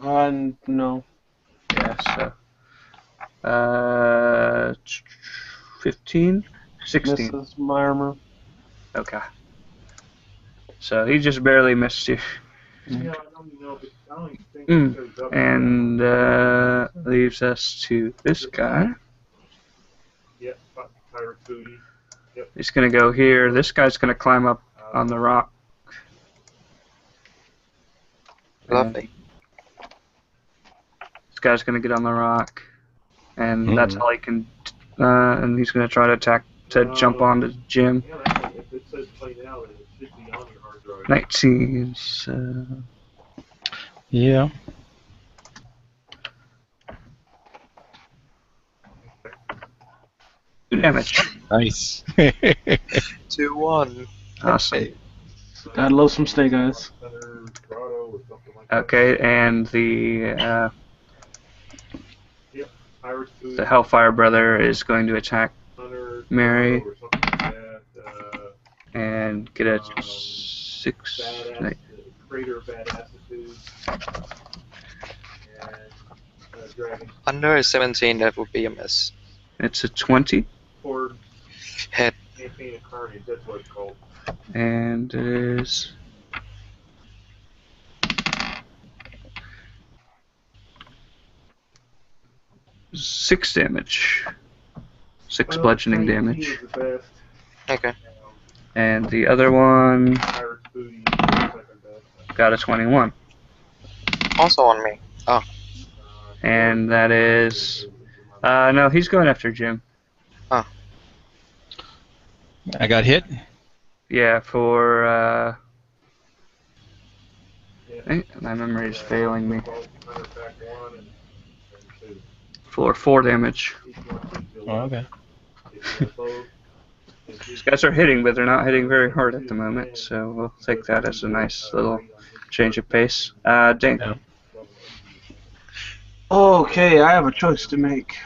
No. Yeah, so. 15? 16. Misses my armor. Okay. So he just barely missed you. Yeah, I don't know, but I don't even think it goes up. And leaves us to this guy. Yep, pirate booty. Yep. He's going to go here. This guy's going to climb up on the rock. Lovely. This guy's going to get on the rock. And that's all he can. And he's going to try to attack to jump onto Jim. Yeah, if it says play now, it should be on your hard drive. 19. So. Yeah. Damage. Nice. 2-1. Awesome. Gotta love some snake eyes. Okay, and the Hellfire Brother is going to attack Mary and get a 6. Under 17, that would be a miss. It's a 20. Hit. That's what it's called. And it is 6 damage. 6 bludgeoning damage. Okay. And the other one got a 21. Also on me. Oh. And that is... no, he's going after Jim. Oh. I got hit. Yeah, for... my memory is failing me. For 4 damage. Oh, okay. These guys are hitting, but they're not hitting very hard at the moment, so we'll take that as a nice little change of pace. Dane. Yeah. Okay, I have a choice to make.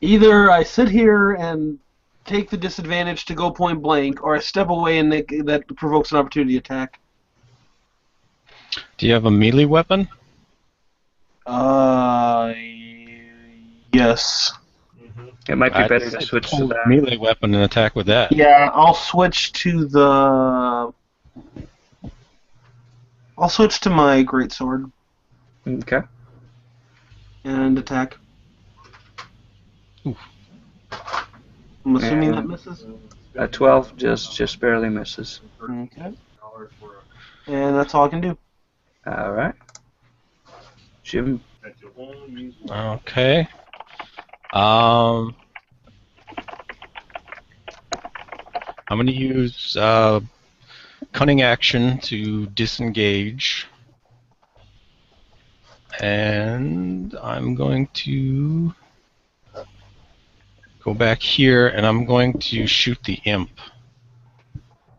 Either I sit here and take the disadvantage to go point blank, or I step away and that provokes an opportunity attack. Do you have a melee weapon? Yes. It might be I'd better to switch to that. melee weapon and attack with that. Yeah, I'll switch to the... I'll switch to my greatsword Okay. and attack. Oof. I'm assuming that And- misses. A 12 just barely misses. Okay. And that's all I can do. Alright. Jim. Okay. I'm going to use cunning action to disengage. And I'm going to go back here and I'm going to shoot the imp.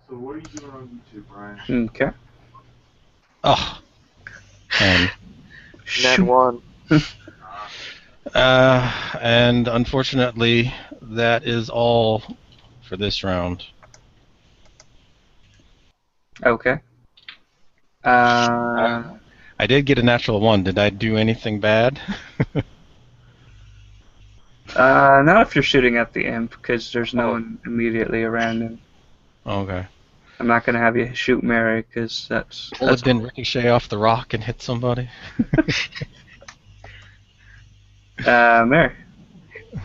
So what are you doing on YouTube, Brian? Okay. Oh. And Net 1. and unfortunately, that is all for this round. Okay. I did get a natural 1. Did I do anything bad? Not if you're shooting at the imp, because there's no one immediately around him. Okay. I'm not going to have you shoot Mary, because that's... Bullet didn't ricochet off the rock and hit somebody? Mary.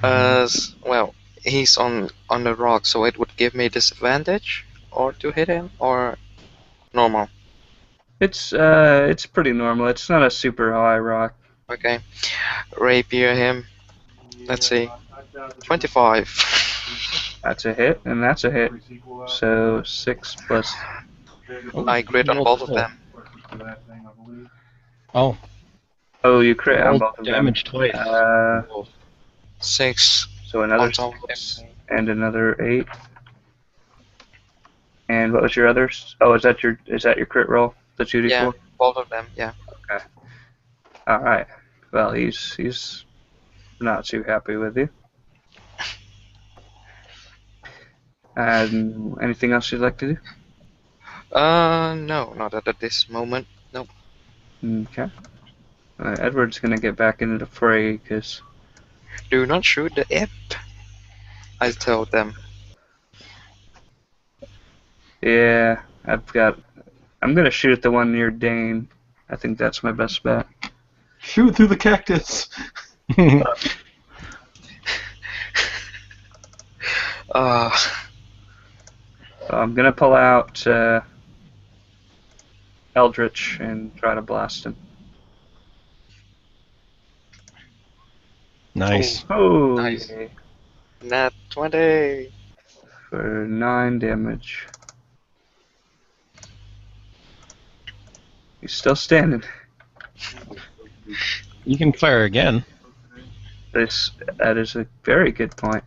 Well, he's on the rock, so it would give me disadvantage, or to hit him, or normal. It's pretty normal. It's not a super high rock. Okay. Rapier him. Let's see. 25. That's a hit, and that's a hit. So 6 plus... I crit on both of them. Oh. Oh, you crit on both of them. Damage twice. 6 So another on top of 6 everything. and another 8. And what was your others? Oh, is that your crit roll? The 2d4? Yeah, both of them. Yeah. Okay. All right. Well, he's not too happy with you. Anything else you'd like to do? No, not at this moment. Nope. Okay. Edward's gonna get back into the fray because Do not shoot the imp, I told them. yeah, I'm gonna shoot at the one near Dane. I think that's my best bet. Shoot through the cactus. Uh, So I'm gonna pull out Eldritch and try to blast him. Nice. Oh, Nice. yay. Nat 20. For 9 damage. He's still standing. You can fire again. That is a very good point.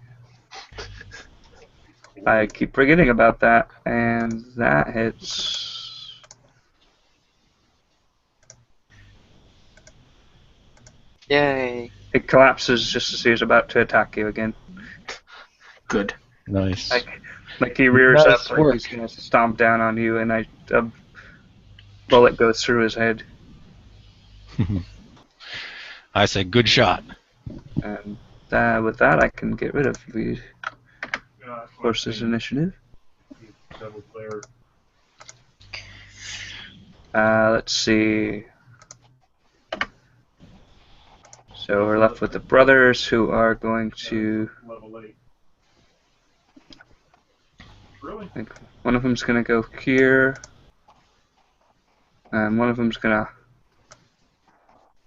I keep forgetting about that, and that hits. Yay. It collapses just as he's about to attack you again. Good. Nice. Like he rears Nice up, like work. he's gonna stomp down on you, and a bullet goes through his head. I say good shot. And with that, I can get rid of the horse's initiative. Double player. Let's see. So we're left with the brothers, who are going to. Level 8. Really? I think one of them's gonna go here, and one of them's gonna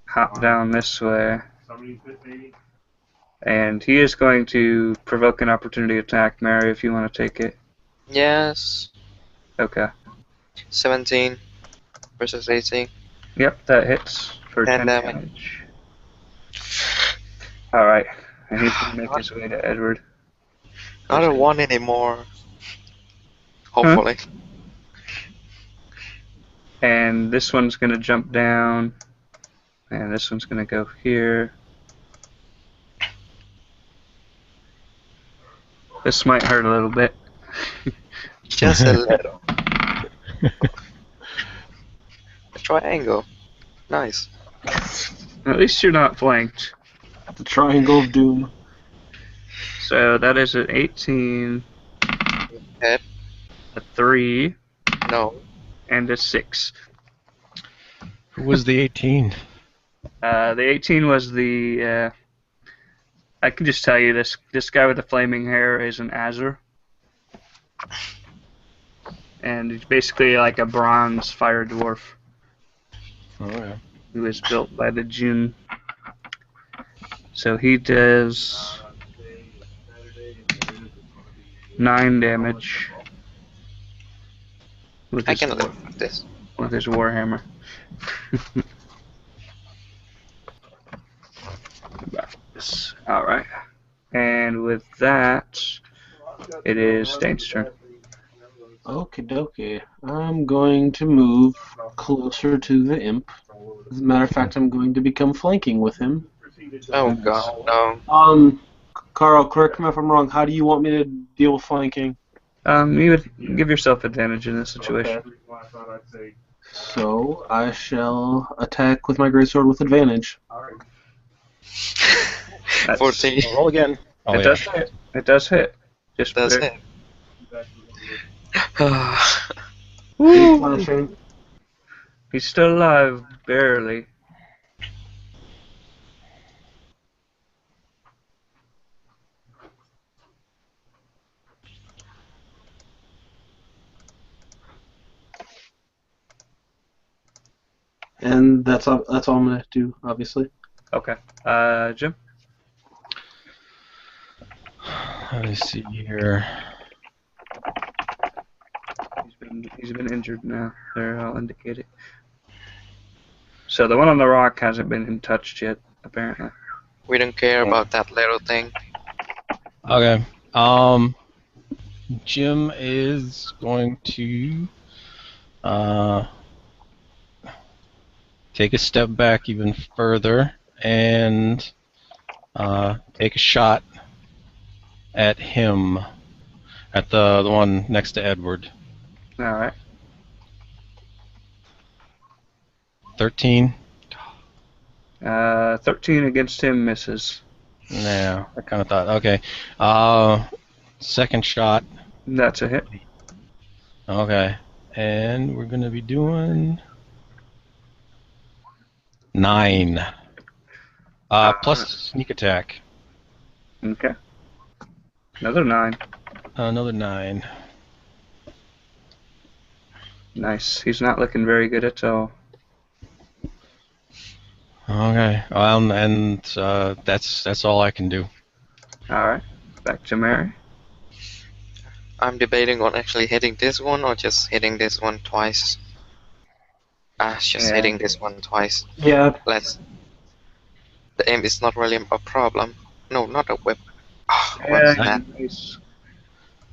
hop down this way. Somebody fit maybe? And he is going to provoke an opportunity attack. Mary, if you want to take it. Yes. Okay. 17 versus 18. Yep, that hits for 10 10 damage. damage. Alright, and he's going to make his way to Edward. I don't want anymore. Hopefully. And this one's going to jump down. And this one's going to go here. This might hurt a little bit. Just a little. A triangle. Nice. At least you're not flanked. The triangle of doom. So that is an 18, Hit. a 3, No. and a 6. Who was the 18? The 18 was the. I can just tell you this guy with the flaming hair is an Azure. And he's basically like a bronze fire dwarf Oh, yeah. who was built by the Jinn. So he does 9 damage with I his, can live with this. with his warhammer. Alright. And with that, it is Dane's turn. Okie dokie. I'm going to move closer to the imp. As a matter of fact, I'm going to become flanking with him. Oh god, no. Carl, correct me if I'm wrong. How do you want me to deal with flanking? You would give yourself advantage in this situation. So I shall attack with my greatsword with advantage. That's- 14. Roll again. Oh, it yeah. does hit. It does hit. Just Does put it? Replenishing. He's still alive, barely. And that's all I'm going to do, obviously. Okay. Jim? Let me see here. He's been injured now. There, I'll indicate it. So the one on the rock hasn't been touched yet, apparently. We don't care about that little thing. Okay. Jim is going to take a step back even further and take a shot at him, at the one next to Edward. All right. 13. 13 against him misses. Nah, I kind of thought. Okay. Second shot. That's a hit. Okay. And we're going to be doing 9. Plus sneak attack. Okay. Another 9. Another 9. Nice. He's not looking very good at all. Okay. And that's all I can do. All right. Back to Mary. I'm debating on actually hitting this one or just hitting this one twice. Just hitting this one twice. Yeah. The aim is not really a problem. No, not a whip. Oh, Yeah, what's that? nice.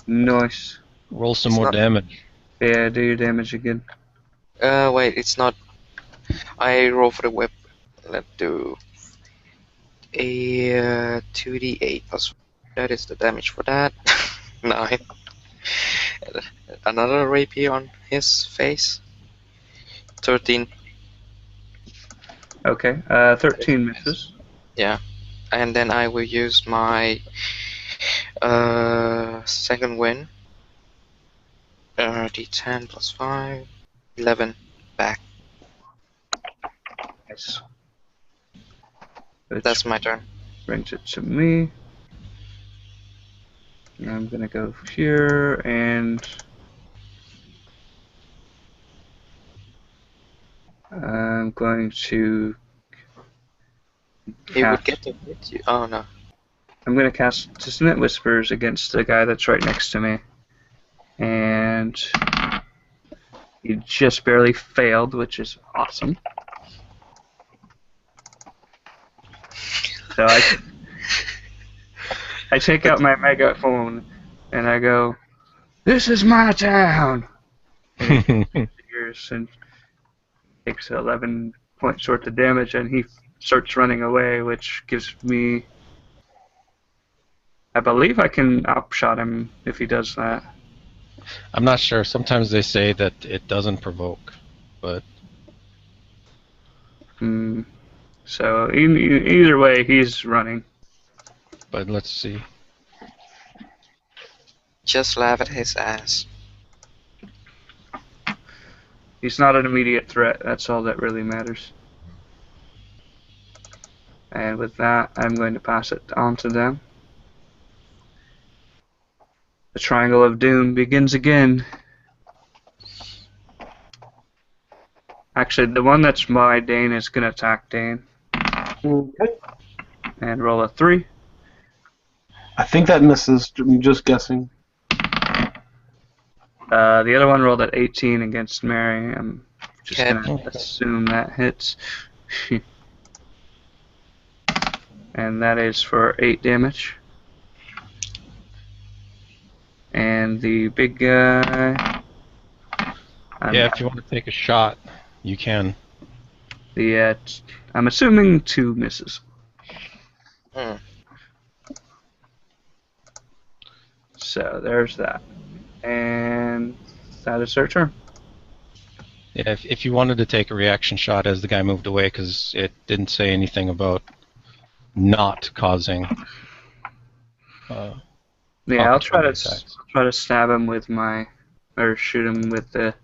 Nice. Roll some It's more not- damage. Yeah, do your damage again. Wait, it's not. I roll for the whip. Let's do a 2d8 plus. That is the damage for that. 9. Another rapier on his face. 13. Okay. 13 misses. Yeah. And then I will use my second win. D10 plus 5. 11. Back. Nice. That's my turn. Brings it to me. And I'm gonna go here and I'm going to He would cast, get to hit you. Oh no. I'm gonna cast Dissonant Whispers against the guy that's right next to me. And he just barely failed, which is awesome. So I take out my megaphone and I go, "This is my town!" And takes 11 points worth of damage, and he starts running away, which gives me... I believe I can outshot him if he does that. I'm not sure. Sometimes they say that it doesn't provoke, but So either way, he's running. let's see. Just laugh at his ass. He's not an immediate threat. That's all that really matters. And with that, I'm going to pass it on to them. The Triangle of Doom begins again. Actually, the one that's my Dane is going to attack Dane. Okay. And roll a 3. I think that misses. I'm just guessing. The other one rolled at 18 against Mary. I'm just Okay. going to assume that hits. And that is for 8 damage. And the big guy... Yeah, if you want to take a shot, you can. I'm assuming 2 misses. Hmm. So there's that. And that is their turn. Yeah, if you wanted to take a reaction shot as the guy moved away, because it didn't say anything about not causing. Yeah, I'll try opportunity to attacks. stab him with my, or shoot him with the.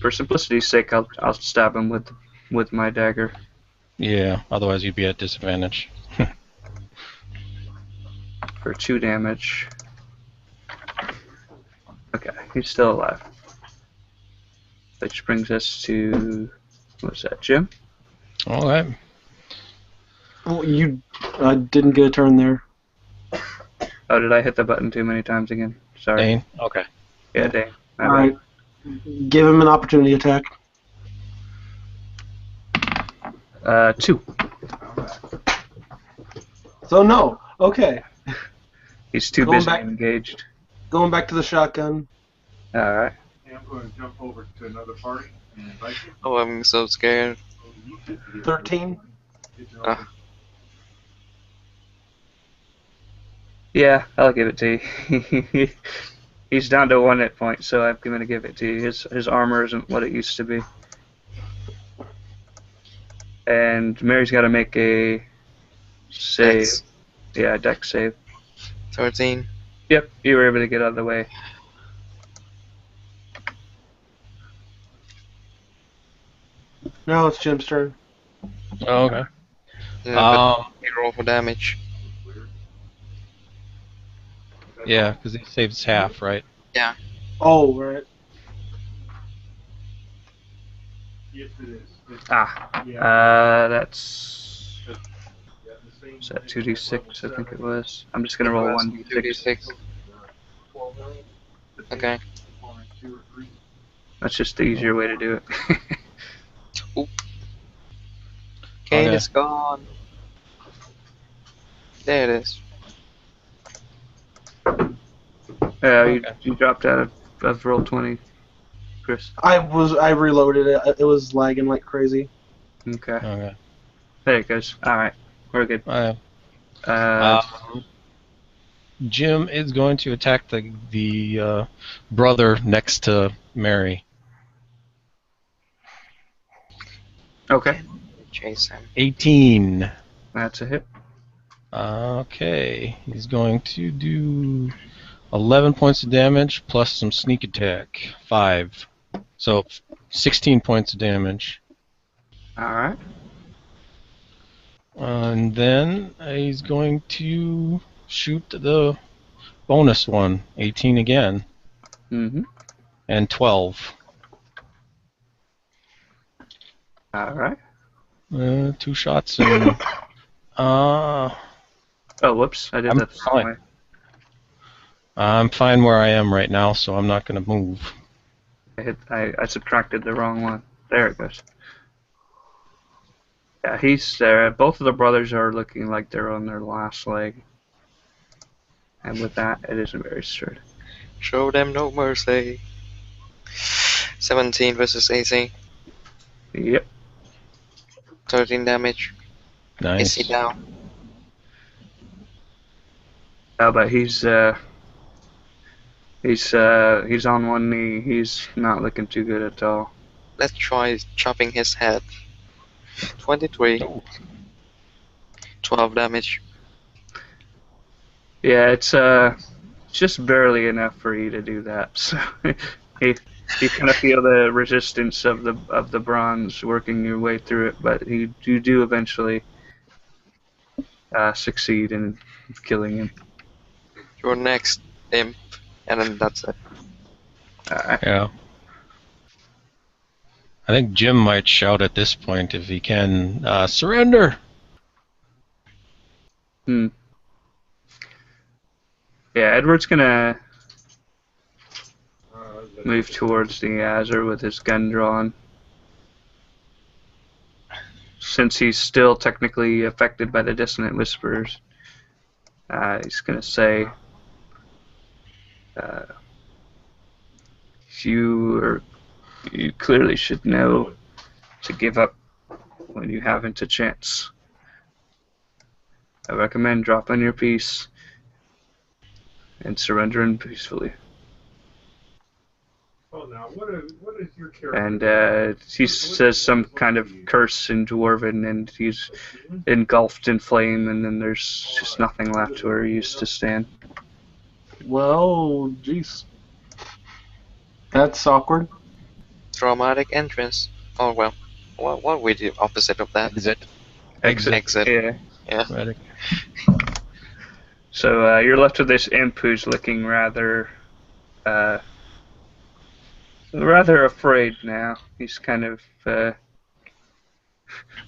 For simplicity's sake, I'll stab him with my dagger. Yeah, otherwise you'd be at disadvantage. For 2 damage. Okay, he's still alive. Which brings us to, what's that, Jim? All right. Oh, you didn't get a turn there. Oh, did I hit the button too many times again? Sorry. Dane. Okay. Yeah, Dane. My All bad. right. Give him an opportunity attack. 2. So no. Okay. He's too Going busy back- engaged. Going back to the shotgun. Alright. And I'm going to jump over to another party and invite you. Oh, I'm so scared. 13. Yeah, I'll give it to you. He's down to 1 hit point, so I'm going to give it to you. His armor isn't what it used to be. And Mary's got to make a save. Dex. Yeah, dex save. 13. Yep, you were able to get out of the way. No, it's Jim's turn. Oh, okay. Yeah, but you roll for damage. Yeah, because he saves half, right? Yeah. Oh, right. Yes, it is. That's... Is that 2d6? I think it was. I'm just going to roll 1d6. 2d6. Okay. That's just the easier way to do it. Kane Okay. is gone. There it is. Yeah, Okay. you dropped out of roll 20, Chris. I reloaded it. It was lagging like crazy. Okay. Okay. There it goes. Alright, we're good. Jim is going to attack the brother next to Mary. Okay, Chase him. 18. that's a hit. Okay, he's going to do 11 points of damage plus some sneak attack. 5. So 16 points of damage. Alright. And then he's going to shoot the bonus one. 18 again. Mm-hmm. And 12. Alright. 2 shots and... Oh, whoops, I did I'm that the wrong fine. way. I'm fine where I am right now, so I'm not going to move. I subtracted the wrong one. There it goes. Yeah, he's there. Both of the brothers are looking like they're on their last leg. And with that, it isn't very sturdy. Show them no mercy. 17 versus 18. Yep. 13 damage. Nice. Is he down? But he's on one knee. He's not looking too good at all. Let's try chopping his head. 23. 12 damage. Yeah, it's just barely enough for you to do that. So you kind of feel the resistance of the bronze working your way through it, but you do eventually succeed in killing him. You're next, imp. And then that's it. Yeah. I think Jim might shout at this point if he can, surrender! Yeah, Edward's gonna move towards the Azure with his gun drawn. Since he's still technically affected by the dissonant whispers, he's gonna say, you clearly should know to give up when you haven't a chance. I recommend dropping your piece and surrendering peacefully. Oh, now what is your character? And he says some kind of curse in Dwarven, and he's engulfed in flame, and then there's just nothing left where he used to stand. Well, jeez. That's awkward. Dramatic entrance. Oh well. What would the opposite of that? Exit. Yeah. Yeah. Right. So you're left with this imp who's looking rather afraid now. He's kind of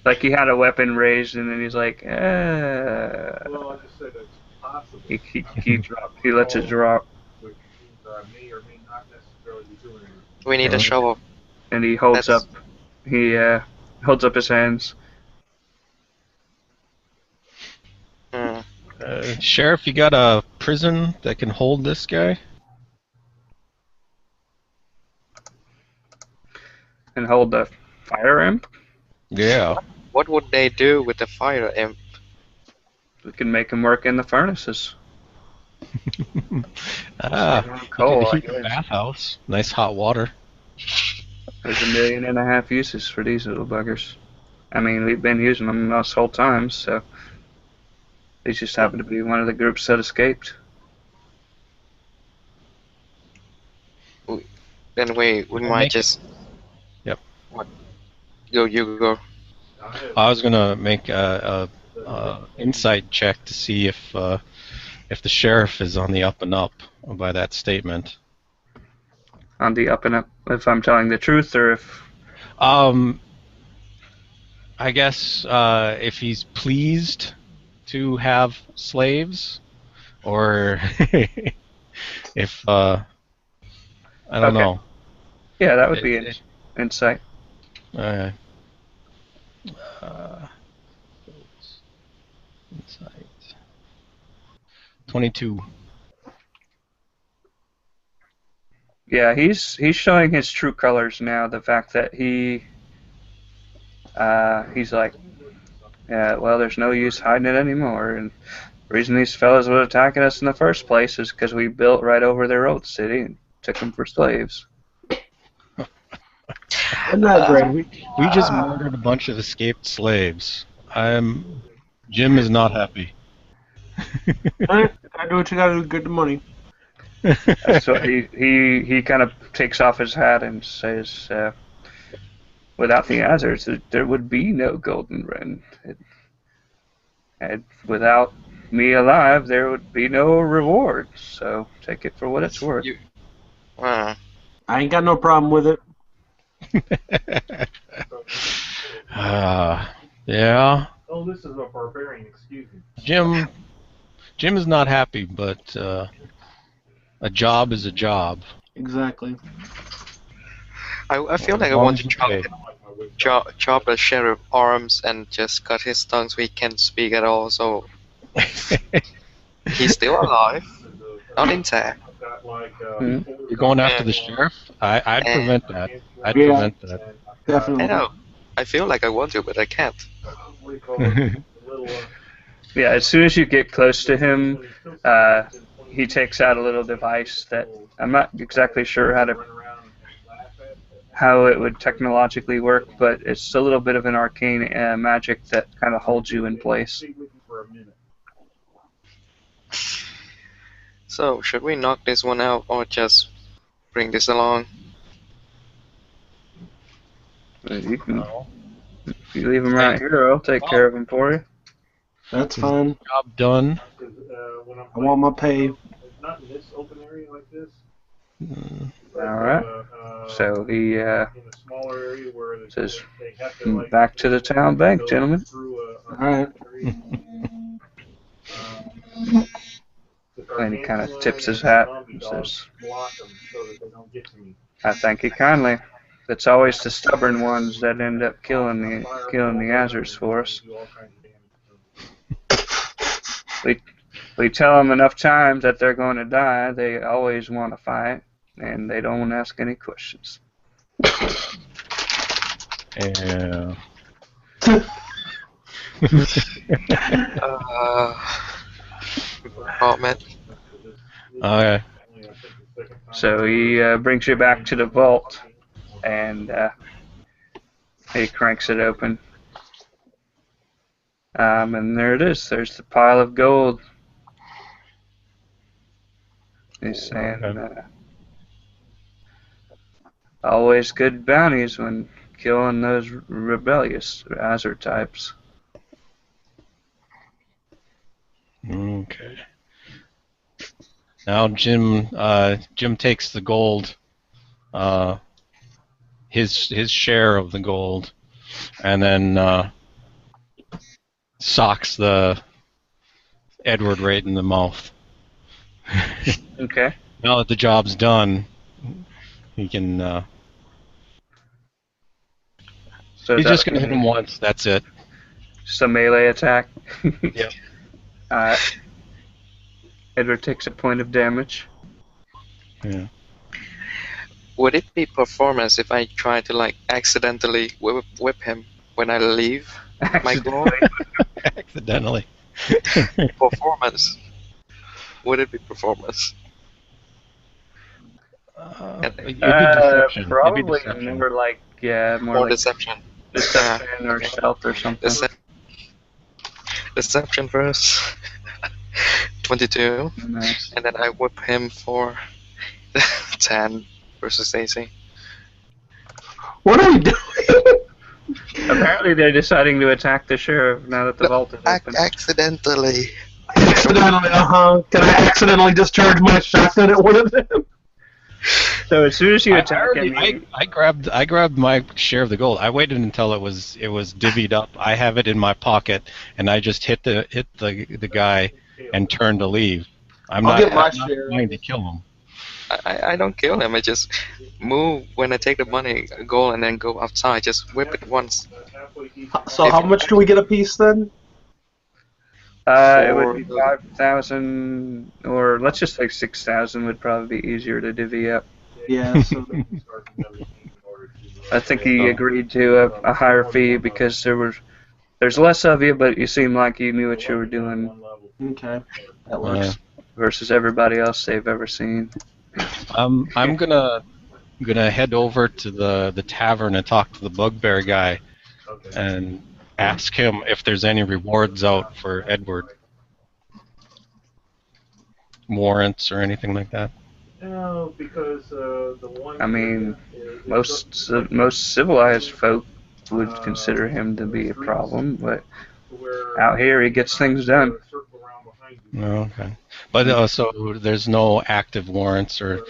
like he had a weapon raised, and then he's like, Well, I just said it's possible. He lets it drop, Which may or may not necessarily be doing it. We need a show of. and he holds up his hands. Sheriff, you got a prison that can hold this guy? And hold the fire imp? Yeah. What would they do with the fire imp? We can make him work in the furnaces. Ah, Coal, you I could heat the guess. bathhouse. Nice hot water. There's 1.5 million uses for these little buggers. I mean, we've been using them this whole time, so these just happen to be one of the groups that escaped. Then we might just. Yep. What? You go. I was gonna make a insight check to see if the sheriff is on the up and up by that statement. On the up and up, if I'm telling the truth, or if... I guess if he's pleased to have slaves, or if I don't know. Yeah, that would be insight. Insight. 22. Yeah, he's showing his true colors now. The fact that he's like, yeah, well, there's no use hiding it anymore. And the reason these fellas were attacking us in the first place is because we built right over their old city and took them for slaves. I'm not great. We just murdered a bunch of escaped slaves. Jim is not happy. I do what you gotta do to get the money. So he kind of takes off his hat and says, without the Azers, there would be no Golden Wren. And without me alive, there would be no reward. So take it for what it's worth. I ain't got no problem with it. Yeah. Oh, this is a barbarian, excuse me. Jim is not happy, but a job is a job. Exactly. I feel like I want to chop the sheriff arms and just cut his tongue so he can't speak at all. So he's still alive, not intact. You're going after the sheriff? I'd prevent that. I'd prevent that. Definitely. I know. I feel like I want to, but I can't. Yeah, as soon as you get close to him, he takes out a little device that I'm not exactly sure how it would technologically work, but it's a little bit of an arcane magic that kind of holds you in place. So, should we knock this one out or just bring this along? You can, if you leave him right here, I'll take care of him for you. That's fine. Job done. I want my pay. Not in this open area like this. Alright. So he says, like, back to the town bank, gentlemen. Alright. And he kind of tips his hat and says, I thank you kindly. It's always the stubborn ones that end up killing the Azers for us. We tell them enough times that they're going to die, they always want to fight, and they don't ask any questions. Yeah. Apartment. Okay. So he brings you back to the vault, and he cranks it open. And there it is. There's the pile of gold. He's saying, always good bounties when killing those rebellious Azer types. Okay. Now Jim takes the gold, his share of the gold, and then socks the Edward right in the mouth. Okay. Now that the job's done, he can. So he's just gonna hit him once. That's it. Just a melee attack. Yep. Edward takes a point of damage. Yeah. Would it be performance if I try to like accidentally whip him when I leave my goal? Accidentally. Performance. Would it be performance? It'd be deception. Probably It'd be deception. more like more Or like deception. deception or Okay. stealth or something. Deception first. 22. Nice. And then I whip him for 10 versus AC. What are we doing? Apparently, they're deciding to attack the sheriff now that the vault is open. Accidentally. Accidentally, Can I accidentally discharge my shotgun at one of them? So as soon as you attack him, I grabbed my share of the gold. I waited until it was divvied up. I have it in my pocket, and I just hit the guy and turned to leave. I'm not trying to kill him. I don't kill him. I just move when I take the money, gold, and then go outside. Just whip it once. So how much do we get a piece then? it would be 5,000, or let's just say 6,000 would probably be easier to divvy up. Yeah. So I think he agreed to a higher fee because there's less of you, but you seem like you knew what you were doing. Okay, that works. Versus everybody else they've ever seen. I'm gonna head over to the tavern and talk to the bugbear guy, and ask him if there's any rewards out for Edward. Warrants or anything like that. No, because the one. I mean, most civilized folk would consider him to be a problem, but out here he gets things done. Oh, okay. But so there's no active warrants or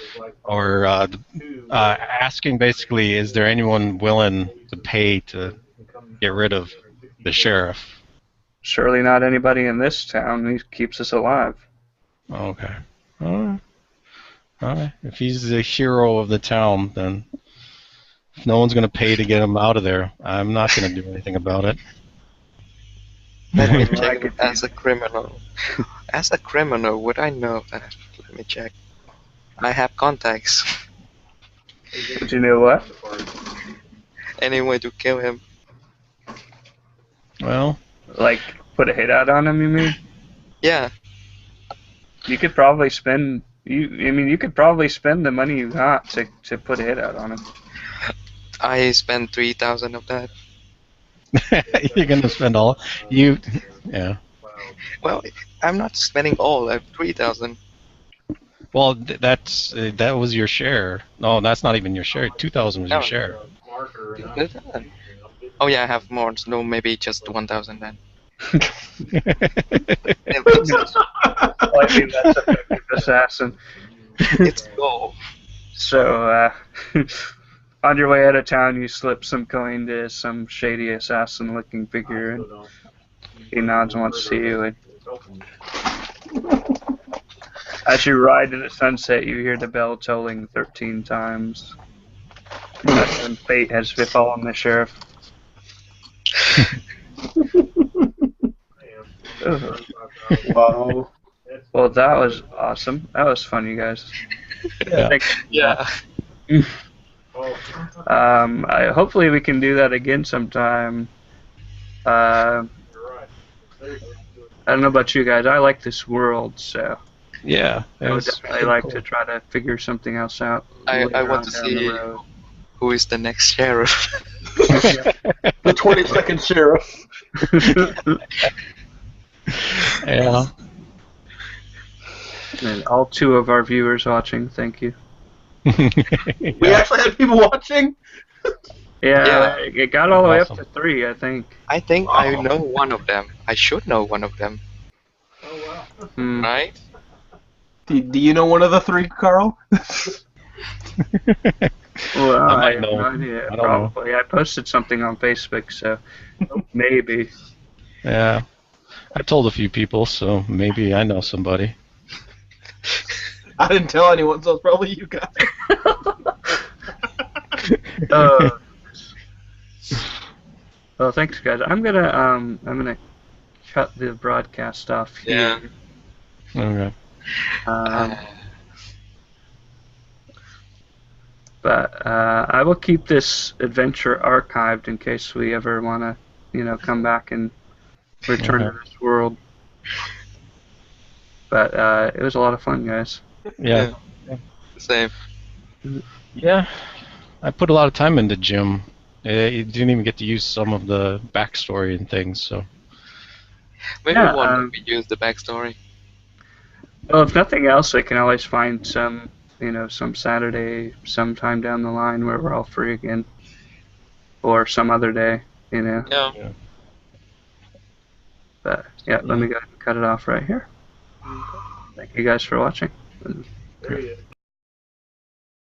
asking basically, is there anyone willing to pay to get rid of the sheriff? Surely not anybody in this town. He keeps us alive. Okay. All right. If he's the hero of the town, then if no one's going to pay to get him out of there, I'm not going to do anything about it. Let me check it as a criminal. As a criminal, would I know that? Let me check. I have contacts. But you know what? Any way to kill him? Well, like put a hit out on him, you mean? Yeah. You could probably spend you could probably spend the money you got to put a hit out on him. I spent 3,000 of that. You're gonna spend all you, yeah. Well, I'm not spending all. I have 3,000. Well, that was your share. No, that's not even your share. 2,000 was your share. Oh yeah, I have more. No, maybe just 1,000 then. Well, I mean, that's effective assassin. It's gold. So, on your way out of town, you slip some coin to some shady assassin-looking figure, and he nods and wants to see you. And as you ride to the sunset, you hear the bell tolling 13 times. And fate has befallen the sheriff. Wow. Well, that was awesome. That was fun, you guys. Yeah. Hopefully we can do that again sometime. I don't know about you guys. I like this world, so Yeah. I would definitely like to try to figure something else out. I want to see who is the next sheriff. The 22nd sheriff. Yeah. And all 2 of our viewers watching, thank you. We actually had people watching? Yeah, it got all the way up to 3, I think. I think I know one of them. I should know one of them. Oh wow. Right? Do you know one of the 3, Carl? Well, I might have know. no idea. I don't Probably. I posted something on Facebook, so maybe. Yeah. I told a few people, so maybe I know somebody. I didn't tell anyone, so it's probably you guys. Well, thanks, guys. I'm gonna cut the broadcast off here. Yeah. Okay. But I will keep this adventure archived in case we ever want to, come back and return to this world. But it was a lot of fun, guys. Yeah. Same. Yeah. I put a lot of time into Jim. You didn't even get to use some of the backstory and things, so. Maybe one we use the backstory. Well, if nothing else, I can always find some, some Saturday, sometime down the line where we're all free again, or some other day, Yeah. But yeah, let me go ahead and cut it off right here. Thank you guys for watching. There he is.